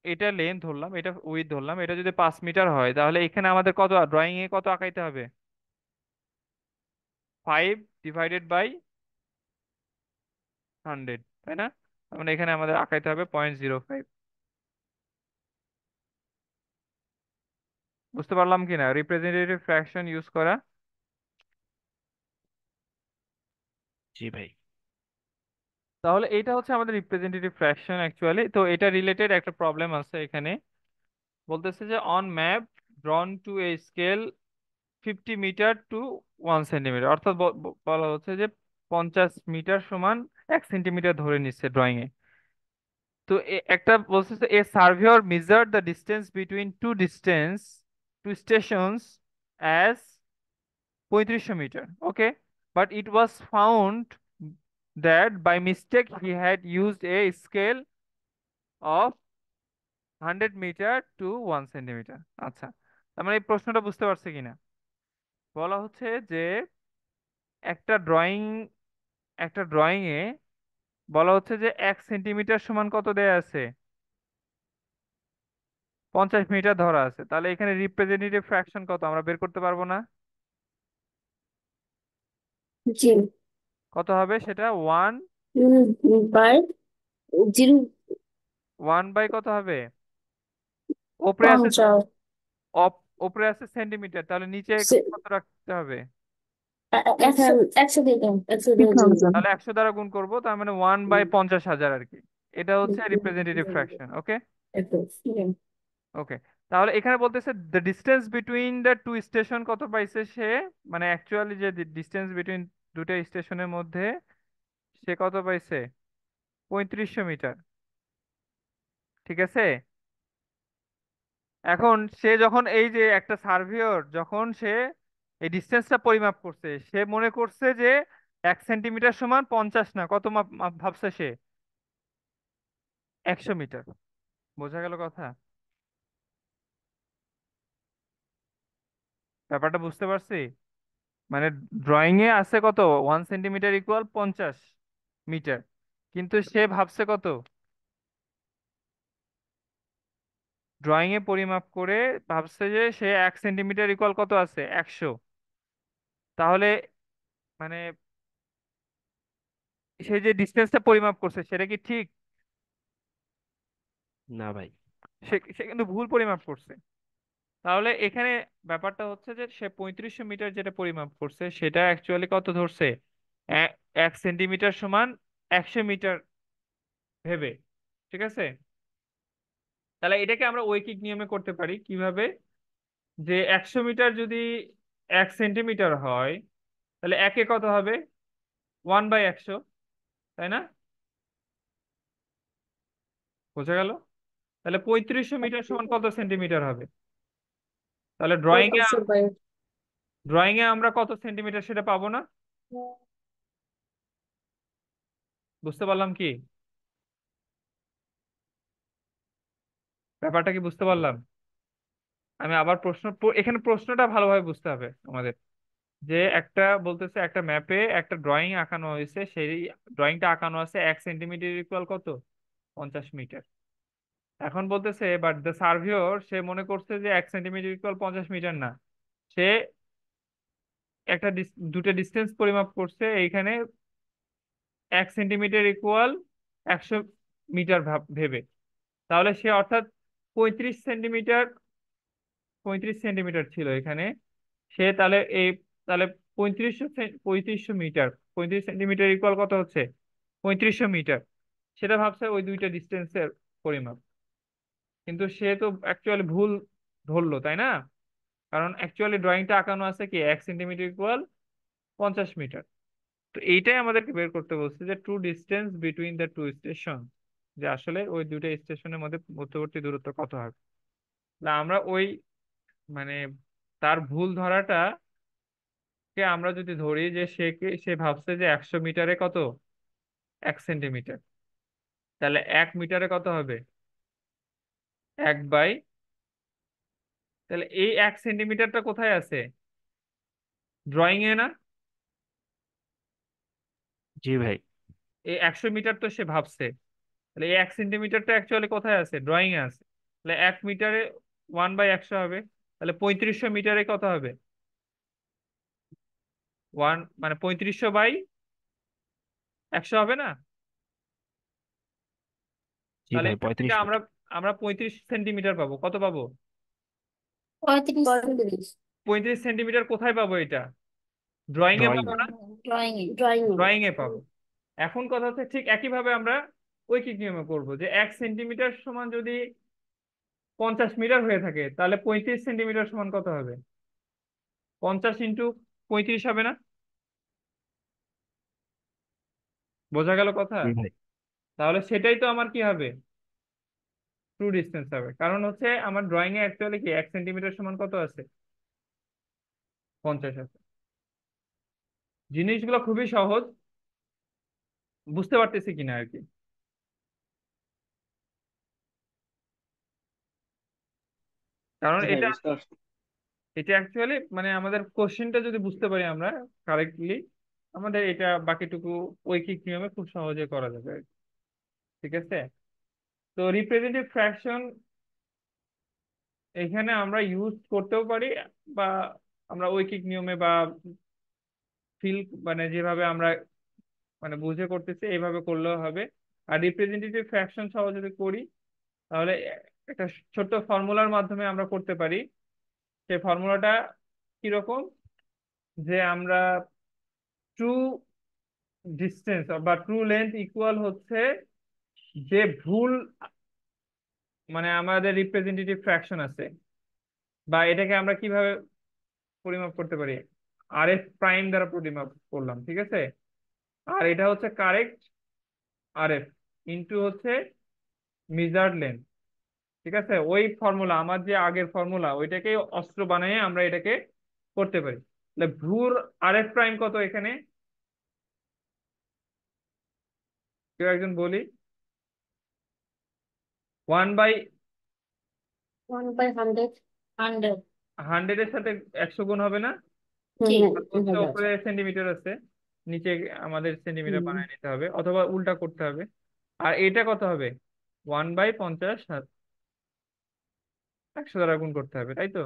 এটা লেন্থ ধরলাম, এটা উইথ ধরলাম, এটা যদি 5 মিটার হয়, তাহলে এখানে আমাদের কত, ড্রয়িং এ কত আঁকাইতে হবে, 5/100, তাই না? মানে এখানে আমাদের আঁকাইতে হবে 0.05। বুঝতে পারলাম কি না রিপ্রেজেন্টেটিভ ফ্র্যাকশন ইউজ করা? জি ভাই। তাহলে এটা হচ্ছে আমাদের রিপ্রেজেন্টেটিভ ফ্র্যাকশন অ্যাকচুয়ালি। তো এটা রিলেটেড একটা প্রবলেম আছে এখানে। বলতেছে যে on map drawn to a scale 50 metre to 1 centimetre, অর্থাৎ বলা হচ্ছে যে 50 মিটার সমান 1 সেন্টিমিটার ধরে নিচ্ছে ড্রয়িং এ। তো একটা বলছে a surveyor measure the distance between two stations as 3500 metre, okay, but it was found that by mistake he had used a scale of 100 metre to 1 centimetre. আচ্ছা, তার মানে এই প্রশ্নটা বুঝতে পারছে কিনা? বলা হচ্ছে যে একটা ড্রয়িং একটা ড্রয়িং এ বলা হচ্ছে যে 1 সেন্টিমিটার সমান কত দেয়া আছে? 50 মিটার ধরা আছে। তাহলে এখানে রিপ্রেজেন্টেটিভ ফ্র্যাকশন কত আমরা বের করতে পারবো না? জি। কত হবে সেটা? One by zero one by কত হবে? ওপরে আছে, 50 ওপরে আছে সেন্টিমিটার, তাহলে নিচে কত রাখতে হবে? একশো দিয়ে দাও, 100 দিয়ে তাহলে 100 দ্বারা গুণ করব, তার মানে 1/50,000 আর কি। এটা হচ্ছে রিপ্রেজেন্টেটিভ ফ্র্যাকশন। ওকে, দাও। ওকে। তাহলে এখানে বলতেছে the distance between the two station কত পাইছে সে, মানে অ্যাকচুয়ালি যে ডিস্টেন্স বিটুইন দুটো স্টেশনের মধ্যে সে কত পাইছে? 3500 মিটার, ঠিক আছে। এখন সে যখন এই যে একটা সার্ভেয়র যখন সে এই ডিস্টেন্সটা পরিমাপ করছে, সে মনে করছে যে 1 সেন্টিমিটার সমান 50 না, কত ভাবছে সে? 100 মিটার। বোঝা গেল কথা? ব্যাপারটা বুঝতে পারছি? মানে ড্রয়িং এ আছে কত, 1 সেন্টিমিটার ইকুয়াল 50 মিটার, কিন্তু সে ভাবছে কত? ড্রয়িং এ পরিমাপ করে ভাবছে যে সে 1 সেন্টিমিটার ইকুয়াল কত আছে? 100। তাহলে মানে সে যে ডিস্টেন্সটা পরিমাপ করছে সেটা কি ঠিক? না ভাই। সে সে কিন্তু ভুল পরিমাপ করছে। তাহলে এখানে ব্যাপারটা হচ্ছে যে সে 3500 মিটার যেটা পরিমাপ করছে সেটা অ্যাকচুয়ালি কত ধরছে? 1 সেন্টিমিটার সমান 100 মিটার ভেবে, ঠিক আছে। তাহলে এটাকে আমরা ঐকিক নিয়মে করতে পারি কিভাবে? যে 100 মিটার যদি 1 সেন্টিমিটার হয়, তাহলে একে কত হবে? 1/100, তাই না? বোঝা গেল? তাহলে 3500 মিটার সমান কত সেন্টিমিটার হবে? তাহলে ড্রয়িং এ আমরা কত সেন্টিমিটার সেটা পাবো না? বুঝতে পারলাম কি? ব্যাপারটা কি বুঝতে পারলাম? আমি আবার এখানে প্রশ্নটা ভালোভাবে বুঝতে হবে আমাদের। যে একটা বলতেছে একটা ম্যাপে একটা ড্রয়িং আঁকানো হয়েছে, সেই ড্রয়িংটা আঁকানো আছে 1 সেন্টিমিটার ইকুয়াল কত? 50 মিটার। এখন বলতেছে বাট দ্য সার্ভেয়র সে মনে করছে যে 1 সেন্টিমিটার ইকুয়াল 50 মিটার না, সে দুটো ডিস্টেন্স পরিমাপ করছে এইখানে 1 সেন্টিমিটার ইকুয়াল 100 মিটার ভেবে। তাহলে সে অর্থাৎ 35 সেন্টিমিটার 35 সেন্টিমিটার ছিল এখানে। সে তাহলে তাহলে 3500 মিটার 35 সেন্টিমিটার ইকুয়াল কত হচ্ছে? 3500 মিটার। সেটা ভাবছে ওই দুইটা ডিস্টেন্সের পরিমাপ, কিন্তু সে তো অ্যাকচুয়ালি ভুল ধরলো, তাই না? কারণ অ্যাকচুয়ালি ড্রয়িংটা আঁকানো আছে কি 1 সেন্টিমিটার ইকুয়াল 50 মিটার। তো এইটাই আমাদেরকে বের করতে বলছে যে true distance between the two station, যে আসলে ওই দুইটা স্টেশনের মধ্যে মধ্যবর্তী দূরত্ব কত হবে। না আমরা ওই মানে তার ভুল ধরাটা কে আমরা যদি ধরি যে সে ভাবছে যে 100 মিটারে কত? 1 সেন্টিমিটার। তাহলে 1 মিটারে কত হবে? 1 বাই, তাহলে এই 1 সেন্টিমিটারটা কোথায় আছে? ড্রয়িং এ না? জি ভাই। এই 100 মিটার তো সে ভাবছে, তাহলে এই 1 সেন্টিমিটারটা অ্যাকচুয়ালি কোথায় আছে? ড্রয়িং এ আছে। তাহলে 1 মিটারে 1/100 হবে। তাহলে 3500 মিটারে কত হবে? মানে 3500/100 হবে না? জি তাহলে ভাই, এখান থেকে 35 আমরা মিটার। আমরা 35 সেন্টিমিটার পাবো। কত পাবো? 35 35 সেন্টিমিটার কোথায় পাবো এটা? ড্রয়িং এ ড্রয়িং। পাবো না? ড্রয়িং ড্রয়িং এ পাবো। এখন কথা হচ্ছে ঠিক একইভাবে আমরা ঐকিক নিয়মে করবো, যে 1 সেন্টিমিটার সমান যদি 50 মিটার হয়ে থাকে, তাহলে 35 সেন্টিমিটার সমান কত হবে? 50 × 35 হবে না? বোঝা গেল কথা? জি ভাই। তাহলে সেটাই তো আমার কি হবে, ট্রু ডিস্টেন্স হবে। কারণ হচ্ছে আমার ড্রয়িং এ অ্যাকচুয়ালি কি 1 সেন্টিমিটার সমান কত আছে? 50 আছে। জিনিসগুলো খুবই সহজ, বুঝতে পারতেছি কিনা আর কি। কারণ জি ভাই, এটা বুঝতে পারছি। এটা অ্যাকচুয়ালি মানে আমাদের কোশ্চেনটা যদি বুঝতে পারি আমরা কারেক্টলি, আমাদের এটা বাকিটুকু ঐকিক নিয়মে খুব সহজে করা যাবে আর কি। ঠিক আছে? তো রিপ্রেজেন্টেটিভ ফ্র্যাকশন এখানে আমরা ইউজ করতেও পারি, বা আমরা ঐকিক নিয়মে বা ফিল মানে যেভাবে আমরা মানে বুঝে করতেছি এইভাবে করলেও হবে। আর রিপ্রেজেন্টেটিভ ফ্র্যাকশন সহ যদি করি, তাহলে একটা ছোট্ট ফর্মুলার মাধ্যমে আমরা করতে পারি। সেই ফর্মুলাটা কিরকম, যে আমরা ট্রু ডিস্টেন্স বা ট্রু লেন্থ ইকুয়াল হচ্ছে যে ভুল মানে আমাদের রিপ্রেজেন্টেটিভ ফ্র্যাকশন আছে, বা এটাকে আমরা কিভাবে পরিমাপ করতে পারি, RF প্রাইম দ্বারা পরিমাপ করলাম, ঠিক আছে? আর এটা হচ্ছে কারেক্ট RF ইনটু হচ্ছে মেজার্ড লেন্থ। ঠিক আছে? ওই ফর্মুলা, আমার যে আগের ফর্মুলা, ওইটাকে অস্ত্র বানিয়ে আমরা এটাকে করতে পারি। তাহলে ভ্রুর RF প্রাইম কত এখানে? কেউ একজন বলি। 1/100 1/100 100 এর সাথে 100 গুণ হবে না? জি হচ্ছে হবে। উপরে সেন্টিমিটার আছে, নিচে আমাদের সেন্টিমিটার হুম, বানায় নিতে হবে, অথবা উল্টা করতে হবে। আর এটা কত হবে? 1/50, 100 দ্বারা গুণ করতে হবে, তাই তো?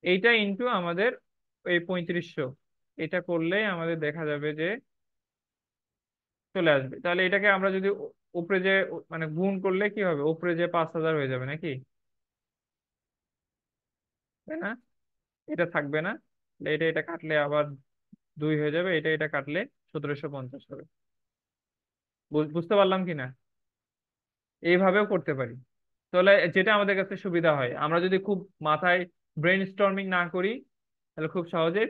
এইটা ইনটু আমাদের এই 3500, এটা করলেই আমাদের দেখা যাবে যে চলে আসবে। তাহলে এটাকে আমরা যদি উপরে যে মানে গুণ করলে কি হবে, উপরে যে 5000 হয়ে যাবে নাকি, তাই না? এটা থাকবে না, তাহলে এটা এটা কাটলে আবার 2 হয়ে যাবে, এটা এটা কাটলে 1750 হবে। বুঝতে পারলাম কিনা? এইভাবেও করতে পারি। তাহলে যেটা আমাদের কাছে সুবিধা হয়, আমরা যদি খুব মাথায় ব্রেন স্টর্মিং না করি, তাহলে খুব সহজে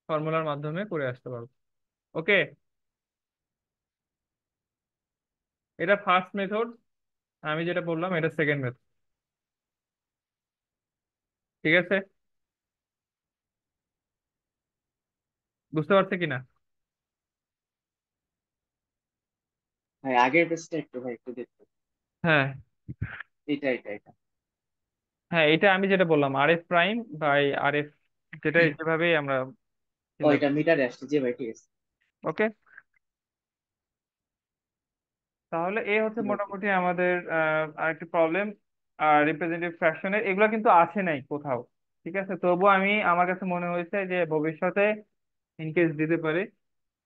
ফর্মুলার মাধ্যমে করে আসতে পারবো। ওকে, এটা ফার্স্ট মেথড। আমি যেটা বললাম এটা সেকেন্ড মেথড। ঠিক আছে? বুঝতে পারছে কিনা? ভাই আগের পেজটা একটু ভাই একটু দেখতে। হ্যাঁ, এটা। হ্যাঁ, এটা আমি যেটা বললাম RF প্রাইম বাই RF, যেটা যেভাবে আমরা ও, ছিল। এটা মিটারে আসছে, জি ভাই, ঠিক আছে। ওকে, তাহলে এই হচ্ছে জি ভাই, ঠিক। মোটামুটি আমাদের আরেকটি প্রবলেম। আর রিপ্রেজেন্টেটিভ ফ্র্যাকশনের এগুলো কিন্তু আসে নাই কোথাও। ঠিক আছে, তবুও আমি আমার কাছে মনে হয়েছে যে ভবিষ্যতে ইনকেস দিতে পারে,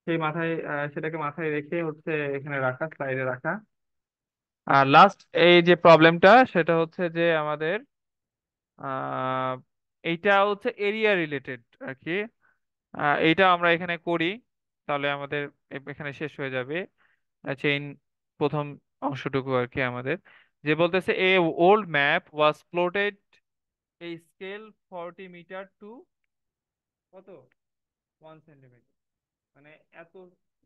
সেই মাথায় সেটাকে মাথায় রেখে হচ্ছে এখানে রাখা, স্লাইডে রাখা। আর লাস্ট এই যে প্রবলেমটা, সেটা হচ্ছে যে আমাদের আহ এইটা হচ্ছে এরিয়া রিলেটেড আর কি। এইটা আমরা এখানে করি, তাহলে আমাদের এখানে শেষ হয়ে যাবে চেইন প্রথম অংশটুকু আর কি আমাদের। যে বলতেছে এ ওল্ড ম্যাপ ওয়াজ প্লটেড এ স্কেল 40 মিটার টু কত 1 সেন্টিমিটার, মানে এত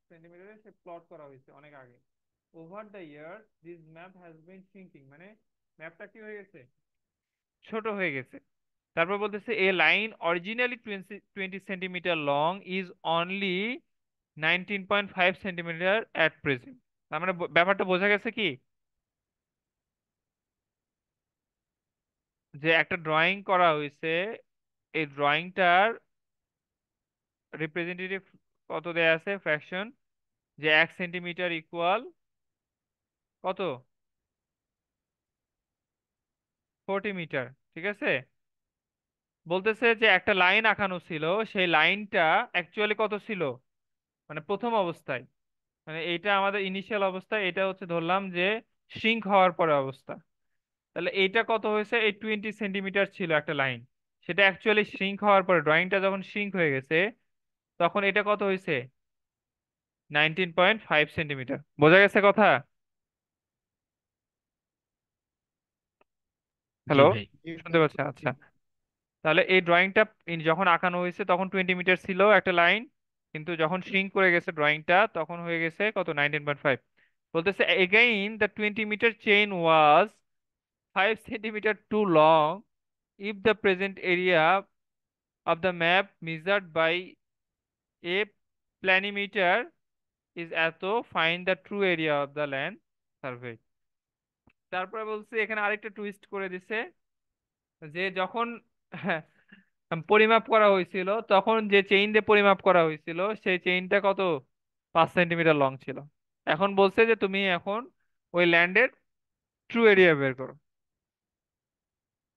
সেন্টিমিটারে সে প্লট করা হয়েছে অনেক আগে। Over the year this map has been shrinking, মানে ম্যাপটা কি হয়ে গেছে, ছোট হয়ে গেছে। তারপর বলতেছে a line originally 20 centimetre long is only 19.5 centimetre at present. তার মানে ব্যাপারটা বোঝা গেছে কি, যে একটা ড্রয়িং করা হয়েছে, এই ড্রয়িংটার রিপ্রেজেন্টেটিভ কত দেয়া আছে ফ্র্যাকশন, যে 1 সেন্টিমিটার ইকুয়াল কত, 40 মিটার। ঠিক আছে? বলতেছে যে একটা লাইন আঁকানো ছিল, সেই লাইনটা অ্যাকচুয়ালি কত ছিল, মানে প্রথম অবস্থায়, মানে এইটা আমাদের ইনিশিয়াল অবস্থা, এটা হচ্ছে ধরলাম যে শ্রিঙ্ক হওয়ার পরে অবস্থা। তাহলে এইটা কত হয়েছে, এই 20 সেন্টিমিটার ছিল একটা লাইন, সেটা অ্যাকচুয়ালি শ্রিঙ্ক হওয়ার পরে, ড্রয়িংটা যখন শ্রিঙ্ক হয়ে গেছে, তখন এটা কত হয়েছে, 19.5 সেন্টিমিটার। বোঝা গেছে কথা? জি হ্যালো, ভাই। জি শুনতে ভাই। পাচ্ছেন? জি আচ্ছা। তাহলে এই ড্রয়িংটা যখন আঁকানো হয়েছে তখন 20 মিটার ছিল একটা লাইন, কিন্তু যখন শ্রিঙ্ক করে গেছে ড্রয়িংটা তখন হয়ে গেছে কত, 19.5। বলতেছে again the 20 metre chain was 5 centimetre too long if the present area of the map measured by a planimeter is এত, find the true area of the land surveyed। তারপরে বলছে এখানে আরেকটা টুইস্ট করে দিছে, যে যখন পরিমাপ করা হয়েছিল তখন যে চেইন দিয়ে পরিমাপ করা হয়েছিল সেই চেইনটা কত, 5 সেন্টিমিটার লং ছিল। এখন বলছে যে তুমি এখন ওই ল্যান্ডের ট্রু এরিয়া বের করো।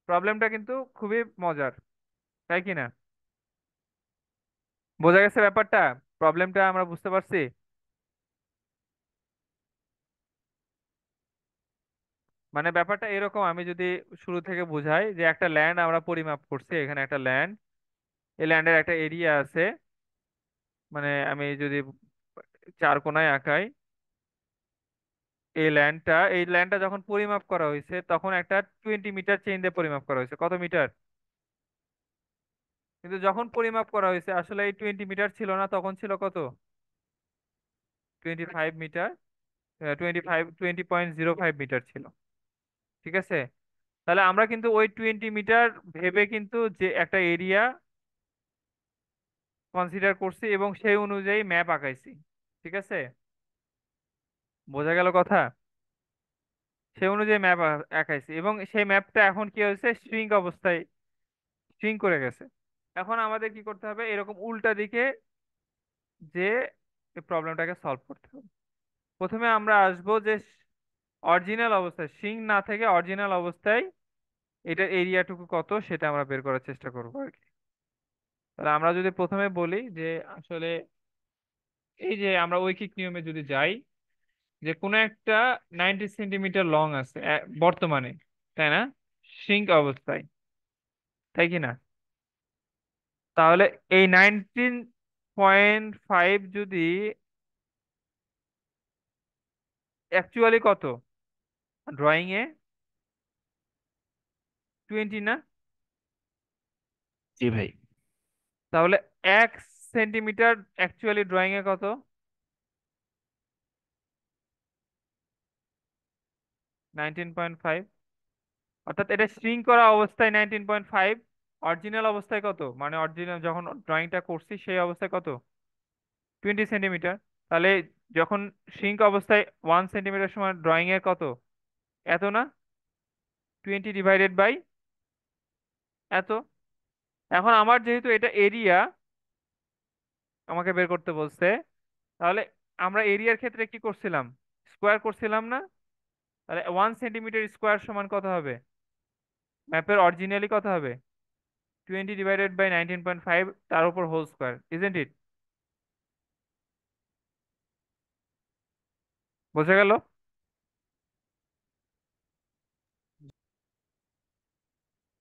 প্রবলেমটা কিন্তু খুবই মজার, তাই কি না? বোঝা গেছে ব্যাপারটা? প্রবলেমটা আমরা বুঝতে পারছি। মানে ব্যাপারটা এরকম, আমি যদি শুরু থেকে বুঝাই, যে একটা ল্যান্ড আমরা পরিমাপ করছি, এখানে একটা ল্যান্ড, এই ল্যান্ডের একটা এরিয়া আছে, মানে আমি যদি চার কোণায় আঁকাই, এই ল্যান্ডটা যখন পরিমাপ করা হয়েছে তখন একটা 20 মিটার চেইন দিয়ে পরিমাপ করা হয়েছে, কত মিটার? কিন্তু যখন পরিমাপ করা হয়েছে আসলে এই 20 মিটার ছিল না, তখন ছিল কত, 25 মিটার, 20.05 মিটার ছিল। ঠিক আছে, তাহলে আমরা কিন্তু ওই 20 মিটার ভেবে কিন্তু যে একটা এরিয়া কনসিডার করছি এবং সেই অনুযায়ী ম্যাপ আঁকাইছি। ঠিক আছে, বোঝা গেল কথা? সেই অনুযায়ী ম্যাপ আঁকাইছি এবং সেই ম্যাপটা এখন কি হয়েছে, শ্রিঙ্ক অবস্থায় শ্রিঙ্ক করে গেছে। এখন আমাদের কি করতে হবে, এরকম উল্টা দিকে যে এই প্রবলেমটাকে সলভ করতে হবে। প্রথমে আমরা আসবো যে অরিজিনাল অবস্থায়, শ্রিঙ্ক না থেকে অরিজিনাল অবস্থায় এটার এরিয়াটুকু কত সেটা আমরা বের করার চেষ্টা করবো আর কি। তাহলে আমরা যদি প্রথমে বলি যে আসলে এই যে আমরা ঐকিক নিয়মে যদি যাই, যে কোনো একটা 90 সেন্টিমিটার লং আছে বর্তমানে, তাই না, শ্রিঙ্ক অবস্থায়, তাই কি না? তাহলে এই 19.5 যদি অ্যাকচুয়ালি কত ড্রয়িং এ, 20 না? জি ভাই। তাহলে 1 সেন্টিমিটার অ্যাকচুয়ালি ড্রয়িং এ কত, 19.5। অর্থাৎ এটা শ্রিঙ্ক করা অবস্থায় 19.5, অরিজিনাল অবস্থায় কত, মানে অরিজিনাল যখন ড্রয়িংটা করছি সেই অবস্থায় কত, 20 সেন্টিমিটার। তাহলে যখন শ্রিঙ্ক অবস্থায় 1 সেন্টিমিটার সময় ড্রয়িং এর কত, এত না, 20 ডিভাইডেড বাই এত। এখন আমার যেহেতু এটা এরিয়া আমাকে বের করতে বলছে, তাহলে আমরা এরিয়ার ক্ষেত্রে কি করছিলাম, স্কোয়ার করছিলাম না? তাহলে 1 সেন্টিমিটার স্কোয়ার সমান কত হবে, ম্যাপের অরিজিনালি কত হবে, 20 ডিভাইডেড বাই 19.5, তার উপর হোল স্কোয়ার, ইজেন্ট ইট? বোঝা গেল?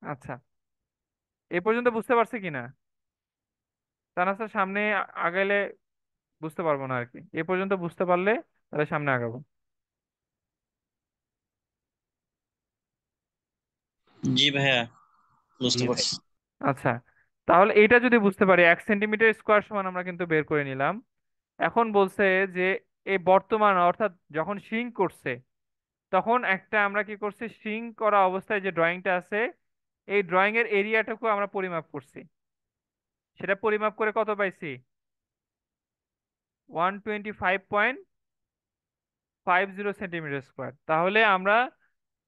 আচ্ছা, এই পর্যন্ত বুঝতে পারছে কিনা? তানার সামনে আগাইলে বুঝতে পারবো না আর কি, এ পর্যন্ত বুঝতে পারলে তাহলে সামনে আগাবো। জি ভাইয়া, জি বুঝতে ভাই। পারছি। আচ্ছা, তাহলে এইটা যদি বুঝতে পারি 1 সেন্টিমিটার স্কোয়ার সমান আমরা কিন্তু বের করে নিলাম। এখন বলছে যে এই বর্তমান অর্থাৎ যখন সিঙ্ক করছে তখন একটা আমরা কি করছি, সিঙ্ক করা অবস্থায় যে ড্রয়িংটা আছে এই ড্রয়িং এর এরিয়াটুকু আমরা পরিমাপ করছি, সেটা পরিমাপ করে কত পাইছি, 125.50 সেন্টিমিটার স্কোয়ার। তাহলে আমরা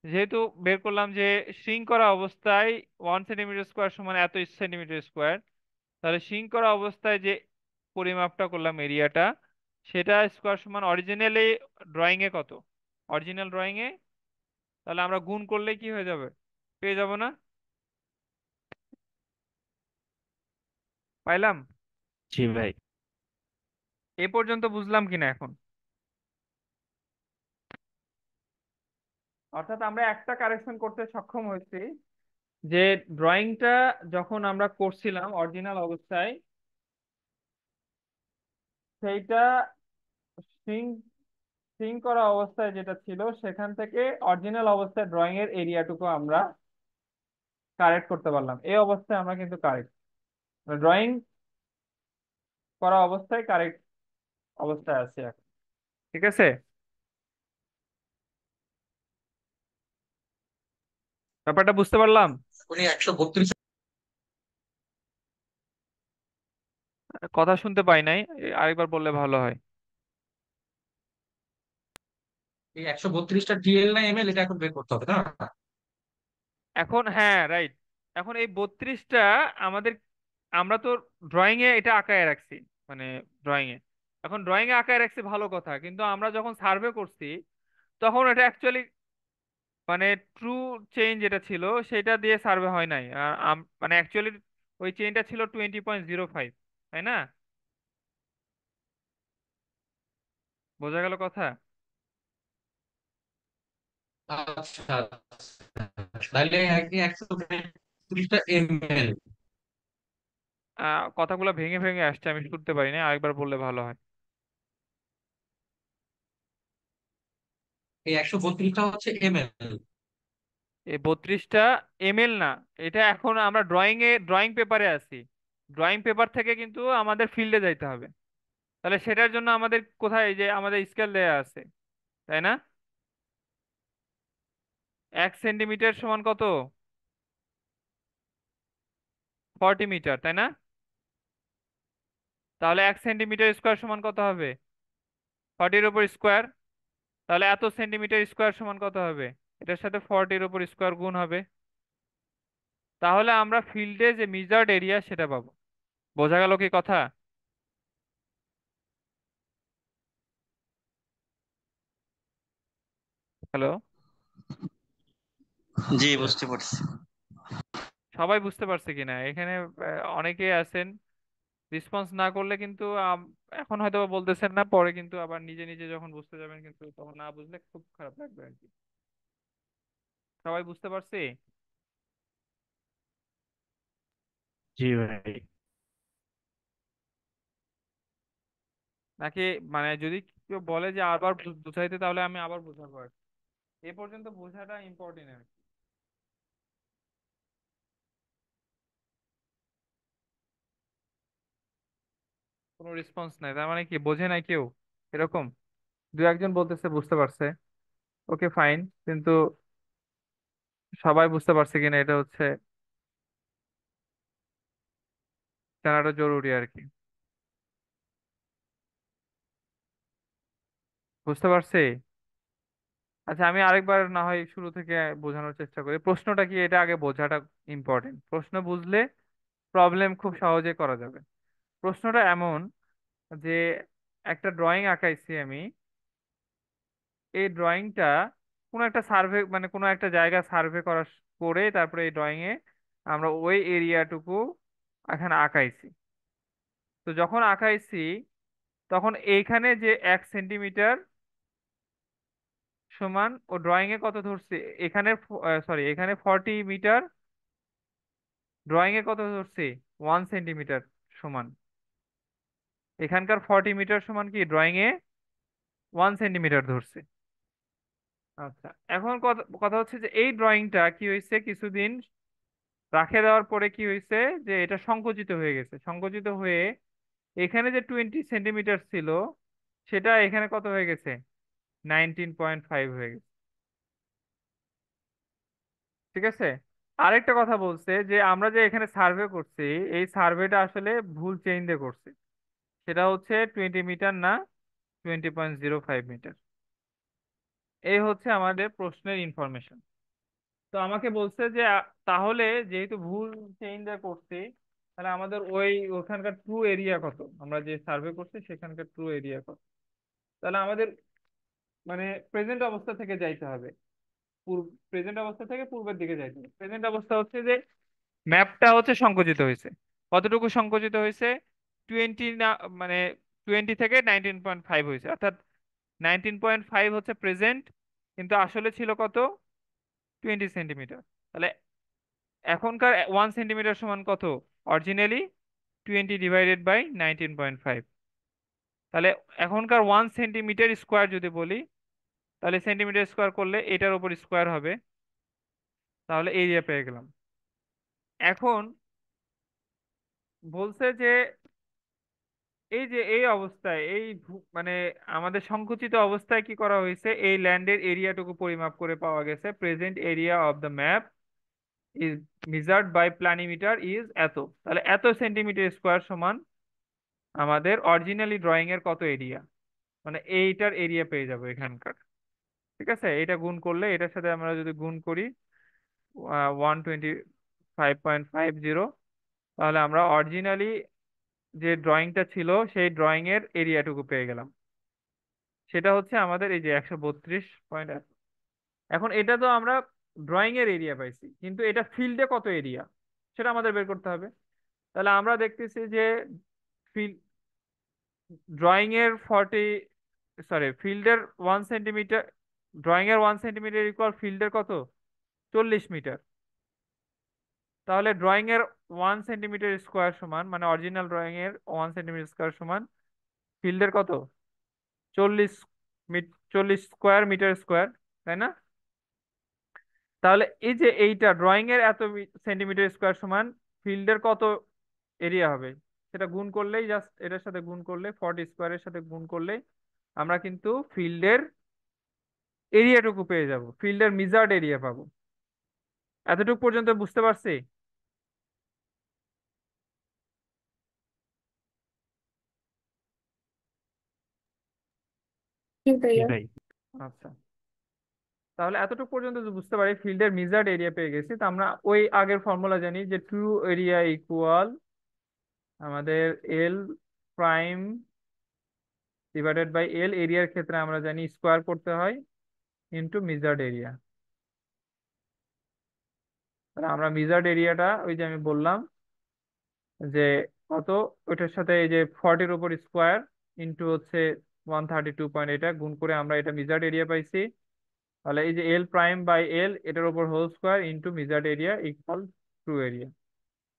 যেহেতু বের করলাম যে সিঙ্ক করা অবস্থায় 1 সেন্টিমিটার স্কোয়ার সমান এত সেন্টিমিটার স্কোয়ার, তাহলে সিঙ্ক করা অবস্থায় যে পরিমাপটা করলাম এরিয়াটা, সেটা স্কোয়ার সমান অরিজিনালি ড্রয়িং এ কত, অরিজিনাল ড্রয়িং এ, তাহলে আমরা গুণ করলে কি হয়ে যাবে, পেয়ে যাব না? পাইলাম? জি ভাই। এ পর্যন্ত বুঝলাম কিনা এখন? অর্থাৎ আমরা একটা কারেকশন করতে সক্ষম হয়েছি, যে ড্রয়িংটা যখন আমরা করছিলাম অরিজিনাল অবস্থায়, সেইটা সিঙ্ক সিঙ্ক করা অবস্থায় যেটা ছিল সেখান থেকে অরিজিনাল অবস্থায় ড্রয়িং এর এরিয়াটুকু আমরা কারেক্ট করতে পারলাম। এই অবস্থায় আমরা কিন্তু কারেক্ট, ড্রয়িং করা অবস্থায় কারেক্ট অবস্থায় আছে এখন। ঠিক আছে, ব্যাপারটা বুঝতে পারলাম? উনি 132। কথা শুনতে পাই নাই, আরেকবার বললে ভালো হয়। এই 132টা ডিএল না এমএল এটা এখন বের করতে হবে না? এখন হ্যাঁ, রাইট। এখন এই 32টা আমাদের, আমরা তো ড্রয়িং এ এটা আঁকায় রাখছি, মানে ড্রয়িং এ, এখন ড্রয়িং এ আঁকায় রাখছি ভালো কথা, কিন্তু আমরা যখন সার্ভে করছি তখন এটা অ্যাকচুয়ালি মানে ট্রু চেইন যেটা ছিল সেটা দিয়ে সার্ভে হয় নাই। আর মানে অ্যাকচুয়ালি ওই চেইনটা ছিল 20.05, তাই না? বোঝা গেল কথা? আচ্ছা আচ্ছা। তাহলে 132টা এমএল। কথাগুলো ভেঙে ভেঙে আসছে, আমি শুনতে পারি না, আরেকবার বললে ভালো হয়। এই 132টা হচ্ছে এমএল। এই 32টা এমএল না, এটা এখন আমরা ড্রয়িং পেপারে আছি। ড্রয়িং পেপার থেকে কিন্তু আমাদের ফিল্ডে যাইতে হবে। তাহলে সেটার জন্য আমাদের কোথায়, এই যে আমাদের স্কেল দেয়া আছে, তাই না? 1 সেন্টিমিটার সমান কত? 40 মিটার, তাই না? তাহলে 1 সেন্টিমিটার স্কোয়ার সমান কত হবে? 40-এর উপর স্কোয়ার। তাহলে এত সেন্টিমিটার স্কোয়ার সমান কত হবে? এটার সাথে 40-এর উপর স্কোয়ার গুণ হবে। তাহলে আমরা ফিল্ডে যে মেজার্ড এরিয়া সেটা পাবো। বোঝা গেল কি কথা? হ্যালো? জি বুঝতে পারছি। সবাই বুঝতে পারছে কিনা এখানে? অনেকেই আছেন রেসপন্স না করলে কিন্তু এখন হয়তো বা বলতেছেন না, পরে কিন্তু আবার নিজে নিজে যখন বুঝতে যাবেন কিন্তু তখন না বুঝলে খুব খারাপ লাগবে আর কি। সবাই বুঝতে পারছি? জি ভাই। নাকি মানে যদি কেউ বলে যে আবার বুঝাইতে, তাহলে আমি আবার বুঝাবো আর কি। এ পর্যন্ত বোঝাটা ইম্পর্টেন্ট আর কি। কোনো রেসপন্স নাই, তার মানে কি বোঝে নাই কেউ এরকম? দু একজন বলতেছে বুঝতে পারছে, ওকে ফাইন, কিন্তু সবাই বুঝতে পারছে কিনা এটা হচ্ছে জানাটা জরুরি আর কি। বুঝতে পারছি। আচ্ছা, আমি আরেকবার না হয় শুরু থেকে বোঝানোর চেষ্টা করি। প্রশ্নটা কি এটা আগে বোঝাটা ইম্পর্টেন্ট। প্রশ্ন বুঝলে প্রবলেম খুব সহজে করা যাবে। প্রশ্নটা এমন যে একটা ড্রয়িং আঁকাইছি আমি, এই ড্রয়িংটা কোনো একটা সার্ভে, মানে কোনো একটা জায়গা সার্ভে করে তারপরে এই ড্রয়িং এ আমরা ওই এরিয়াটুকু এখানে আঁকাইছি। তো যখন আঁকাইছি তখন এইখানে যে 1 সেন্টিমিটার সমান ও ড্রয়িং এ কত ধরছে, এখানে সরি এখানে 40 মিটার, ড্রয়িং এ কত ধরছে 1 সেন্টিমিটার সমান। এখানকার 40 মিটার সমান কি ড্রয়িং এ 1 সেন্টিমিটার ধরছে। আচ্ছা, এখন কথা কথা হচ্ছে যে এই ড্রয়িংটা কি হয়েছে, কিছুদিন রাখে দেওয়ার পরে কি হয়েছে, যে এটা সংকুচিত হয়ে গেছে। সংকুচিত হয়ে এখানে যে 20 সেন্টিমিটার ছিল সেটা এখানে কত হয়ে গেছে, 19.5 হয়ে গেছে। ঠিক আছে। আরেকটা কথা বলছে যে আমরা যে এখানে সার্ভে করছি, এই সার্ভেটা আসলে ভুল চেইন দিয়ে করছি। সেটা হচ্ছে 20 মিটার না, 20.05 মিটার। এই হচ্ছে আমাদের প্রশ্নের ইনফরমেশন। তো আমাকে বলছে যে তাহলে যেহেতু ভুল চেইন দিয়ে করছি, তাহলে আমাদের ওখানকার ট্রু এরিয়া কত, আমরা যে সার্ভে করছি সেখানকার ট্রু এরিয়া কত। তাহলে আমাদের মানে প্রেজেন্ট অবস্থা থেকে যাইতে হবে, প্রেজেন্ট অবস্থা থেকে পূর্বের দিকে যাইতে হবে। প্রেজেন্ট অবস্থা হচ্ছে যে ম্যাপটা হচ্ছে সংকুচিত হয়েছে। কতটুকু সংকুচিত হয়েছে? 20 না, মানে 20 থেকে 19.5 হয়েছে, অর্থাৎ 19.5 হচ্ছে প্রেজেন্ট কিন্তু আসলে ছিল কত? 20 সেন্টিমিটার। তাহলে এখনকার 1 সেন্টিমিটার সমান কত? অরিজিনালি 20 ÷ 19.5। তাহলে এখনকার 1 সেন্টিমিটার স্কোয়ার যদি বলি, তাহলে সেন্টিমিটার স্কোয়ার করলে এটার উপর স্কোয়ার হবে, তাহলে এরিয়া পেয়ে গেলাম। এখন বলছে যে এই যে এই অবস্থায় মানে আমাদের সংকুচিত অবস্থায় কি করা হয়েছে, এই ল্যান্ডের এরিয়াটুকু পরিমাপ করে পাওয়া গেছে present area of the map is measured by planimeter is এত। তাহলে এত সেন্টিমিটার স্কোয়ার সমান আমাদের অরিজিনালি ড্রয়িং এর কত এরিয়া, মানে এইটার এরিয়া পেয়ে যাবো এখানকার। ঠিক আছে, এটা গুণ করলে এটার সাথে আমরা যদি গুণ করি 125.50, তাহলে আমরা অরিজিনালি যে ড্রয়িংটা ছিল সেই ড্রয়িং এর এরিয়াটুকু পেয়ে গেলাম। সেটা হচ্ছে আমাদের এই যে 132. এখন এটা তো আমরা ড্রয়িং এর এরিয়া পাইছি, কিন্তু এটা ফিল্ডে কত এরিয়া সেটা আমাদের বের করতে হবে। তাহলে আমরা দেখতেছি যে ফিল্ড ড্রয়িং এর 1 সেন্টিমিটার, ড্রয়িং এর 1 সেন্টিমিটার ইকুয়াল ফিল্ডের কত? 40 মিটার। তাহলে ড্রয়িং এর 1 সেন্টিমিটার স্কোয়ার সমান, মানে অরিজিনাল ড্রয়িং এর 1 সেন্টিমিটার স্কোয়ার সমান ফিল্ডের কত? 40 40 স্কোয়ার মিটার স্কোয়ার, তাই না? তাহলে এই যে এইটা ড্রয়িং এর এত সেন্টিমিটার স্কোয়ার সমান ফিল্ডের কত এরিয়া হবে, সেটা গুণ করলেই, জাস্ট এটার সাথে গুণ করলে, 40 স্কোয়ারের সাথে গুণ করলে আমরা কিন্তু ফিল্ডের এরিয়াটুকু পেয়ে যাব, ফিল্ডের মিজার্ড এরিয়া পাবো। এতটুকু পর্যন্ত বুঝতে পারছি? জি জি ভাইয়া। ভাই। আচ্ছা, তাহলে এতটুকু পর্যন্ত যদি বুঝতে পারি ফিল্ডের মিজার্ড এরিয়া পেয়ে গেছি, তো আমরা ওই আগের ফর্মুলা জানি যে ট্রু এরিয়া ইকুয়াল আমাদের এল প্রাইম ডিভাইডেড বাই এল, এরিয়ার ক্ষেত্রে আমরা জানি স্কোয়ার করতে হয় ইন্টু মিজার্ড এরিয়া। তাহলে আমরা মিজার্ড এরিয়াটা ওই যে আমি বললাম যে কত, ওইটার সাথে এই যে 40-এর উপর স্কোয়ার ইন্টু হচ্ছে 132. এটা গুণ করে আমরা এটা মিজার্ড এরিয়া পাইছি। তাহলে এই যে এল প্রাইম বাই এল, এটার উপর whole square into measured area equal true area.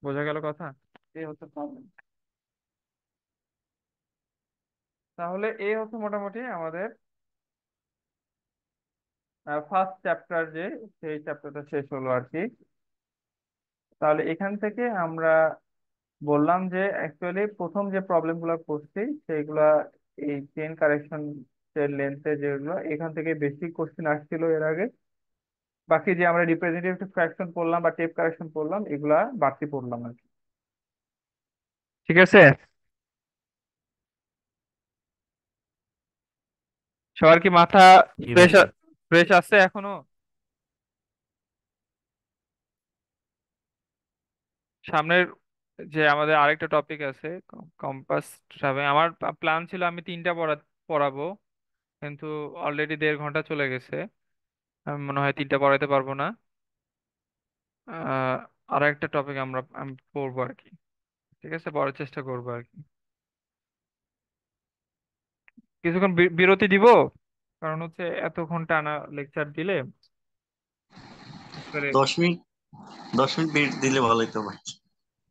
বোঝা গেল কথা? এই হচ্ছে প্রবলেম। তাহলে এই হচ্ছে মোটামুটি আমাদের ফার্স্ট চ্যাপ্টার, যে সেই চ্যাপ্টারটা শেষ হলো আর কি। তাহলে এখান থেকে আমরা বললাম যে অ্যাকচুয়ালি প্রথম যে প্রবলেম গুলো করছি সেইগুলা এই চেন কারেকশন এর লেন্থে, যেগুলো এখান থেকে বেশি কোশ্চেন আসছিল এর আগে। বাকি যে আমরা রিপ্রেজেন্টেটিভ ফ্র্যাকশন পড়লাম বা টেপ কারেকশন পড়লাম, এগুলা বাড়তি পড়লাম আর কি। ঠিক আছে, সবার কি মাথা জি ভাই। ফ্রেশ ফ্রেশ আছে এখনো? সামনের যে আমাদের আরেকটা টপিক আছে কম্পাস ট্রাভেল, আমার প্ল্যান ছিল আমি 3টা পড়াবো, কিন্তু অলরেডি 1.5 ঘন্টা চলে গেছে। আমি মনে হয় 3টা পড়াইতে পারবো না। আর একটা টপিক আমি পড়বো আর কি। ঠিক আছে, পড়ার চেষ্টা করবো আর কি। কিছুক্ষণ বিরতি দিব, কারণ হচ্ছে এতক্ষণ টানা লেকচার দিলে আসলে 10 মিনিট 10 মিনিট বিরতি দিলে ভালো হতো ভাই।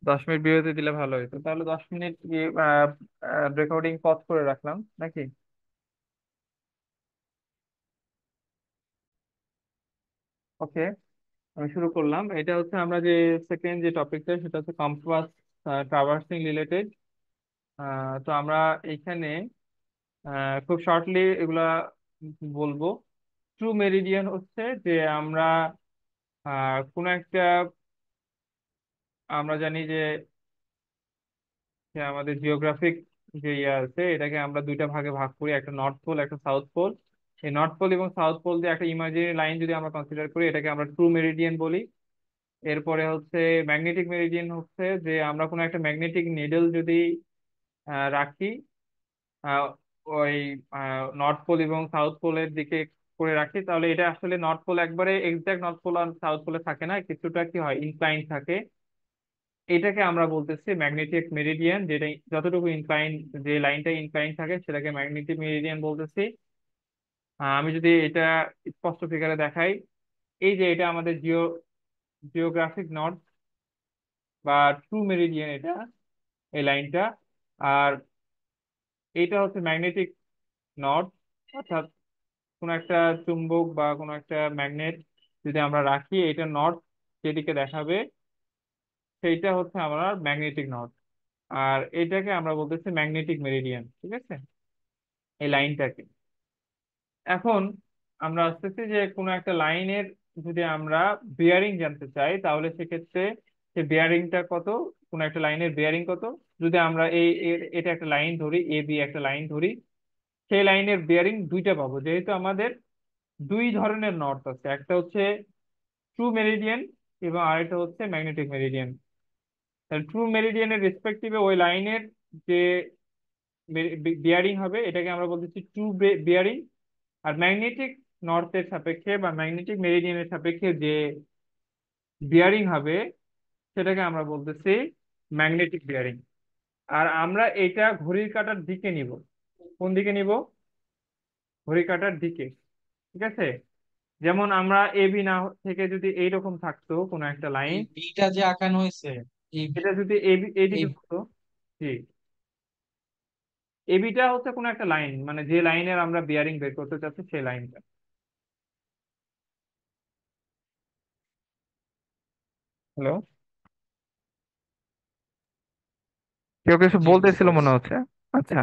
10 মিনিট বিরতি দিলে ভালো হতো। তাহলে 10 মিনিট রেকর্ডিং পজ করে রাখলাম নাকি? ওকে, আমি শুরু করলাম। এটা হচ্ছে আমরা যে সেকেন্ড যে টপিকটা, সেটা হচ্ছে কম্পাস ট্রাভার্সিং রিলেটেড। তো আমরা এইখানে খুব শর্টলি এগুলা বলবো। ট্রু মেরিডিয়ান হচ্ছে যে আমরা কোনো একটা, আমরা জানি যে যে আমাদের জিওগ্রাফিক যে ইয়ে আছে, এটাকে আমরা দুইটা ভাগে ভাগ করি, একটা নর্থ পোল একটা সাউথ পোল। এই নর্থ পোল এবং সাউথ পোল দিয়ে একটা ইমাজিনারি লাইন যদি আমরা কনসিডার করি, এটাকে আমরা ট্রু মেরিডিয়ান বলি। এরপরে হচ্ছে ম্যাগনেটিক মেরিডিয়ান, হচ্ছে যে আমরা কোনো একটা ম্যাগনেটিক নিডল যদি রাখি আহ, ওই নর্থ পোল এবং সাউথ পোলের দিকে করে রাখি, তাহলে এটা আসলে নর্থ পোল একবারে এক্সাক্ট নর্থ পোল আর সাউথ পোলে থাকে না, কিছুটা কি হয় ইনক্লাইন থাকে। এটাকে আমরা বলতেছি ম্যাগনেটিক মেরিডিয়ান, যেটা যতটুকু ইনক্লাইন, যে লাইনটা ইনক্লাইন থাকে সেটাকে ম্যাগনেটিক মেরিডিয়ান বলতেছি। আমি যদি এটা স্পষ্ট ফিগারে দেখাই, এই যে এটা আমাদের জিওগ্রাফিক নর্থ বা ট্রু মেরিডিয়ান, এটা এই লাইনটা। আর এইটা হচ্ছে ম্যাগনেটিক নর্থ, অর্থাৎ কোনো একটা চুম্বক বা কোনো একটা ম্যাগনেট যদি আমরা রাখি, এটা নর্থ যেদিকে দেখাবে সেইটা হচ্ছে আমরা ম্যাগনেটিক নর্থ। আর এটাকে আমরা বলতেছি ম্যাগনেটিক মেরিডিয়ান, ঠিক আছে, এই লাইনটাকে। এখন আমরা আসতেছি যে কোনো একটা লাইনের যদি আমরা বিয়ারিং জানতে চাই, তাহলে সেক্ষেত্রে সে বিয়ারিংটা কত, কোনো একটা লাইনের বিয়ারিং কত। যদি আমরা এটা একটা লাইন ধরি, এ বি একটা লাইন ধরি, সেই লাইনের বিয়ারিং দুইটা পাবো, যেহেতু আমাদের দুই ধরনের নর্থ আছে, একটা হচ্ছে ট্রু মেরিডিয়ান এবং আরেকটা হচ্ছে ম্যাগনেটিক মেরিডিয়ান। তাহলে ট্রু মেরিডিয়ানের রেসপেক্টিভে ওই লাইনের যে বিয়ারিং হবে, এটাকে আমরা বলতেছি ট্রু বিয়ারিং। আর ম্যাগনেটিক নর্থের সাপেক্ষে বা ম্যাগনেটিক মেরিডিয়ানের সাপেক্ষে যে বিয়ারিং হবে, সেটাকে আমরা বলতেছি ম্যাগনেটিক বিয়ারিং। আর আমরা এটা ঘড়ির কাঁটার দিকে নিব। কোন দিকে নিব? ঘড়ির কাঁটার দিকে, ঠিক আছে। যেমন আমরা এবি না থেকে যদি এইরকম থাকতো কোনো একটা এই লাইন, বিটা যে আঁকানো হয়েছে, এই এটা যদি এবি এই এইদিকে হতো, জি, এবিটা হচ্ছে কোনো একটা লাইন, মানে যে লাইনের আমরা বিয়ারিং বের করতে চাচ্ছি সেই লাইনটা। হ্যালো, কেউ কিছু জি বুঝতে বলতেছিল মনে পারছি। হচ্ছে। আচ্ছা,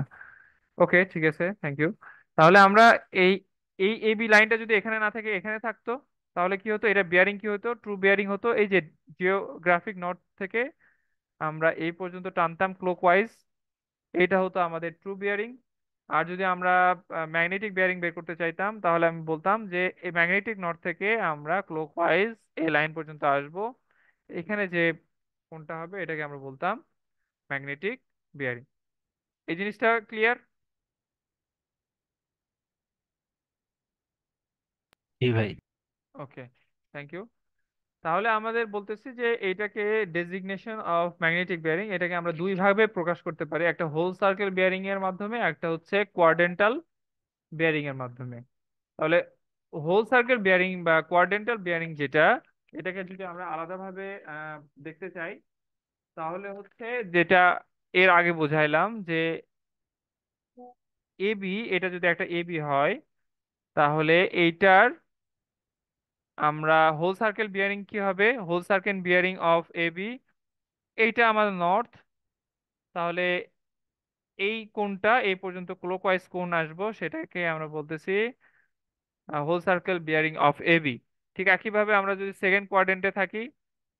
ওকে, ঠিক আছে, থ্যাংক ইউ। তাহলে আমরা এই এই এবি লাইনটা যদি এখানে না থেকে এখানে থাকতো, তাহলে কি হতো? এটা বিয়ারিং কি হতো? ট্রু বিয়ারিং হতো। এই যে জিওগ্রাফিক নর্থ থেকে আমরা এই পর্যন্ত টানতাম ক্লকওয়াইজ, এটা হতো আমাদের ট্রু বিয়ারিং। আর যদি আমরা ম্যাগনেটিক বিয়ারিং বের করতে চাইতাম, তাহলে আমি বলতাম যে এই ম্যাগনেটিক নর্থ থেকে আমরা ক্লকওয়াইজ এই লাইন পর্যন্ত আসব, এখানে যে কোনটা হবে এটাকে আমরা বলতাম ম্যাগনেটিক বিয়ারিং। এই জিনিসটা ক্লিয়ার? জি ভাই। ওকে, থ্যাংক ইউ। তাহলে আমাদের বলতেছি যে এইটাকে ডেজিগনেশন অফ ম্যাগনেটিক বিয়ারিং, এটাকে আমরা দুই ভাবে প্রকাশ করতে পারি, একটা হোল সার্কেল বিয়ারিং এর মাধ্যমে, একটা হচ্ছে কোয়াড্রেন্টাল বিয়ারিং এর মাধ্যমে। তাহলে হোল সার্কেল বিয়ারিং বা কোয়াড্রেন্টাল বিয়ারিং যেটা, এটাকে যদি আমরা আলাদাভাবে আহ, দেখতে চাই, তাহলে হচ্ছে যেটা এর আগে বোঝাইলাম যে এবি, এটা যদি একটা এবি হয়, তাহলে এইটার আমরা হোল সার্কেল বিয়ারিং কি হবে? Whole circle bearing of AB, এইটা আমাদের নর্থ। তাহলে এই কোণটা এই পর্যন্ত ক্লকওয়াইজ কোণ আসবো, সেটাকে আমরা বলতেছি whole circle bearing of AB. ঠিক একইভাবে আমরা যদি সেকেন্ড কোয়াড্রেন্টে থাকি,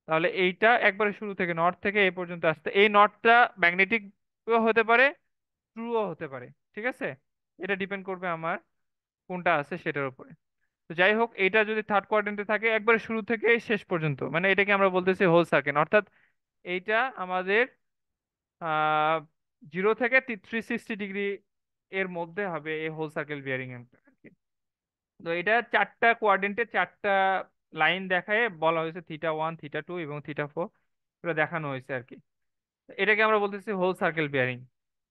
তাহলে এইটা একবারে শুরু থেকে নর্থ থেকে এই পর্যন্ত আসতে, এই নর্থটা ম্যাগনেটিক হতে পারে, ট্রুও হতে পারে, ঠিক আছে। এটা ডিপেন্ড করবে আমার কোনটা আছে সেটার উপরে। তো যাই হোক, এটা যদি থার্ড কোয়াড্রেন্টে থাকে একবারে শুরু থেকে শেষ পর্যন্ত, মানে এটাকে আমরা বলতেছি হোল সার্কেল, অর্থাৎ এইটা আমাদের আহ 0 থেকে 360 ডিগ্রি এর মধ্যে হবে এই হোল সার্কেল বিয়ারিং এর আর কি। তো এটা চারটা কোয়াড্রেন্টে চারটা লাইন দেখায় বলা হয়েছে θ1, θ2 এবং θ4, এটা দেখানো হয়েছে আর কি। এটাকে আমরা বলতেছি হোল সার্কেল বিয়ারিং।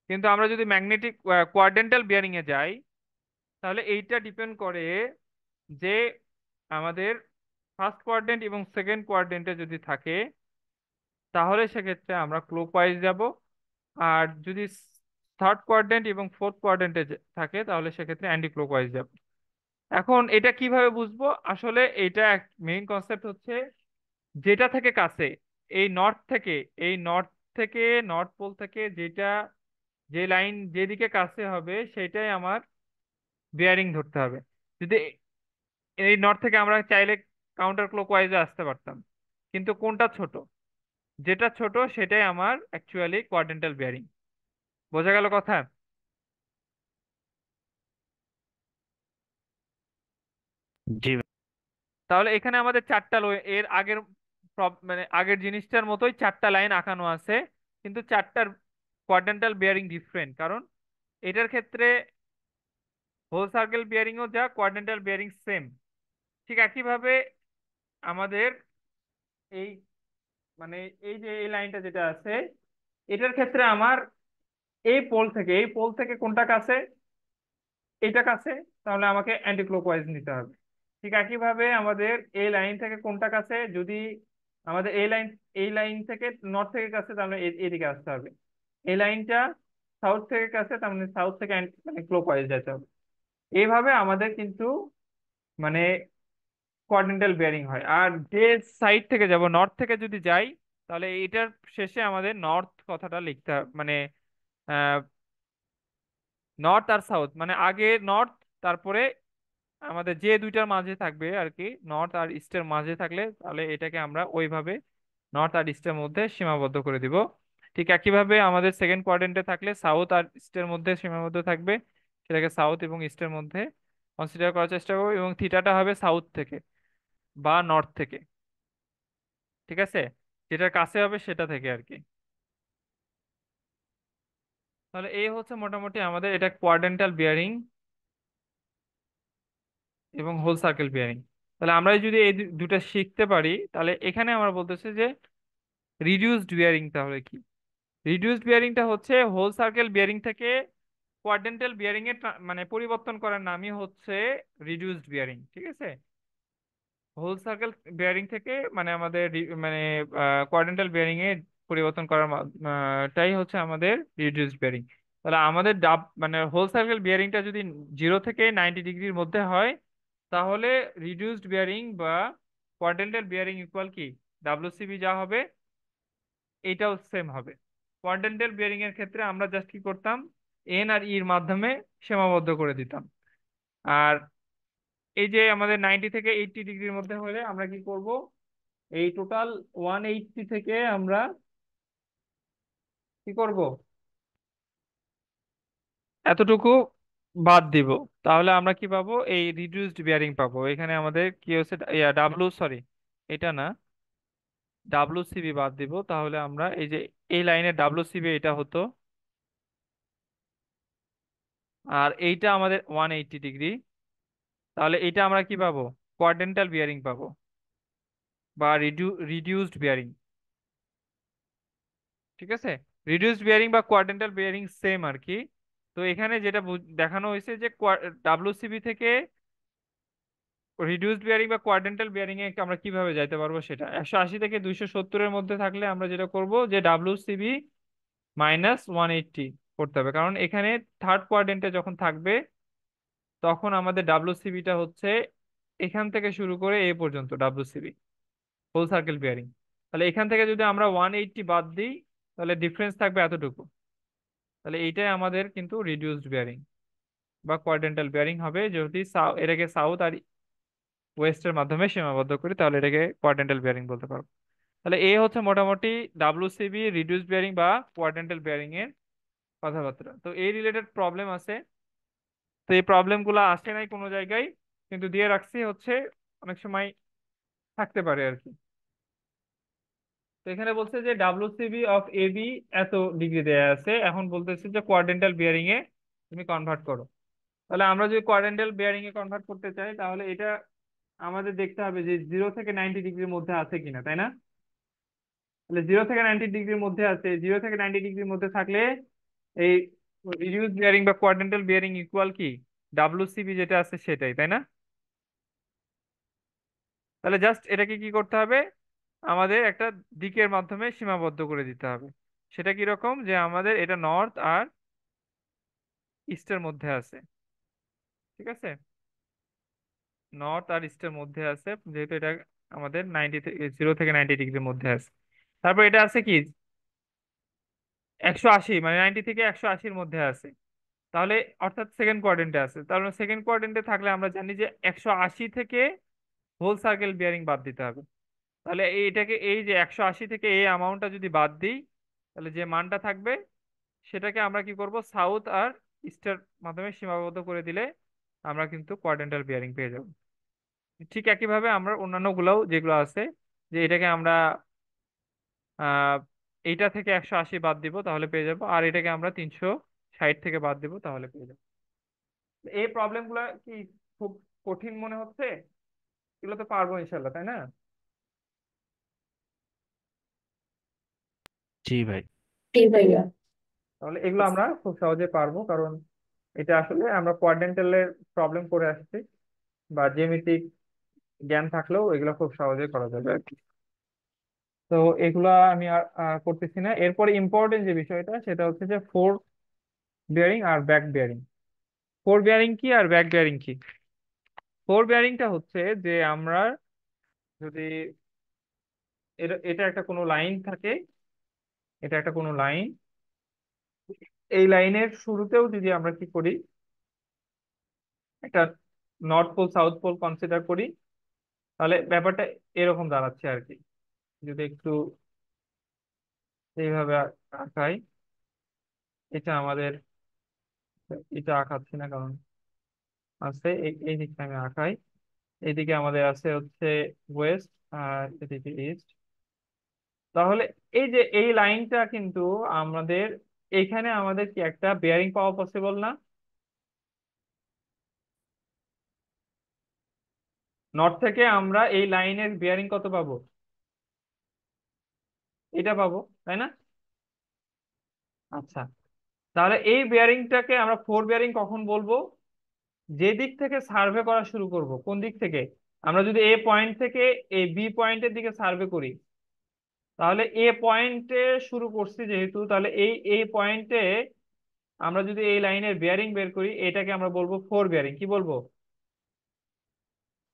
কিন্তু আমরা যদি ম্যাগনেটিক কোয়াড্রেন্টাল বিয়ারিং এ যাই, তাহলে এইটা ডিপেন্ড করে যে আমাদের ফার্স্ট কোয়াড্রেন্ট এবং সেকেন্ড কোয়াড্রেন্টে যদি থাকে, তাহলে সেক্ষেত্রে আমরা ক্লকওয়াইজ যাব। আর যদি থার্ড কোয়াড্রেন্ট এবং ফোর্থ কোয়াড্রেন্টে থাকে, তাহলে সেক্ষেত্রে অ্যান্টি ক্লকওয়াইজ যাব। এখন এটা কিভাবে বুঝবো? আসলে এটা মেইন কনসেপ্ট হচ্ছে যেটা থেকে কাছে, এই নর্থ থেকে, এই নর্থ থেকে, নর্থ পোল থেকে যেটা, যে লাইন যেদিকে কাছে হবে সেটাই আমার বিয়ারিং ধরতে হবে। যদি এই নর্থ থেকে আমরা চাইলে কাউন্টার ক্লকওয়াইজে আসতে পারতাম, কিন্তু কোনটা ছোট, যেটা ছোট সেটাই আমার অ্যাকচুয়ালি কোয়াড্রেন্টাল বিয়ারিং। বোঝা গেল কথা? জি ভাই। তাহলে এখানে আমাদের এর আগের মানে আগের জিনিসটার মতোই চারটা লাইন আঁকানো আছে, কিন্তু চারটার কোয়াড্রেন্টাল বিয়ারিং ডিফারেন্ট, কারণ এটার ক্ষেত্রে হোল সার্কেল বিয়ারিংও যা, কোয়াড্রেন্টাল বিয়ারিং সেম। ঠিক একইভাবে আমাদের এই, মানে এই যে এই লাইনটা যেটা আছে, এটার ক্ষেত্রে আমার এই পোল থেকে কোনটা কাছে? এটা কাছে, তাহলে আমাকে অ্যান্টি ক্লকওয়াইজ নিতে হবে। ঠিক একইভাবে আমাদের এই লাইন থেকে কোনটা কাছে, যদি আমাদের এই লাইন থেকে নর্থ থেকে কাছে, তাহলে এদিকে আসতে হবে। এই লাইনটা সাউথ থেকে কাছে, তার মানে সাউথ থেকে মানে ক্লকওয়াইজ যেতে হবে। এইভাবে আমাদের কিন্তু মানে কোয়াড্রেন্টাল বেয়ারিং হয়। আর যে সাইড থেকে যাব, নর্থ থেকে যদি যাই, তাহলে এটার শেষে আমাদের নর্থ কথাটা লিখতে হবে, মানে নর্থ আর সাউথ, মানে আগে নর্থ, তারপরে আমাদের যে দুইটার মাঝে থাকবে আর কি, নর্থ আর ইস্টের মাঝে থাকলে, তাহলে এটাকে আমরা ওইভাবে নর্থ আর ইস্টের মধ্যে সীমাবদ্ধ করে দিব। ঠিক একইভাবে আমাদের সেকেন্ড কোয়াড্রেন্টে থাকলে সাউথ আর ইস্টের মধ্যে সীমাবদ্ধ থাকবে, সেটাকে সাউথ এবং ইস্টের মধ্যে কনসিডার করার চেষ্টা করবো, এবং থিটাটা হবে সাউথ থেকে বা নর্থ থেকে। ঠিক আছে, যেটার কাছে হবে সেটা থেকে আর কি। তাহলে এই হচ্ছে মোটামুটি আমাদের এটা কোয়াড্রেন্টাল বিয়ারিং এবং হোল সার্কেল বিয়ারিং। তাহলে আমরা যদি এই দুটা শিখতে পারি, তাহলে এখানে আমরা বলতেছি যে রিডিউসড বিয়ারিং তাহলে কি। রিডিউসড বিয়ারিংটা হচ্ছে হোল সার্কেল বিয়ারিং থেকে কোয়াড্রেন্টাল বিয়ারিং এ মানে পরিবর্তন করার নামই হচ্ছে রিডিউসড বিয়ারিং। ঠিক আছে, হোল সার্কেল বিয়ারিং থেকে মানে আমাদের মানে কোয়াড্রেন্টাল বিয়ারিং এ পরিবর্তন করার টাই হচ্ছে আমাদের রিডিউসড বিয়ারিং। তাহলে আমাদের মানে হোল সার্কেল বিয়ারিংটা যদি 0 থেকে 90 ডিগ্রির মধ্যে হয়, তাহলে রিডিউসড বিয়ারিং বা কোয়াড্রেন্টাল বিয়ারিং ইকুয়াল কি ডাব্লিউসিবি যা হবে এইটাও সেম হবে। কোয়াড্রেন্টাল বিয়ারিং এর ক্ষেত্রে আমরা জাস্ট কি করতাম, এন আর ইর মাধ্যমে সীমাবদ্ধ করে দিতাম। আর এই যে আমাদের 90 থেকে 80 ডিগ্রির মধ্যে হলে আমরা কি করব, এই টোটাল 180 থেকে আমরা কি করব, এতটুকু বাদ দিব। তাহলে আমরা কি পাবো, এই রিডিউসড বিয়ারিং পাবো। এখানে আমাদের কি হচ্ছে, সরি, এটা না, ডাব্লুসিবি বাদ দিব। তাহলে আমরা এই যে এই লাইনে ডাব্লুসিবি এটা হতো, আর এইটা আমাদের 180 ডিগ্রি। তাহলে এটা আমরা কি পাবো, কোয়াড্রেন্টাল বিয়ারিং পাবো বা রিডিউসড বিয়ারিং। ঠিক আছে, রিডিউসড বিয়ারিং বা কোয়াড্রেন্টাল বিয়ারিং সেম আর কি। তো এখানে যেটা দেখানো হয়েছে যে ডাব্লুসিবি থেকে রিডিউসড বিয়ারিং বা কোয়াড্রেন্টাল বিয়ারিং এ আমরা কিভাবে যাইতে পারবো, সেটা 180 থেকে 270-এর মধ্যে থাকলে আমরা যেটা করব যে ডাব্লুসিবি -180 করতে হবে, কারণ এখানে থার্ড কোয়াড্রেন্টে যখন থাকবে তখন আমাদের ডাব্লুসিবিটা হচ্ছে এখান থেকে শুরু করে এ পর্যন্ত ডাব্লুসিবি হোল সার্কেল বিয়ারিং। তাহলে এখান থেকে যদি আমরা 180 বাদ দিই, তাহলে ডিফারেন্স থাকবে এতটুকু। তাহলে এইটাই আমাদের কিন্তু রিডিউসড বিয়ারিং বা কোয়াড্রেন্টাল বিয়ারিং হবে, যদি এটাকে সাউথ আর ওয়েস্টের মাধ্যমে সীমাবদ্ধ করি, তাহলে এটাকে কোয়াড্রেন্টাল বিয়ারিং বলতে পারবো। তাহলে এই হচ্ছে মোটামুটি ডাব্লুসিবি, রিডিউসড বিয়ারিং বা কোয়াড্রেন্টাল বিয়ারিং এর কথাবার্তা। তো এই রিলেটেড প্রবলেম আছে, তো এই প্রবলেম গুলো আসে নাই কোনো জায়গায়, কিন্তু দিয়ে রাখছি হচ্ছে অনেক সময় থাকতে পারে আর কি। তো এখানে বলছে যে ডাব্লুসিবি অফ এবি এত ডিগ্রি দেয়া আছে, এখন বলতেছে যে কোয়াড্রেন্টাল বিয়ারিং এ তুমি কনভার্ট করো। তাহলে আমরা যদি কোয়াড্রেন্টাল বিয়ারিং এ কনভার্ট করতে চাই, তাহলে এটা আমাদের দেখতে হবে যে 0 থেকে 90 ডিগ্রির মধ্যে আছে কিনা, তাই না? তাহলে 0 থেকে 90 ডিগ্রির মধ্যে আছে, 0 থেকে 90 ডিগ্রির মধ্যে থাকলে এই রিডিউস বিয়ারিং বা কোয়াড্রেন্টাল বিয়ারিং ইকুয়াল কি ডাব্লুসিবি যেটা আছে সেটাই, তাই না? তাহলে জাস্ট এটাকে কি করতে হবে, আমাদের একটা দিকের মাধ্যমে সীমাবদ্ধ করে দিতে হবে। সেটা কি রকম, যে আমাদের এটা নর্থ আর ইস্টের মধ্যে আছে। ঠিক আছে, নর্থ আর ইস্টের মধ্যে আছে, যেহেতু এটা আমাদের 0 থেকে 90 ডিগ্রির মধ্যে আছে। তারপর এটা আছে কি 180, মানে 90 থেকে 180-র মধ্যে আছে। তাহলে অর্থাৎ সেকেন্ড কোয়াড্রেন্টে আছে, তাহলে সেকেন্ড কোয়াড্রেন্টে থাকলে আমরা জানি যে 180 থেকে হোল সার্কেল বিয়ারিং বাদ দিতে হবে। তাহলে এটাকে এই যে 180 থেকে এই অ্যামাউন্টটা যদি বাদ দিই, তাহলে যে মানটা থাকবে সেটাকে আমরা কি করব, সাউথ আর ইস্টের মাধ্যমে সীমাবদ্ধ করে দিলে আমরা কিন্তু কোয়াড্রেন্টাল বিয়ারিং পেয়ে যাব। ঠিক একইভাবে আমরা অন্যান্য গুলাও যেগুলো আছে, যে এটাকে আমরা আহ এইটা থেকে 180 বাদ দিব তাহলে পেয়ে যাব, আর এটাকে আমরা 360 থেকে বাদ দিব তাহলে পেয়ে যাব। এই প্রবলেম গুলা কি খুব কঠিন মনে হচ্ছে? এগুলো তো পারবো ইনশাল্লাহ, তাই না? জি ভাই। জি ভাইয়া। তাহলে এগুলো আমরা খুব সহজে পারবো, কারণ এটা আসলে আমরা কোয়াড্রেন্টালের প্রবলেম করে আসছি, বা জ্যামিতিক জ্ঞান থাকলেও এগুলো খুব সহজে করা যাবে আর কি। তো এগুলা আমি আর করতেছি না। এরপরে ইম্পর্টেন্ট যে বিষয়টা সেটা হচ্ছে যে ফোর বিয়ারিং আর ব্যাক বিয়ারিং। ফোর বিয়ারিং কি আর ব্যাক বিয়ারিং কি? ফোর বিয়ারিংটা হচ্ছে যে আমরা যদি এটা এটা একটা কোনো লাইন থাকে, এটা একটা কোনো লাইন, এই লাইনের শুরুতেও যদি আমরা কি করি, একটা north pole south pole consider করি, তাহলে ব্যাপারটা এরকম দাঁড়াচ্ছে আর কি। যদি একটু এইভাবে আঁকাই, এটা আমাদের, এটা আঁকাচ্ছি না কারণ আছে এই দিকটা আমি আঁকাই। এইদিকে আমাদের আছে হচ্ছে ওয়েস্ট, আর এদিকে ইস্ট। তাহলে এই যে এই লাইনটা কিন্তু আমাদের, এখানে আমাদের কি একটা বেয়ারিং পাওয়া পসিবল না? নর্থ থেকে আমরা এই লাইনের বেয়ারিং কত পাবো? এটা পাবো, তাই না? আচ্ছা, তাহলে এই বেয়ারিংটাকে আমরা ফোর বেয়ারিং কখন বলবো? যে দিক থেকে সার্ভে করা শুরু করব, কোন দিক থেকে? আমরা যদি এ পয়েন্ট থেকে এই বি পয়েন্টের দিকে সার্ভে করি, তাহলে এ পয়েন্টে শুরু করছি যেহেতু, তাহলে এই পয়েন্টে আমরা যদি এই লাইনের বেয়ারিং বের করি, এটাকে আমরা বলবো ফোর বেয়ারিং। কি বলবো?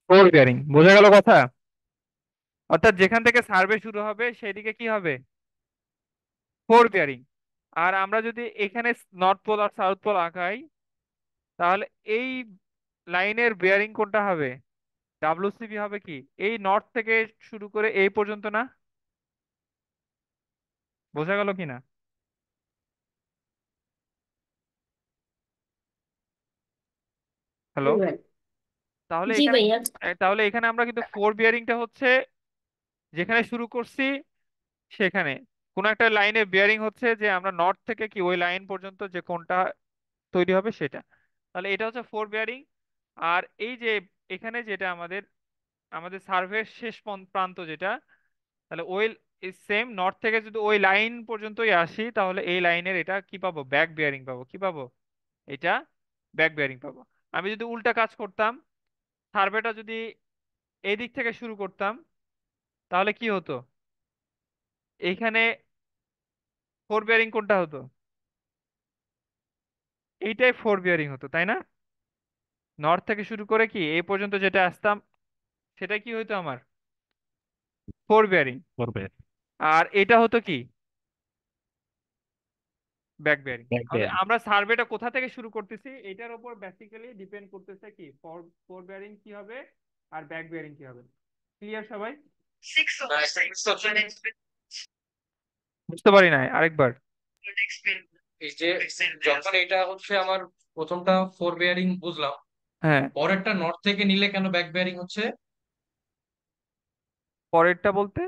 Four bearing. বোঝা গেল কথা? অর্থাৎ যেখান থেকে সার্ভে শুরু হবে সেদিকে কি হবে? Four bearing. আর আমরা যদি এখানে নর্থ পোল আর সাউথ পোল আঁকাই, তাহলে এই লাইনের বেয়ারিং কোনটা হবে? ডাব্লিউসিবি হবে কি? এই নর্থ থেকে শুরু করে এই পর্যন্ত না? বোঝা গেল কিনা? হ্যালো? Right. তাহলে জি এখানে, ভাইয়া। তাহলে এখানে আমরা কিন্তু ফোর বিয়ারিংটা হচ্ছে যেখানে শুরু করছি সেখানে কোন একটা লাইনের বিয়ারিং হচ্ছে যে আমরা নর্থ থেকে কি ওই লাইন পর্যন্ত যে কোনটা তৈরি হবে সেটা। তাহলে এটা হচ্ছে ফোর বিয়ারিং। আর এই যে এখানে যেটা আমাদের, আমাদের সার্ভের শেষ প্রান্ত যেটা, তাহলে ওই সেম নর্থ থেকে যদি ওই লাইন পর্যন্তই আসি, তাহলে এই লাইনের এটা কি পাবো? ব্যাক বিয়ারিং পাবো। কি পাবো? এটা ব্যাক বিয়ারিং পাবো। আমি যদি উল্টা কাজ করতাম, সার্ভেটা যদি এই দিক থেকে শুরু করতাম, তাহলে কি হতো? এইখানে ফোর বিয়ারিং কোনটা হতো? এইটাই ফোর বিয়ারিং হতো, তাই না? নর্থ থেকে শুরু করে কি এই পর্যন্ত যেটা আসতাম, সেটা কি হতো আমার? Four bearing. করবে আর এটা হতো কি? Back bearing. ব্যাক তাহলে বেয়ারিং। আমরা সার্ভেটা কোথা থেকে শুরু করতেছি এটার উপর বেসিক্যালি ডিপেন্ড করতেছে কি ফোর ফোর বিয়ারিং কি হবে আর ব্যাক বিয়ারিং কি হবে। ক্লিয়ার সবাই? বুঝতে পারি নাই, আরেকবার। এই যে যখন এটা হচ্ছে আমার প্রথমটা ফোর বেয়ারিং বুঝলাম, হ্যাঁ, পরেরটা নর্থ থেকে নিলে কেন ব্যাক বেয়ারিং হচ্ছে? পরেরটা বলতে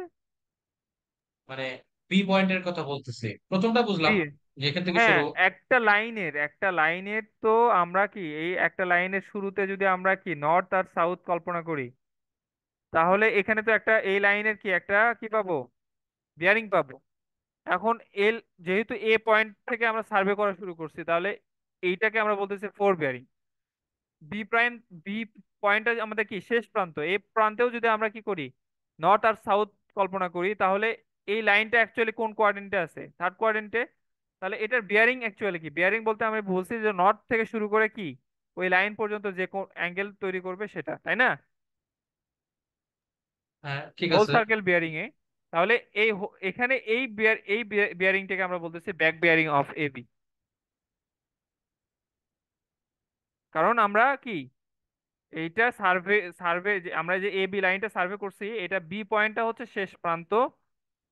মানে বি পয়েন্টের কথা বলতেছি, প্রথমটা বুঝলাম দিয়ে, যে এখান থেকে হ্যাঁ, শুরু। একটা লাইনের তো আমরা কি এই একটা লাইনের শুরুতে যদি আমরা কি নর্থ আর সাউথ কল্পনা করি, তাহলে এখানে তো একটা এই লাইনের কি একটা কি পাবো? বিয়ারিং পাবো। এখন এল, যেহেতু এ পয়েন্ট থেকে আমরা সার্ভে করা শুরু করছি, তাহলে এইটাকে আমরা বলতেছি fore bearing. B prime, B পয়েন্টটা আমাদের কি শেষ প্রান্ত, এই প্রান্তেও যদি আমরা কি করি নর্থ আর সাউথ কল্পনা করি, তাহলে এই লাইনটা অ্যাকচুয়ালি কোন কোয়াড্রেন্টে আছে? থার্ড কোয়াড্রেন্টে। তাহলে এটার বিয়ারিং অ্যাকচুয়ালি কি? বিয়ারিং বলতে আমি বলছি যে নর্থ থেকে শুরু করে কি ওই লাইন পর্যন্ত যে অ্যাঙ্গেল তৈরি করবে সেটা, তাই না? হ্যাঁ ঠিক হোল আছে। সার্কেল বিয়ারিং এ। তাহলে এখানে এই বিয়ারিংটাকে আমরা বলতেছি ব্যাক বিয়ারিং অফ এবি। কারণ আমরা কি এইটা সার্ভে সার্ভে আমরা যে এ বি লাইনটা সার্ভে করছি, এটা বি পয়েন্টটা হচ্ছে শেষ প্রান্ত।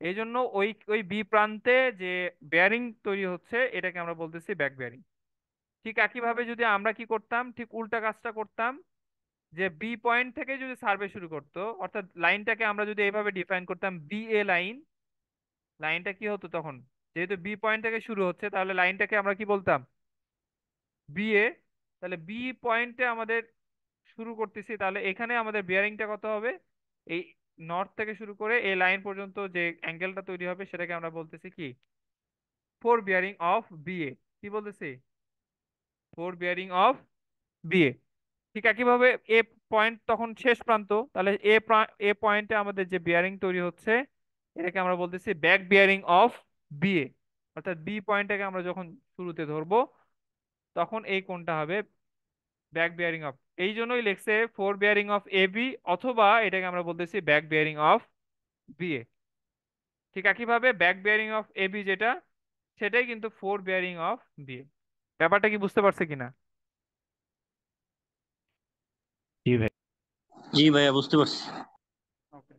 এই জন্য ওই ওই বি প্রান্তে যে বেয়ারিং তৈরি হচ্ছে এটাকে আমরা বলতেছি ব্যাক বেয়ারিং। ঠিক একইভাবে যদি আমরা কি করতাম, ঠিক উল্টা কাজটা করতাম, যে বি পয়েন্ট থেকে যদি সার্ভে শুরু করতো, অর্থাৎ লাইনটাকে আমরা যদি এইভাবে ডিফাইন করতাম বি এ লাইন, লাইনটা কি হতো তখন? যেহেতু বি পয়েন্ট থেকে শুরু হচ্ছে, তাহলে লাইনটাকে আমরা কি বলতাম? B A. তাহলে বি পয়েন্টে আমাদের শুরু করতেছি, তাহলে এখানে আমাদের বিয়ারিংটা কত হবে? এই নর্থ থেকে শুরু করে এই লাইন পর্যন্ত যে অ্যাঙ্গেলটা তৈরি হবে সেটাকে আমরা বলতেছি কি? Four bearing of BA. কি বলতেছি? Fore bearing of B A. ঠিক একইভাবে এ পয়েন্ট তখন শেষ প্রান্ত, তাহলে এ পয়েন্টে আমাদের যে বিয়ারিং তৈরি হচ্ছে এটাকে আমরা বলতেছি ব্যাক বিয়ারিং অফ বি এ। অর্থাৎ বি পয়েন্টটাকে আমরা যখন শুরুতে ধরবো তখন এই কোণটা হবে ব্যাক বিয়ারিং অফ, এই জন্যই লেখছে fore bearing of A B, অথবা এটাকে আমরা বলতেছি back bearing of B A. ঠিক একইভাবে back bearing of A B যেটা, সেটাই কিন্তু fore bearing of B A. ব্যাপারটা কি বুঝতে পারছে কিনা? জি ভাই। জি ভাইয়া বুঝতে পারছি। ওকে,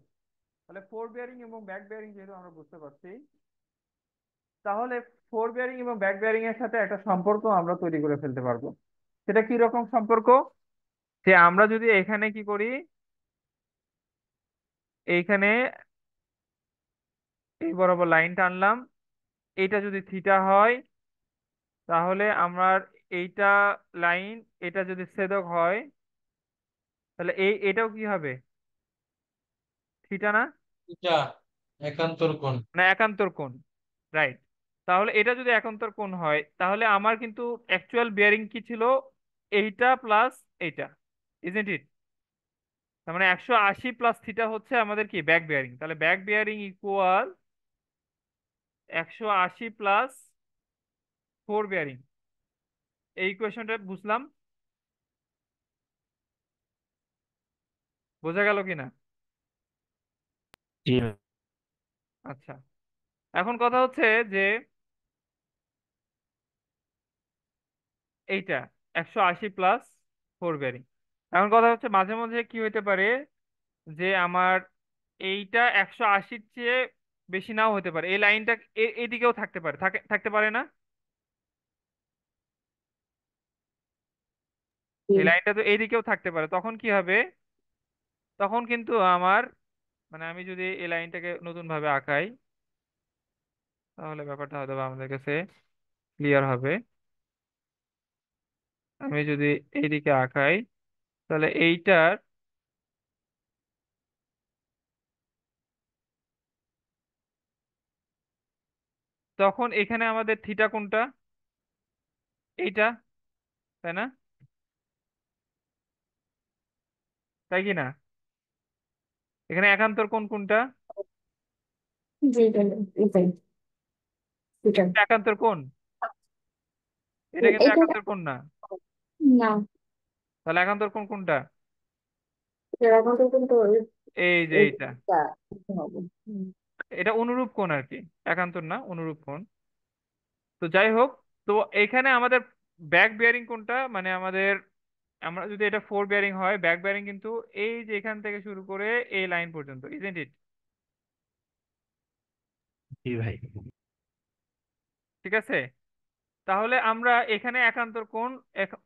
তাহলে ফোর বিয়ারিং এবং ব্যাক বিয়ারিং যেহেতু আমরা বুঝতে পারছি, তাহলে ফোর বিয়ারিং এবং ব্যাক বিয়ারিং এর সাথে একটা সম্পর্ক আমরা তৈরি করে ফেলতে পারবো। সেটা কি রকম সম্পর্ক? যে আমরা যদি এখানে কি করি, এইখানে এই বরাবর লাইন টানলাম, এইটা যদি থিটা হয় তাহলে আমার এইটা লাইন, এটা যদি ছেদক হয় তাহলে এটাও কি হবে, থিটা না? এটা একান্তর কোণ। না, একান্তর কোণ, রাইট। তাহলে এটা যদি একান্তর কোণ হয় তাহলে আমার কিন্তু অ্যাকচুয়াল বিয়ারিং কি ছিল, এইটা প্লাস এইটা, ইজন্ট ইট? তার মানে 180 প্লাস থিটা হচ্ছে আমাদের কি ব্যাক বিয়ারিং। তাহলে back bearing equal 180 plus four bearing. এই ইকুয়েশনটা বুঝলাম, বোঝা গেল কিনা? জি ভাই। আচ্ছা, এখন কথা হচ্ছে যে এইটা 180 প্লাস ফোর বিয়ারিং, এখন কথা হচ্ছে মাঝে মাঝে কি হইতে পারে যে আমার এইটা 180-র চেয়ে বেশি নাও হতে পারে, এই লাইনটা এইদিকেও থাকতে পারে, থাকতে পারে না? এই লাইনটা তো এইদিকেও থাকতে পারে, তখন কি হবে? তখন কিন্তু আমার, মানে আমি যদি এই লাইনটাকে নতুন ভাবে আঁকাই তাহলে ব্যাপারটা হয়তো বা আমাদের কাছে ক্লিয়ার হবে। আমি যদি এইদিকে আঁকাই তাহলে এইটার, তখন এখানে আমাদের থিটা কোনটা, এইটা, তাই না? তাই কি না? এখানে একান্তর কোণ কোনটা? জি এটাই এটাই। এটা একান্তর কোণ, এটা কিন্তু এটা একান্তর কোণ না। না, তাহলে একান্তর কোণ কোনটা? এরকম তো কিন্তু এই যে এইটা, এটা হবে। এটা অনুরূপ কোণ আর কি, একান্তর না, অনুরূপ কোণ। তো যাই হোক, তো এখানে আমাদের ব্যাক বিয়ারিং কোনটা, মানে আমাদের, আমরা যদি এটা ফোর বিয়ারিং হয়, ব্যাক বিয়ারিং কিন্তু এই যে এখান থেকে শুরু করে এই লাইন পর্যন্ত, ইজেন্ট ইট? জি ভাই। ঠিক আছে, তাহলে আমরা এখানে একান্তর কোণ,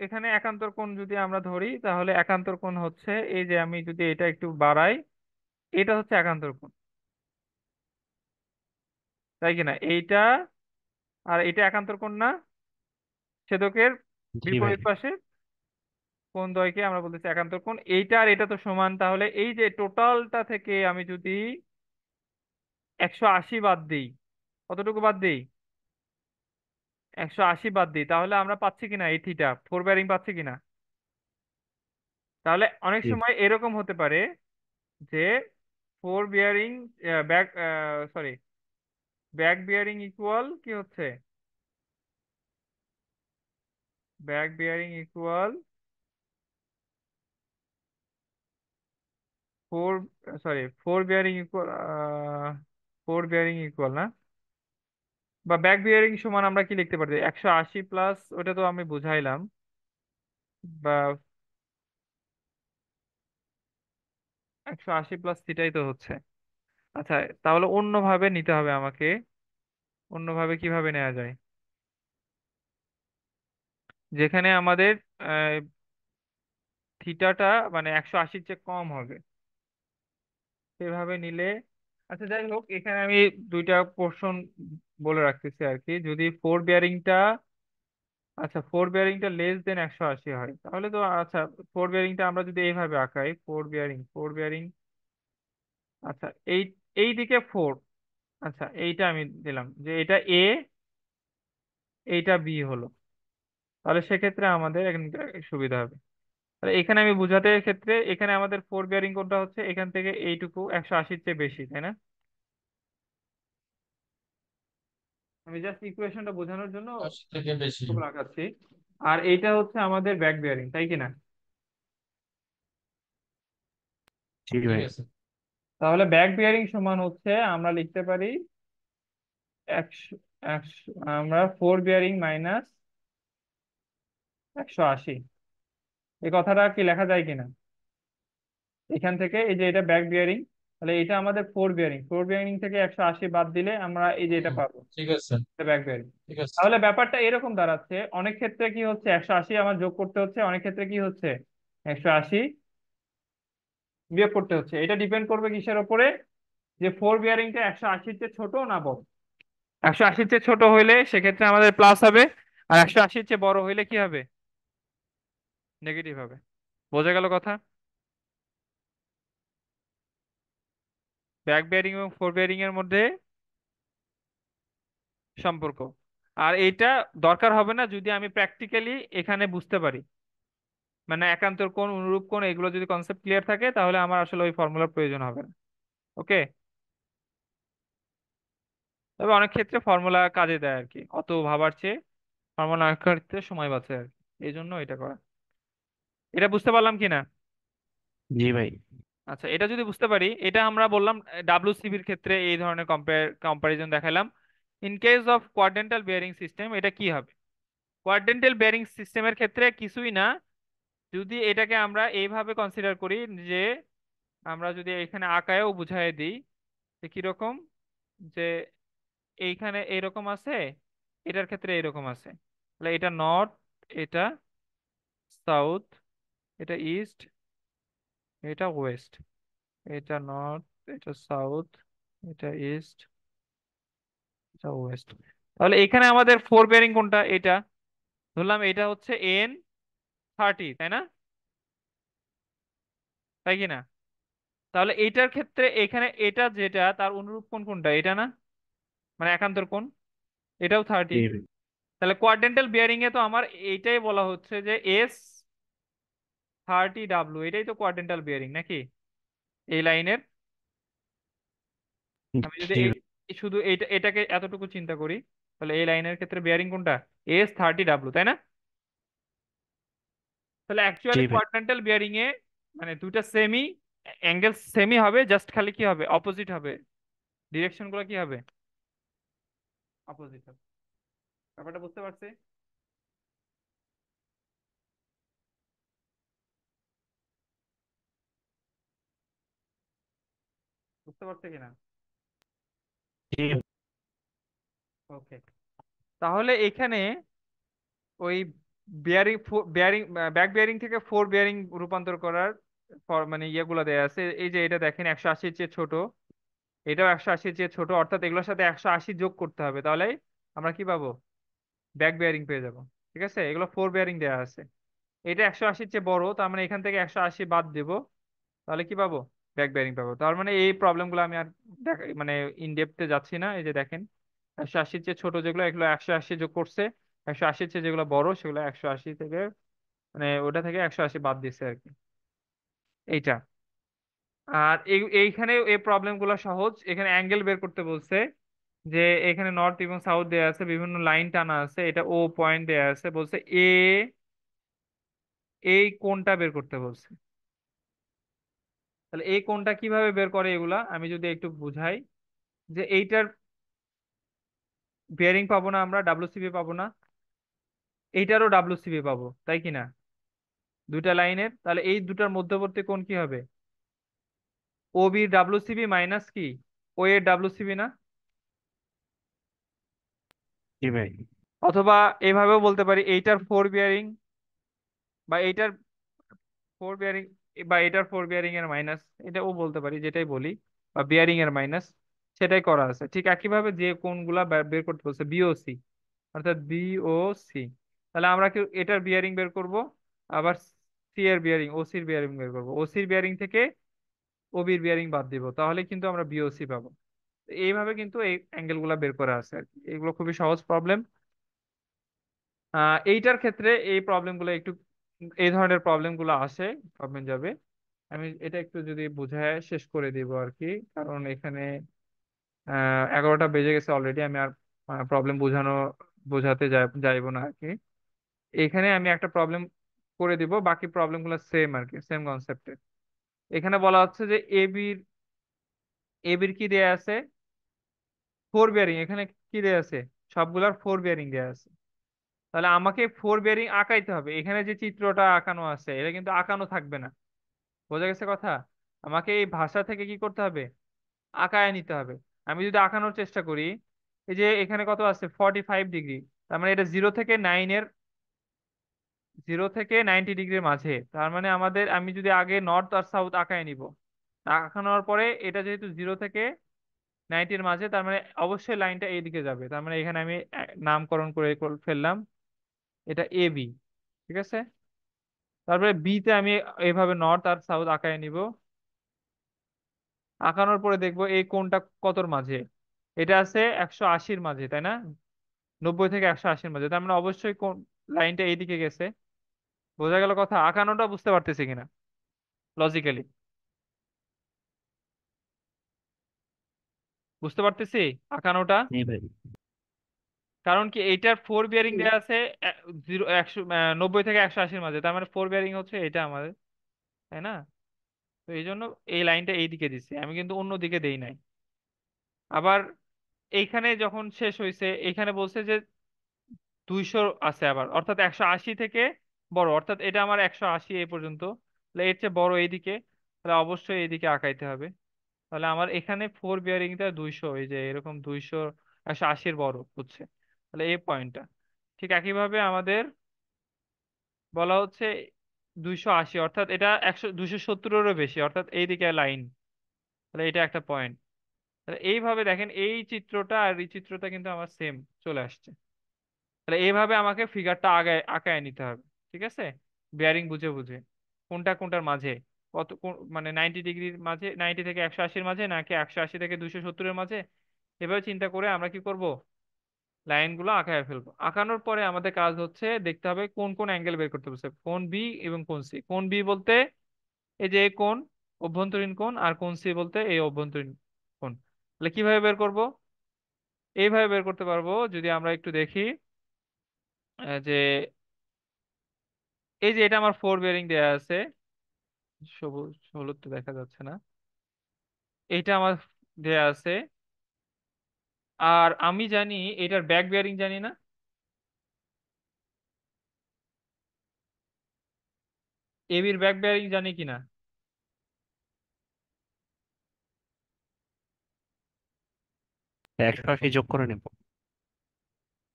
এখানে একান্তর কোণ যদি আমরা ধরি তাহলে একান্তর কোণ হচ্ছে এই যে, আমি যদি এটা একটু বাড়াই, এটা হচ্ছে একান্তর কোণ, তাই কিনা? এইটা আর এটা একান্তর কোণ না, ছেদকের জি ভাই। বিপরীত পাশে কোণ দ্বয়কে আমরা বলতেছি একান্তর কোণ। এইটা আর এটা তো সমান, তাহলে এই যে টোটালটা থেকে আমি যদি 180 বাদ দিই, কতটুকু বাদ দিই, 180 বাদ দিই, তাহলে আমরা পাচ্ছি কিনা এই থিটা ফোর বেয়ারিং পাচ্ছি কিনা? তাহলে অনেক জি সময় এরকম হতে পারে যে four bearing back, sorry, back bearing equal কি হচ্ছে, back bearing equal four, sorry, four bearing equal, four bearing equal না, বা ব্যাক বিয়ারিং সমান আমরা কি লিখতে পারি, 180 প্লাস, ওটা তো আমি বুঝাইলাম, বা 180 প্লাস থিটাই তো হচ্ছে। আচ্ছা, তাহলে অন্যভাবে নিতে হবে আমাকে, অন্যভাবে কিভাবে নেওয়া যায়, যেখানে আমাদের থিটাটা মানে 180-র চেয়ে কম হবে, সেভাবে নিলে। আচ্ছা যাই হোক, এখানে আমি দুইটা পোর্শন বলে রাখতেছি আর কি, যদি ফোর বিয়ারিংটা, আচ্ছা ফোর বিয়ারিংটা লেস দেন 180 হয় তাহলে তো, আচ্ছা ফোর বিয়ারিংটা আমরা যদি এইভাবে আঁকাই, ফোর বিয়ারিং, আচ্ছা এই এই দিকে ফোর, আচ্ছা এইটা আমি দিলাম যে এটা এ, এইটা বি হলো, তাহলে সেক্ষেত্রে আমাদের এখানে সুবিধা হবে। তাহলে এখানে আমি বোঝাতে ক্ষেত্রে এখানে আমাদের ফোর বিয়ারিং কোনটা হচ্ছে, এখান থেকে এইটুকু 180-র চেয়ে বেশি, তাই না? আমি জাস্ট ইকুয়েশনটা বোঝানোর জন্য 80 থেকে বেশি। টুকু লাগাচ্ছি। আর এইটা হচ্ছে আমাদের ব্যাক বিয়ারিং, তাই কি না? জি ঠিক ভাই। আছে। তাহলে ব্যাক বিয়ারিং সমান হচ্ছে আমরা লিখতে পারি 100, আমরা ফোর বিয়ারিং মাইনাস 180। এই কথাটা কি লেখা যায় কিনা এখান থেকে? এই যে এটা ব্যাক বিয়ারিং, তাহলে এটা আমাদের ফোর বিয়ারিং, ফোর বিয়ারিং থেকে 180 বাদ দিলে আমরা এই যে এটা হুম, পাবো, ঠিক আছে। এটা ব্যাক বিয়ারিং। ঠিক আছে। তাহলে ব্যাপারটা এরকম দাঁড়াচ্ছে, অনেক ক্ষেত্রে কি হচ্ছে 180 আমার যোগ করতে হচ্ছে, অনেক ক্ষেত্রে কি হচ্ছে 180 বিয়োগ করতে হচ্ছে। এটা ডিপেন্ড করবে কিসের উপরে, যে ফোর বিয়ারিংটা 180-র চেয়ে ছোট না বড়। 180-র চেয়ে ছোট হইলে সেক্ষেত্রে আমাদের প্লাস হবে, আর 180-র চেয়ে বড় হইলে কি হবে, নেগেটিভ হবে। বোঝা গেল কথা? ব্যাক বিয়ারিং এবং ফোর বিয়ারিং এর মধ্যে সম্পর্ক। আর এইটা দরকার হবে না যদি আমি প্র্যাকটিক্যালি এখানে বুঝতে পারি, মানে একান্তর কোণ, অনুরূপ কোণ, এগুলো যদি কনসেপ্ট ক্লিয়ার থাকে তাহলে আমার আসলে ওই ফর্মুলার প্রয়োজন হবে না। ওকে। তবে অনেক ক্ষেত্রে ফর্মুলা কাজে দেয় আর কি, অত ভাবার চেয়ে ফর্মুলা আঁকতে সময় বাঁচে আর কি, এই জন্য এটা করা। এটা বুঝতে পারলাম কিনা? জি ভাই। আচ্ছা, এটা যদি বুঝতে পারি, এটা আমরা বললাম ডাব্লিউসিবির ক্ষেত্রে এই ধরনের কম্পারিজন দেখালাম। In case of quadrantal bearing system এটা কি হবে? কোয়াড্রেন্টাল বেয়ারিং সিস্টেমের ক্ষেত্রে কিছুই না, যদি এটাকে আমরা এইভাবে কনসিডার করি যে আমরা যদি এখানে আঁকায়ও বুঝাই দিই যে কিরকম, যে এইখানে এইরকম আছে, এটার ক্ষেত্রে এরকম আছে, তাহলে এটা নর্থ, এটা সাউথ, এটা ইস্ট, এটা ওয়েস্ট, এটা নর্থ, এটা সাউথ, এটা ইস্ট, এটা ওয়েস্ট। তাহলে এখানে আমাদের ফোর বেয়ারিং কোনটা, এটা ধরলাম এটা হচ্ছে N30, তাই না? তাই কি না? তাহলে এইটার ক্ষেত্রে এখানে এটা যেটা তার অনুরূপ কোণ কোনটা, এটা না, মানে একান্তর কোণ, এটাও 30। জি ভাই। তাহলে কোয়াড্রেন্টাল বিয়ারিং এ তো আমার এইটাই বলা হচ্ছে যে S30W, এটাই তো কোয়াড্রেন্টাল বিয়ারিং নাকি এই লাইনের? আমি যদি জি এই ভাই। শুধু এটাকে এতটুকু চিন্তা করি, তাহলে এই লাইনের ক্ষেত্রে বিয়ারিং কোনটা, S30W, তাই না? তাহলে জি অ্যাকচুয়ালি ভাই। কোয়াড্রেন্টাল বিয়ারিং এ মানে দুইটা সেমি অ্যাঙ্গেল সেমি হবে, জাস্ট খালি কি হবে, অপোজিট হবে, ডিরেকশন গুলো কি হবে, অপোজিট হবে। ব্যাপারটা বুঝতে পারছি? বুঝতে পারছে কিনা? জি ভাই। ওকে। তাহলে এখানে ওই বিয়ারিং বিয়ারিং ব্যাক বিয়ারিং থেকে ফোর বিয়ারিং রূপান্তর করার মানে ইয়েগুলো দেয়া আছে, এই যে এটা দেখেন 180-র চেয়ে ছোট, এটাও 180-র চেয়ে ছোট, অর্থাৎ এগুলোর সাথে 180 যোগ করতে হবে, তাহলে আমরা কি পাবো, ব্যাক বিয়ারিং পেয়ে যাব। ঠিক আছে, এগুলো ফোর বিয়ারিং দেয়া আছে। এটা 180-র চেয়ে বড়, তার মানে এখান থেকে 180 বাদ দেব, তাহলে কি পাবো, ব্যাক বিয়ারিং পাবো। তার মানে এই প্রবলেমগুলো আমি আর মানে ইন ডেপথে যাচ্ছি না। এই যে দেখেন 180-র চেয়ে ছোট যেগুলো, এগুলো 180 যোগ করছে, 180-র চেয়ে যেগুলো বড় সেগুলো 180 থেকে, মানে ওটা থেকে 180 বাদ দিচ্ছে আর কি, এইটা। আর এইখানে এই প্রবলেম গুলো সহজ, এখানে অ্যাঙ্গেল বের করতে বলছে, যে এখানে নর্থ এবং সাউথ দেয়া আছে, বিভিন্ন লাইন টানা আছে, এটা ও পয়েন্ট দেয়া আছে, বলছে এই কোণটা বের করতে বলছে। তাহলে এই কোণটা কিভাবে বের করে এগুলা আমি যদি একটু বুঝাই, যে এইটার বেয়ারিং পাবো না আমরা, ডাব্লিউসিবি পাবো না, এইটারও ডাব্লিউসিবি পাবো, তাই কি না? দুইটা লাইনের, তাহলে এই দুটার মধ্যবর্তী কোণ কি হবে, ও বি ডাব্লিউসিবি মাইনাস কি, ও এর ডাব্লিউসিবি না? জি ভাই। অথবা এভাবেও বলতে পারি এইটার ফোর বিয়ারিং, বা এইটার ফোর বিয়ারিং, বা এটার ফোর বিয়ারিং এর মাইনাস, এটাও বলতে পারি, যেটাই বলি, বা বিয়ারিং এর মাইনাস, সেটাই করা আছে। ঠিক একইভাবে যে কোণগুলা বের করতে বলছে বিওসি, অর্থাৎ বিওসি, তাহলে আমরা কি এটার বিয়ারিং বের করব, আবার সি এর বিয়ারিং, ওসির বিয়ারিং বের করব, ওসির বিয়ারিং থেকে ওবির বিয়ারিং বাদ দিব, তাহলে কিন্তু আমরা বিওসি পাবো। এইভাবে কিন্তু এই অ্যাঙ্গেল গুলা বের করা আছে আর কি, এগুলো খুবই সহজ প্রবলেম। এইটার ক্ষেত্রে এই প্রবলেমগুলো একটু, এই ধরনের প্রবলেমগুলো আসে, প্রবলেম যাবে। আমি এটা একটু যদি বুঝায় শেষ করে দিব আর কি, কারণ এখানে 11টা বেজে গেছে অলরেডি। আমি আর প্রবলেম বোঝাতে যাইবো না আর কি। এখানে আমি একটা প্রবলেম করে দিব, বাকি প্রবলেমগুলো সেম আর কি, সেম কনসেপ্টে। এখানে বলা হচ্ছে যে এবির কি দেয়া আছে, ফোর বিয়ারিং। এখানে কি দেয়া আছে, সবগুলার ফোর বিয়ারিং দেয়া আছে। তাহলে আমাকে ফোর বিয়ারিং আঁকাইতে হবে। এখানে যে চিত্রটা আঁকানো আছে এটা কিন্তু আঁকানো থাকবে না, বোঝা গেছে কথা? আমাকে এই ভাষা থেকে কি করতে হবে, আঁকায় নিতে হবে। আমি যদি আঁকানোর চেষ্টা করি, এই যে এখানে কত আছে, 45 ডিগ্রি। তার মানে এটা জিরো থেকে 90 ডিগ্রির মাঝে। তার মানে আমি যদি আগে নর্থ আর সাউথ আঁকায় নিব, আঁকানোর পরে এটা যেহেতু 0 থেকে 90-র মাঝে, তার মানে অবশ্যই লাইনটা এইদিকে যাবে। তার মানে এখানে আমি নামকরণ করে ফেললাম, এটা এ বি। ঠিক আছে, তারপরে বি তে আমি এইভাবে নর্থ আর সাউথ আঁকায় নিব। আঁকানোর পরে দেখবো এই কোণটা কতর মাঝে, এটা আছে 180-র মাঝে, তাই না? 90 থেকে 180-র মাঝে, তার মানে অবশ্যই কোন লাইনটা এইদিকে গেছে। বোঝা গেল কথা? আঁকানোটা বুঝতে পারতেছি কিনা লজিক্যালি? বুঝতে পারতেছি আঁকানোটা? জি ভাই। কারণ কি, এইটার ফোর বিয়ারিং হুম, দেওয়া আছে 90 থেকে 180-র মাঝে, তার মানে ফোর বিয়ারিং হচ্ছে এটা আমাদের, তাই না? তো এই জন্য এই লাইনটা এইদিকে দিছি, আমি কিন্তু অন্য দিকে দেই নাই। আবার এইখানে যখন শেষ হয়েছে, এইখানে বলছে যে 200 আছে আবার, অর্থাৎ 180 থেকে বড়, অর্থাৎ এটা আমার 180 এই পর্যন্ত, তাহলে এর চেয়ে বড় এইদিকে, তাহলে অবশ্যই এইদিকে আঁকাইতে হবে। তাহলে আমার এখানে ফোর বিয়ারিংটা 200, এই যে এরকম 200, 180-র বড় হচ্ছে, তাহলে এই পয়েন্টটা। ঠিক একইভাবে আমাদের বলা হচ্ছে 280, অর্থাৎ এটা 270-এরও বেশি, অর্থাৎ এইদিকে লাইন, তাহলে এটা একটা পয়েন্ট। তাহলে এইভাবে দেখেন, এই চিত্রটা আর এই চিত্রটা কিন্তু আমার সেম চলে আসছে। তাহলে এইভাবে আমাকে ফিগারটা আগায় নিতে হবে। ঠিক আছে, বিয়ারিং বুঝে বুঝে কোনটা কোনটার মাঝে, মানে 90 ডিগ্রির মাঝে, 90 থেকে 180-র মাঝে, নাকি 180 থেকে 270-এর মাঝে। এভাবে চিন্তা করে আমরা কি করব, লাইনগুলো আঁকায় ফেলবো। আঁকানোর পরে আমাদের কাজ হচ্ছে দেখতে হবে কোন কোন অ্যাঙ্গেল বের করতে বলছে, কোন বি এবং কোন সি। কোন বি বলতে এই যে এই কোণ, অভ্যন্তরীণ কোণ, আর কোন সি বলতে এই অভ্যন্তরীণ কোণ। তাহলে কিভাবে বের করব, এইভাবে বের করতে পারবো যদি আমরা একটু দেখি। যে এই যে এটা আমার ফোর বিয়ারিং দেয়া আছে, সবুজ হলুদ তো দেখা যাচ্ছে না, এইটা আমার দেয়া আছে। আর আমি জানি এটার ব্যাক বিয়ারিং জানি না, এবির ব্যাক বিয়ারিং জানি কিনা? 180 যোগ করে নেব।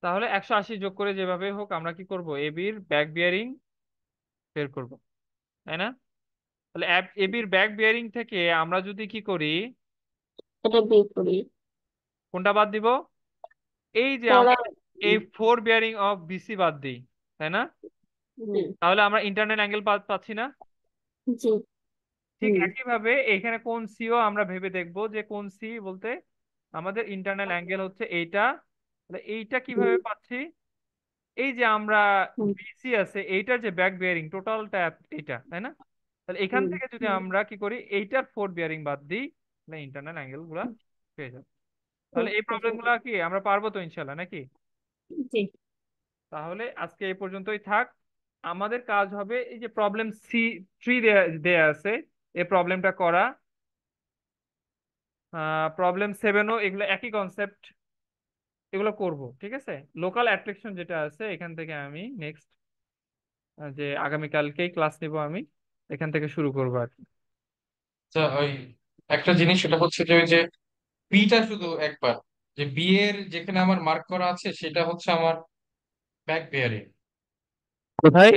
তাহলে 180 যোগ করে যেভাবে হোক আমরা কি করব, এবির ব্যাক বিয়ারিং বের করব, তাই না? তাহলে এবির ব্যাক বিয়ারিং থেকে আমরা যদি কি করি, এটা বের করি। কোনটা বাদ দিব, এই যে পড়া। আমরা এই ফোর বিয়ারিং অফ বিসি বাদ দিই, তাই না? জি। তাহলে আমরা ইন্টারনাল অ্যাঙ্গেল পাচ্ছি না? জি। ঠিক হুম। একইভাবে এখানে কোন সিও আমরা ভেবে দেখবো, যে কোন সি বলতে আমাদের ইন্টারনাল অ্যাঙ্গেল হচ্ছে এইটা। তাহলে এইটা কিভাবে হুম। পাচ্ছি, এই যে আমরা হুম। বিসি আছে এইটার যে ব্যাক বিয়ারিং টোটালটা এইটা, তাই না? তাহলে এখান হুম। থেকে যদি আমরা কি করি, এইটার ফোর বিয়ারিং বাদ দিই, তাহলে ইন্টারনাল অ্যাঙ্গেল গুলা পেয়ে যাবো। তাহলে এই প্রবলেম গুলা কি আমরা পারবো তো ইনশাল্লাহ, নাকি? জি। তাহলে আজকে এই পর্যন্তই থাক। আমাদের কাজ হবে এই যে প্রবলেম 3 দেয়া আছে, এই প্রবলেমটা করা। প্রবলেম 7ও এগুলো একই কনসেপ্ট, এগুলো করব। ঠিক আছে, লোকাল অ্যাট্রাকশন যেটা আছে এখান থেকে আমি নেক্সট, যে আগামীকালকেই ক্লাস নিব আমি, এখান থেকে শুরু করবো আর কি। আচ্ছা, ওই একটা জিনিস সেটা হচ্ছে যে ওই যে বিটা শুধু একবার, যে বি এর যেখানে আমার মার্ক করা আছে সেটা হচ্ছে আমার ব্যাক বেয়ারিং। কোথায়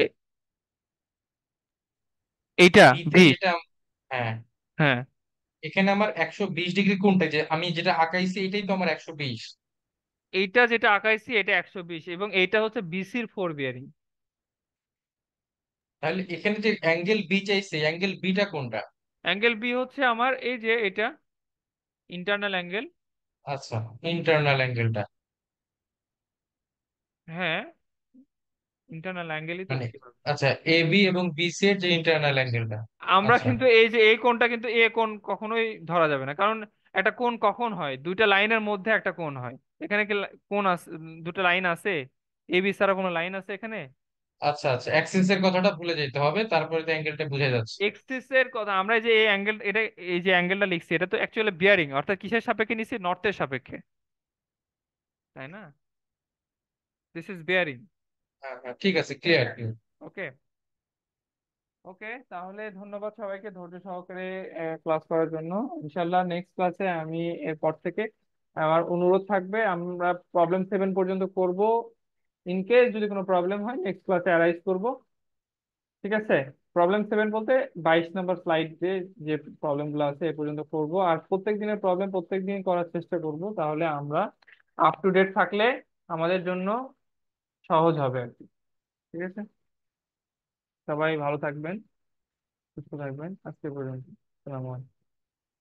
এইটা বিতে বি? যেটা হ্যাঁ, হ্যাঁ, এখানে আমার 120 ডিগ্রি কোনটা, যে আমি যেটা আঁকাইছি এটাই তো আমার 120। এইটা যেটা আঁকাইছি এটা 120, এবং এইটা হচ্ছে বিসির ফোর বিয়ারিং। তাহলে এখানে যে অ্যাঙ্গেল বি চাইছে, অ্যাঙ্গেল বিটা কোনটা? অ্যাঙ্গেল বি হচ্ছে আমার এই যে এটা ইন্টারনাল অ্যাঙ্গেল। আচ্ছা, ইন্টারনাল অ্যাঙ্গেলটা। হ্যাঁ, ইন্টারনাল অ্যাঙ্গেলই তো মানে দেখতে পাবে। আচ্ছা, এ বি এবং বি সি এর যে ইন্টারনাল অ্যাঙ্গেলটা। আমরা আচ্ছা কিন্তু এই যে এই কোণটা কিন্তু এ কোণ কখনোই ধরা যাবে না, কারণ একটা কোণ কখন হয়, দুইটা লাইনের মধ্যে একটা কোণ হয়। এখানে কি কোণ আছে? দুটো লাইন আছে? এ বি ছাড়া কোনো লাইন আছে এখানে? আচ্ছা আচ্ছা, অ্যাক্সিস এর কথাটা ভুলে যেতে হবে, তারপরে তো অ্যাঙ্গেলটা বুঝে যাচ্ছে। এক্সিস এর কথা আমরা এই যে এই অ্যাঙ্গেল, এটা এই যে অ্যাঙ্গেলটা লিখছি এটা তো অ্যাকচুয়ালি বিয়ারিং, অর্থাৎ কিসের সাপেক্ষে নিছি? নর্থের সাপেক্ষে, তাই না? This is bearing. হ্যাঁ হ্যাঁ, ঠিক আছে, ক্লিয়ার। ওকে। ওকে, তাহলে ধন্যবাদ সবাইকে ধৈর্য সহকারে ক্লাস করার জন্য। ইনশাল্লাহ নেক্সট ক্লাসে আমি এরপর থেকে আমার অনুরোধ থাকবে আমরা প্রবলেম 7 পর্যন্ত করব। ইন কেস যদি কোনো প্রবলেম হয় নেক্সট ক্লাসে অ্যারাইজ করব। ঠিক আছে? প্রবলেম 7 বলতে 22 নম্বর স্লাইড যে যে প্রবলেমগুলো আছে এ পর্যন্ত করব, আর প্রত্যেক দিনের প্রবলেম প্রত্যেক দিন করার চেষ্টা করব, তাহলে আমরা আপ টু ডেট থাকলে আমাদের জন্য সহজ হবে আর কি। ঠিক আছে? সবাই ভালো থাকবেন, সুস্থ থাকবেন, আজকে পর্যন্ত। আসসালামু আলাইকুম।